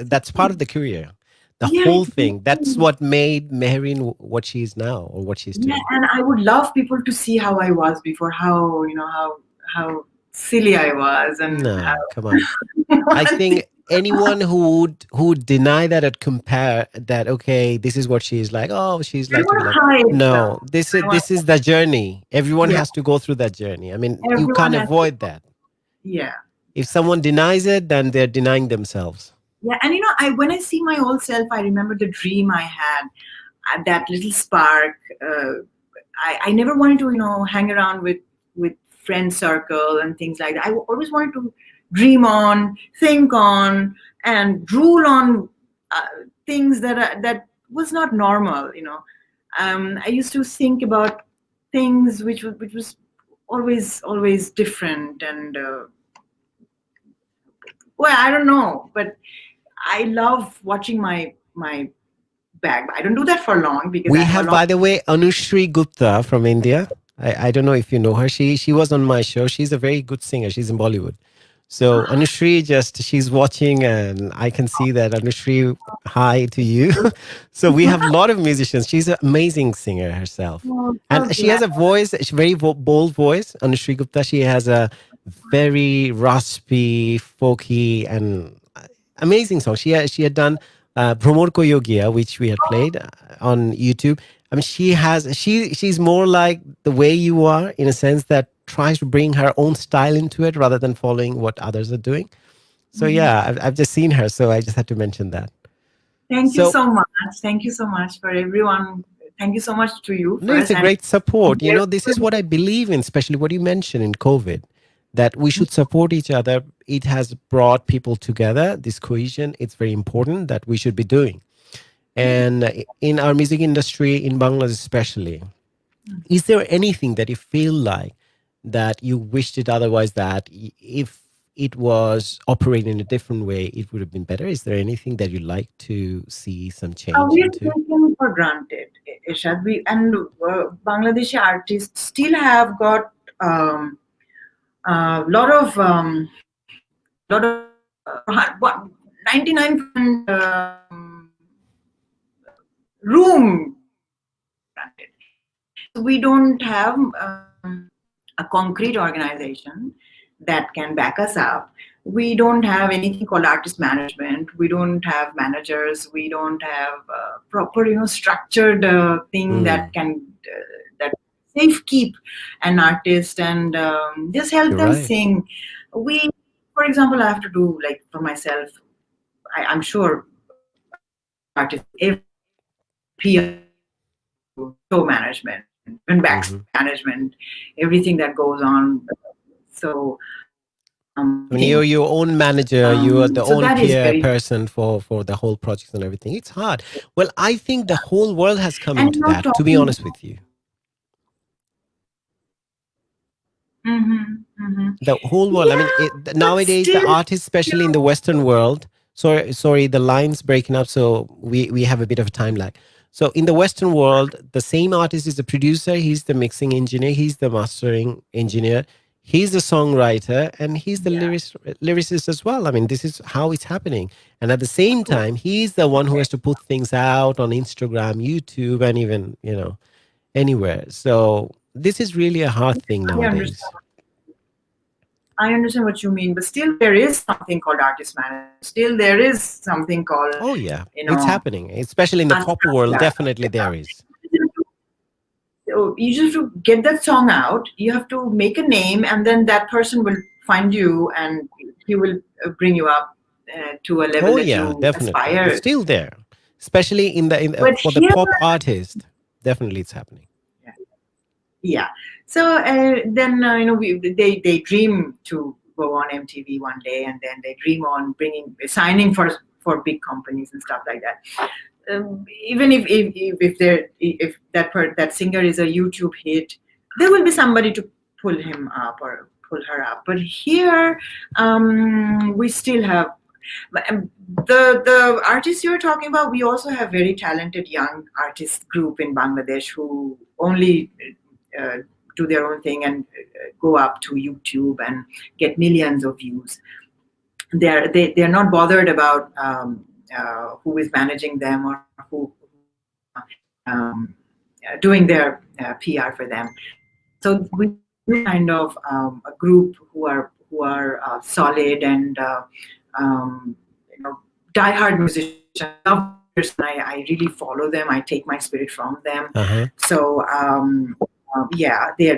that's part of the career. The whole thing. That's what made MEHREEN what she is now, or what she's doing. Yeah, and I would love people to see how I was before, how silly I was, and come on. I think anyone who would deny that and compare that, okay, this is what she is like. Oh, she's like, no, this is the journey. Everyone has to go through that journey. I mean, you can't avoid that. Yeah. If someone denies it, then they're denying themselves. Yeah, and when I see my old self, I remember the dream I had, that little spark. I never wanted to, hang around with friend circle and things like that. I always wanted to dream on, think on, and drool on things that was not normal. I used to think about things which was always different, and well, I don't know, but I love watching my bag. I don't do that for long because we have, by the way, Anushri Gupta from India. I don't know if you know her. She was on my show. She's a very good singer. She's in Bollywood. So Anushri, she's watching, and I can see that. Anushri, hi to you. So we have a lot of musicians. She's an amazing singer herself. And she has a voice, a very bold voice. Anushri Gupta, she has a very raspy, folky, and amazing song. She had done Bhromor Ko Yogiya, which we had played on YouTube. I mean, she's more like the way you are, in a sense that tries to bring her own style into it rather than following what others are doing. So yeah, I've just seen her, so I just had to mention that. Thank you so much. Thank you so much for everyone. Thank you so much to you. No, it's a great support. This is what I believe in, especially what you mentioned in COVID, that we should support each other. It has brought people together, this cohesion. It's very important that we should be doing. And in our music industry, in Bangladesh especially, is there anything that you feel like that you wished it otherwise, that if it was operating in a different way, it would have been better? Is there anything that you'd like to see some change we are into? taken for granted, Ershad. Bangladeshi artists still have got a lot of 99% room. We don't have a concrete organization that can back us up. We don't have anything called artist management. We don't have managers. We don't have proper, structured thing that can that safe keep an artist and just help them sing. For example, I have to do, like, for myself. I'm sure artist, every show management and back management, everything that goes on. So when you're your own manager, you are the so own that is PR very person for the whole project and everything. It's hard. Well, I think the whole world has come and into not that, to be talking. honest with you. The whole world. I mean, Yeah, nowadays the but still, artists, especially in the Western world. Sorry, the line's breaking up, so we have a bit of a time lag. So in the Western world, the same artist is the producer, he's the mixing engineer, he's the mastering engineer, he's the songwriter, and he's the lyricist as well. I mean, this is how it's happening. And at the same time, he's the one who has to put things out on Instagram, YouTube, and even, anywhere. So this is really a hard thing nowadays. I understand what you mean, but still there is something called artist management. Still there is something called, Oh yeah, it's happening, especially in the pop world. Definitely there is. So you just have to get that song out. You have to make a name, and then that person will find you, and he will bring you up to a level that you definitely aspire. it's still there, especially in for the pop artist. Definitely it's happening. Yeah. So then they dream to go on MTV one day, and then they dream on signing for big companies and stuff like that. Even if that singer is a YouTube hit, there will be somebody to pull him up or pull her up. But here, we still have the artists you're talking about. We also have very talented young artist group in Bangladesh who only do their own thing and go up to YouTube and get millions of views. They're not bothered about who is managing them or who doing their PR for them. So we kind of a group who are solid and diehard musicians. I really follow them. I take my spirit from them. So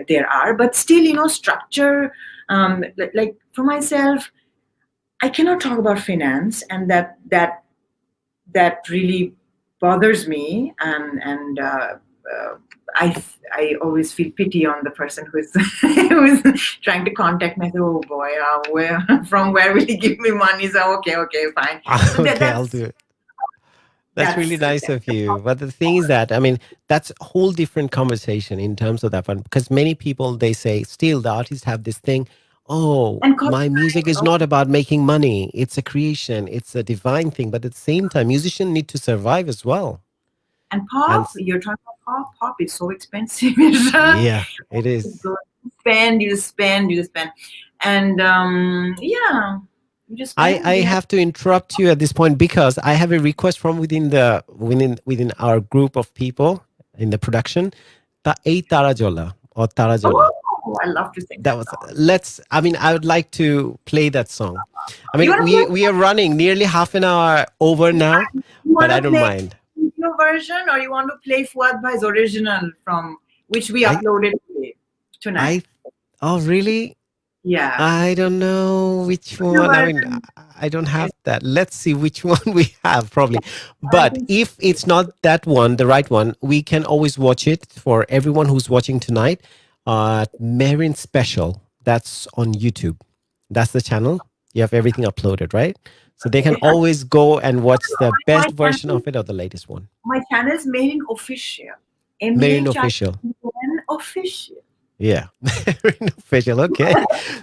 there are, but still, structure. Like for myself, I cannot talk about finance, and that really bothers me. And I always feel pity on the person who's trying to contact me. Oh boy, from where will he give me money? So okay, fine. Okay, I'll do it. That's really nice of you. But the thing is that, I mean, that's a whole different conversation in terms of that one. Because many people, they say, still the artists have this thing, my music is not about making money. It's a creation. It's a divine thing. But at the same time, musicians need to survive as well. And pop, you're talking about pop. Pop is so expensive. Yeah, it is. You spend. And I have to interrupt you at this point because I have a request from within our group of people in the production. Ei Tarajola or Tarajola. Oh, I love to sing that song. I would like to play that song. I mean, we are running nearly half an hour over now, but I don't mind. Your version, or you want to play Fuad Bhai's original from which we uploaded tonight? Oh, really? Yeah. I don't know which one. I mean, I don't have that. Let's see which one we have, probably. But if it's not that one, the right one, we can always watch it for everyone who's watching tonight. MEHREEN Special. That's on YouTube. That's the channel. You have everything uploaded, right? So they can always go and watch the best version of it or the latest one. My channel is MEHREEN Official. MEHREEN Official. Official. Yeah, official. Okay,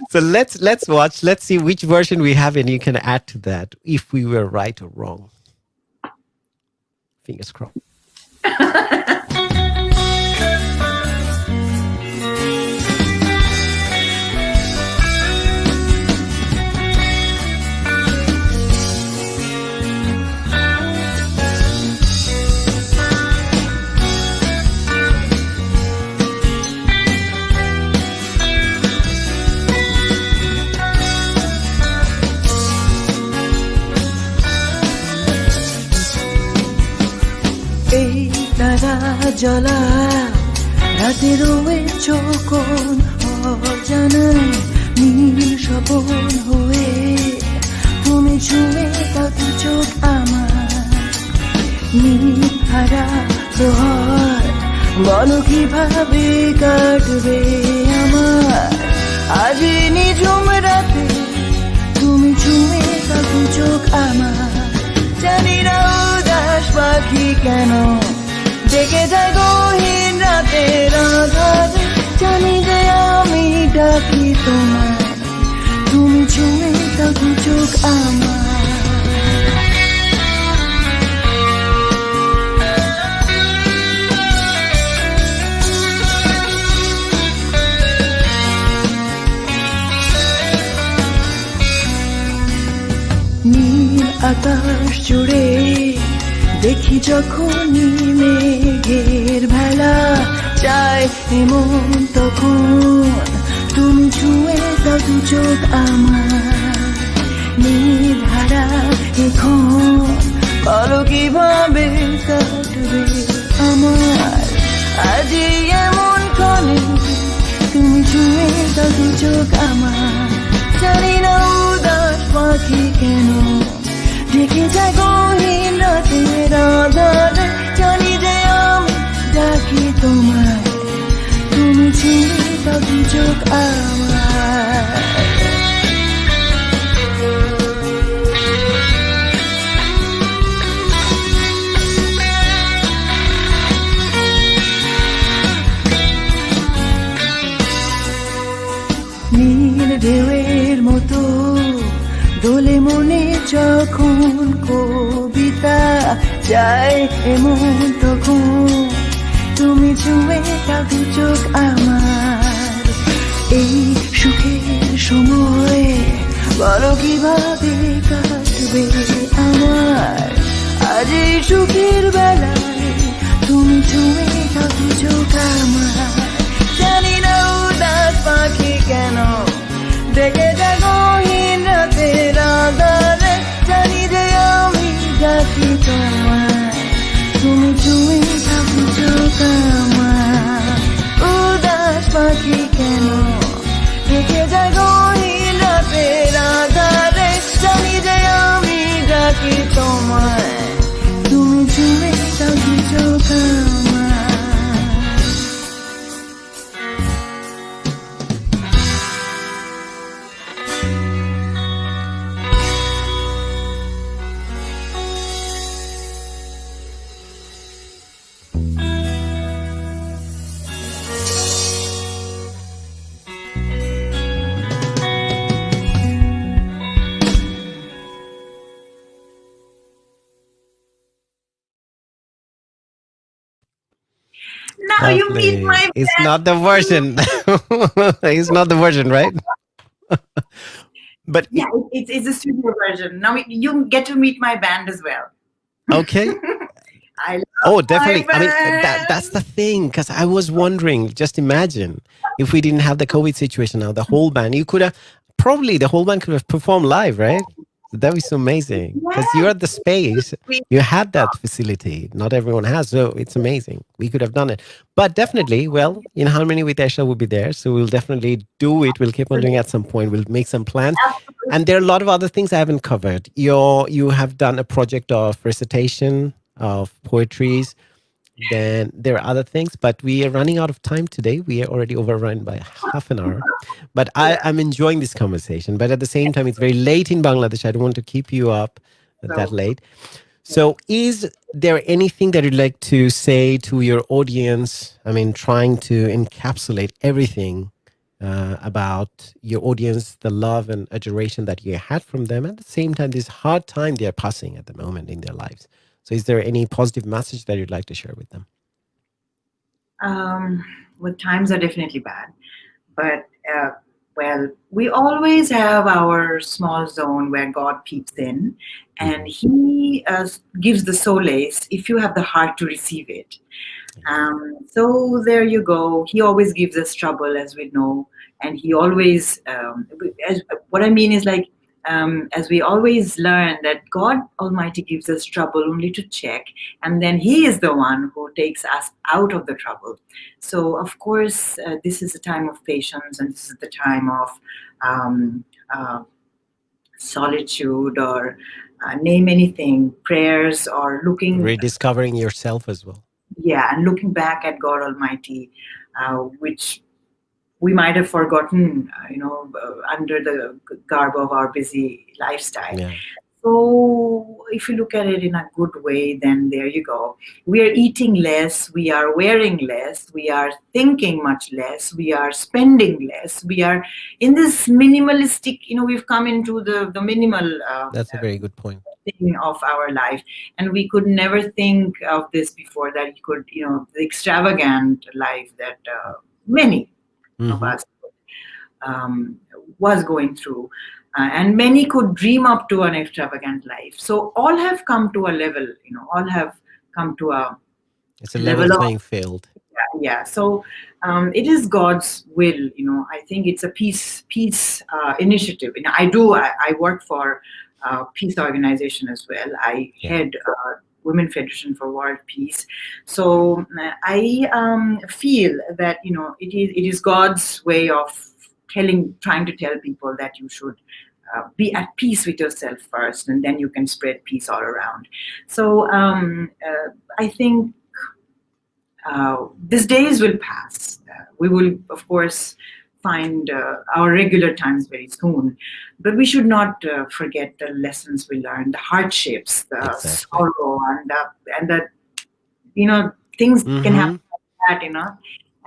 so let's watch. Let's see which version we have, and you can add to that if we were right or wrong. Fingers crossed. জ্বলা রাতের চোখন অজানায় নীল স্বপন হয়ে তুমি ছুঁয়ে দাও চোখ আমার নিহারা প্রহর বলো কিভাবে কাটবে আমার আজ নিঝুম রাতে তুমি ছুঁয়ে থাকো চোখ আমার জানি না উদাস পাখি কেন ডেকে যায় গহীন রাতের আধারে জানি যে আমি ডাকি তোমায় তুমি ছুঁয়ে থাকো চোখ আমার নীল আকাশ জুড়ে দেখি যখনই মেঘের ভেলা চাই এমন তখন তুমি ছুঁয়ে দাও দু চোখ আমার নির্ধারা এখন বলো কিভাবে কাটবে আমার আজ এমন ক্ষণে তুমি ছুঁয়ে দাও দু চোখ আমার জানি না উদাস পাখি কেন ডেকে যায় গহীন রাতের আধারে জানি যে আমি ডাকি তোমায় তুমি ছুঁয়ে দাও দু চোখ আমার নীল ঢেউয়ের মতো দোলে মনে যখন কবিতা যায় এমন তখন তুমি ছুঁয়ে থাকো চোখ আমার এই সুখের সময় বলো কিভাবে কাটবে আমার আজ এই সুখের বেলায় তুমি ছুঁয়ে থাকো চোখ আমার জানি না উদাস পাখি কেন ডেকে যায় গহীন রাতের আধারে জানি যে আমি ডাকি তোমায় তুমি ছুঁয়ে থাকো চোখ আমার উদাস পাখি কেন ডেকে যায় গহীন রাতের আধারে জানি যে আমি ডাকি তোমায় তুমি ছুঁয়ে থাকো চোখ আমার Now you meet my It's band. not the version. It's not the version, right? But Yeah, it's a studio version. Now you get to meet my band as well. okay. I love Oh, my definitely. I mean, band. that's the thing. Because I was wondering, just imagine if we didn't have the COVID situation now, the whole band, you could have probably the whole band could have performed live, right? That was so amazing because you're at the space, you had that facility. Not everyone has, so it's amazing. We could have done it, but definitely, well, in harmony with Ershad will be there, so we'll definitely do it. We'll keep on doing it at some point. We'll make some plans, and there are a lot of other things I haven't covered. You have done a project of recitation of poetries. Then there are other things, but we are running out of time today. We are already overrun by half an hour. But I'm enjoying this conversation. But at the same time, it's very late in Bangladesh. I don't want to keep you up that late. So is there anything that you'd like to say to your audience? I mean, trying to encapsulate everything about your audience, the love and adoration that you had from them. At the same time, this hard time they're passing at the moment in their lives. So is there any positive message that you'd like to share with them? Well, times are definitely bad, but well, we always have our small zone where God peeps in, and He gives the solace if you have the heart to receive it. So there you go. He always gives us trouble, as we know, and He always. What I mean is like. As we always learn that God Almighty gives us trouble only to check, and then He is the one who takes us out of the trouble. So, of course, this is a time of patience, and this is the time of solitude or name anything, prayers or looking, Rediscovering yourself as well. yeah, and looking back at God Almighty, which we might have forgotten, under the garb of our busy lifestyle. Yeah. So if you look at it in a good way, then there you go. We are eating less, we are wearing less, we are thinking much less, we are spending less, we are in this minimalistic, we've come into the minimal That's a very good point. thing of our life. And we could never think of this before, that you could, the extravagant life that many of us um, was going through. And many could dream up to an extravagant life. So all have come to a level, all have come to a It's a level of, playing field. yeah. So it is God's will, I think it's a peace initiative. I work for peace organization as well. I head Women Federation for World Peace. So I feel that it is God's way of trying to tell people that you should be at peace with yourself first, and then you can spread peace all around. So I think these days will pass. We will, of course, find our regular times very soon, but we should not forget the lessons we learned, the hardships, the sorrow, and the things can happen like that.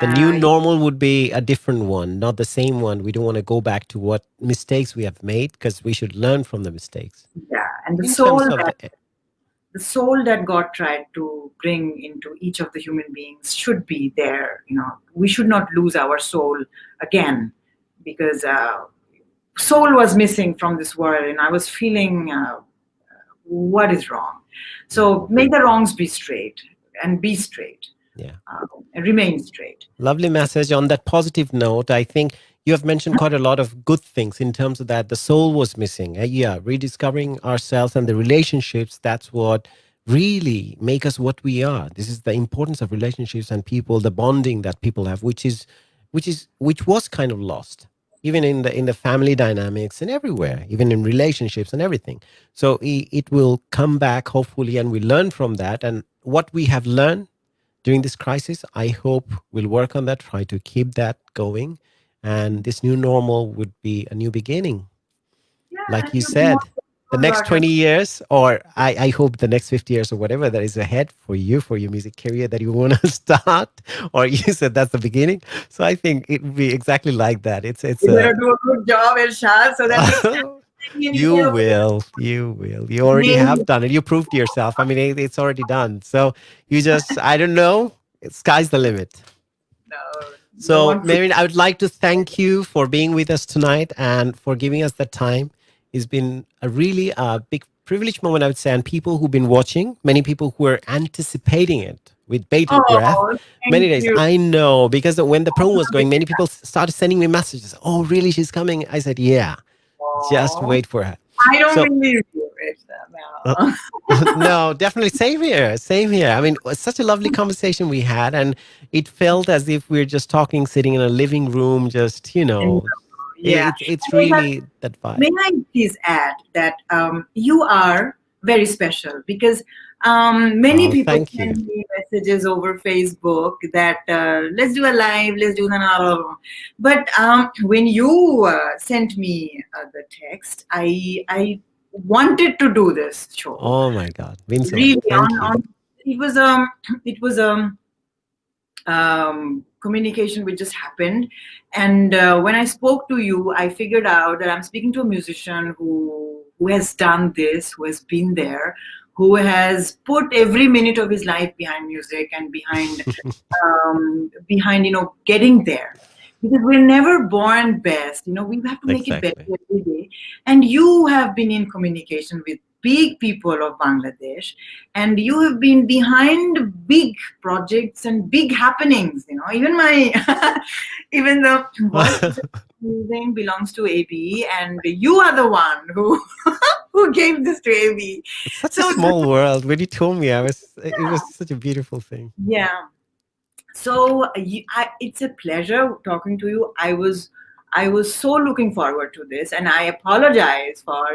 The new normal would be a different one, not the same one. We don't want to go back to what mistakes we have made, because we should learn from the mistakes. Yeah, and the soul that God tried to bring into each of the human beings should be there. We should not lose our soul again, because soul was missing from this world, and I was feeling what is wrong. So make the wrongs be straight, and be straight. Yeah. And remain straight. Lovely message. On that positive note, I think you have mentioned quite a lot of good things in terms of that. The soul was missing. Rediscovering ourselves and the relationships. That's what really make us what we are. This is the importance of relationships and people, the bonding that people have, which was kind of lost, even in the family dynamics and everywhere, even in relationships and everything. So it will come back hopefully, and we learn from that. And what we have learned during this crisis, I hope we'll work on that, try to keep that going. And this new normal would be a new beginning. Yeah, like you said, the next 20 years, or I hope the next 50 years or whatever that is ahead for you, for your music career that you want to start, or you said that's the beginning. So I think it would be exactly like that. It's you better do a good job, Ershad, so that you will. You already have done it. You proved yourself. I mean, it's already done. So you just, I don't know, sky's the limit. No. So, MEHREEN, I would like to thank you for being with us tonight and for giving us the time. It's been a really big privilege moment, I would say, and people who've been watching, many people who are anticipating it with bated breath, many days. I know, because when the promo was going, many people started sending me messages. Oh, really? She's coming? I said, yeah, just wait for her. I don't believe you, Ershad. No, definitely. Same here. Same here. I mean, it was such a lovely conversation we had, and it felt as if we were just talking, sitting in a living room, just, Yeah, it's really that vibe. May I please add that you are very special, because many people send me messages over Facebook that let's do a live, let's do another. But when you sent me the text, I wanted to do this show. Oh my God, means so really, much. it was communication which just happened, and when I spoke to you, I figured out that I'm speaking to a musician who has done this, who has been there, who has put every minute of his life behind music and behind getting there. Because we're never born best, we have to make it better every day. And you have been in communication with big people of Bangladesh, and you have been behind big projects and big happenings. Even even the music belongs to AB, and you are the one who gave this to AB. It's such a small world. When you told me, it was such a beautiful thing. Yeah. So it's a pleasure talking to you. I was so looking forward to this, and I apologize for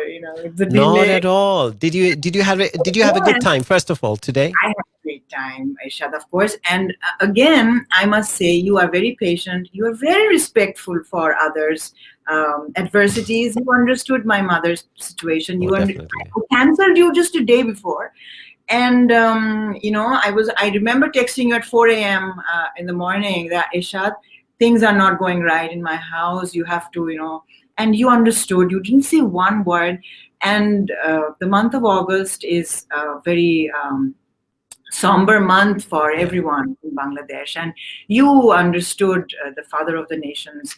the Not delay. at all. Did you have a good Yes, time first of all today? I had a great time, Aishad, of course. And again, I must say, you are very patient. You are very respectful for others' adversities. You understood my mother's situation. Oh, definitely. I cancelled you just a day before. And I remember texting you at 4 a.m. In the morning that, Ishad, things are not going right in my house. You have to, and you understood. You didn't say one word. And the month of August is very somber month for Yeah. everyone in Bangladesh. And you understood the father of the nations.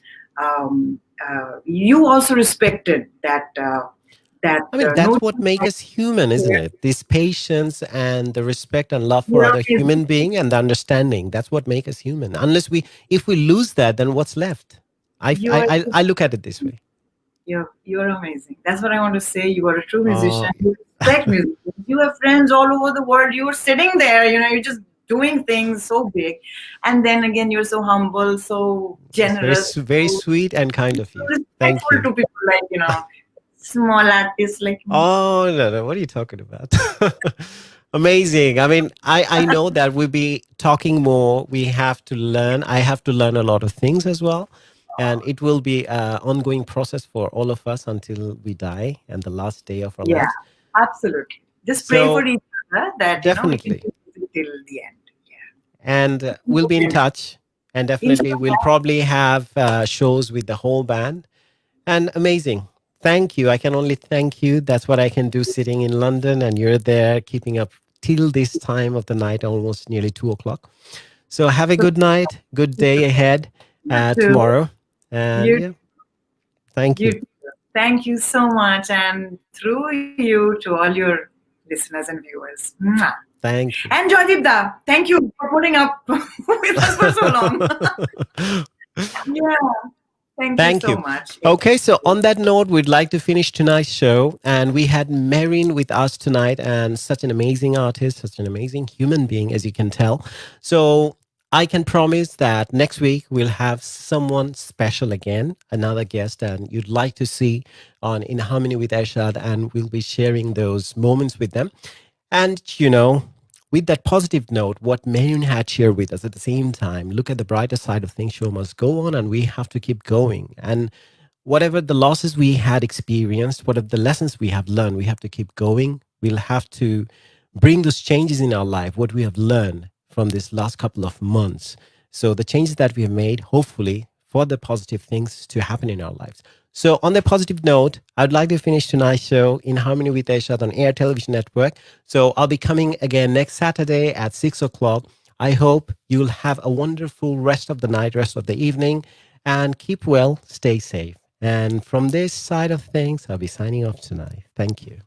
You also respected that I mean, no. that's what makes us human, isn't it? This patience and the respect and love for You're other amazing. human being and the understanding. That's what makes us human. If we lose that, then what's left? I, You I, are I, I look at it this way. you're amazing. That's what I want to say. You are a true musician. Oh, You respect music. You have friends all over the world. You're sitting there, you're just doing things so big. And then again, you're so humble, so that's very, generous, very so sweet and kind of you. Thank respectful you. to people like, small artists like me. Oh, no, no. What are you talking about? Amazing. I mean, I know that we'll be talking more. We have to learn. I have to learn a lot of things as well. And it will be an ongoing process for all of us until we die and the last day of our Yeah, lives. absolutely. Just pray for So, each other that, we can definitely. do it till the end. And we'll be in Yeah. touch. And definitely, we'll Inshallah. probably have shows with the whole band. And amazing. Thank you. I can only thank you. That's what I can do sitting in London and you're there keeping up till this time of the night, almost nearly 2 o'clock. So have a good night, good day ahead You too. tomorrow. And You yeah, thank you. You Thank you so much, and through you to all your listeners and viewers. Mwah. Thank you. And Joydeep Da, thank you for putting up with us for so long. Yeah, thank you Thank so you. much. Okay, so on that note, we'd like to finish tonight's show. And we had MEHREEN with us tonight, and such an amazing artist, such an amazing human being, as you can tell. So I can promise that next week we'll have someone special again, another guest, and you'd like to see on In Harmony with Ershad, and we'll be sharing those moments with them. And, with that positive note, what Marion had shared with us at the same time, look at the brighter side of things, show must go on, and we have to keep going. And whatever the losses we had experienced, whatever the lessons we have learned, we have to keep going. We'll have to bring those changes in our life, what we have learned from this last couple of months. So the changes that we have made, hopefully, for the positive things to happen in our lives. So on the positive note, I'd like to finish tonight's show in harmony with Ershad on Air Television Network. So I'll be coming again next Saturday at 6 o'clock. I hope you'll have a wonderful rest of the night, rest of the evening, and keep well, stay safe. And from this side of things, I'll be signing off tonight. Thank you.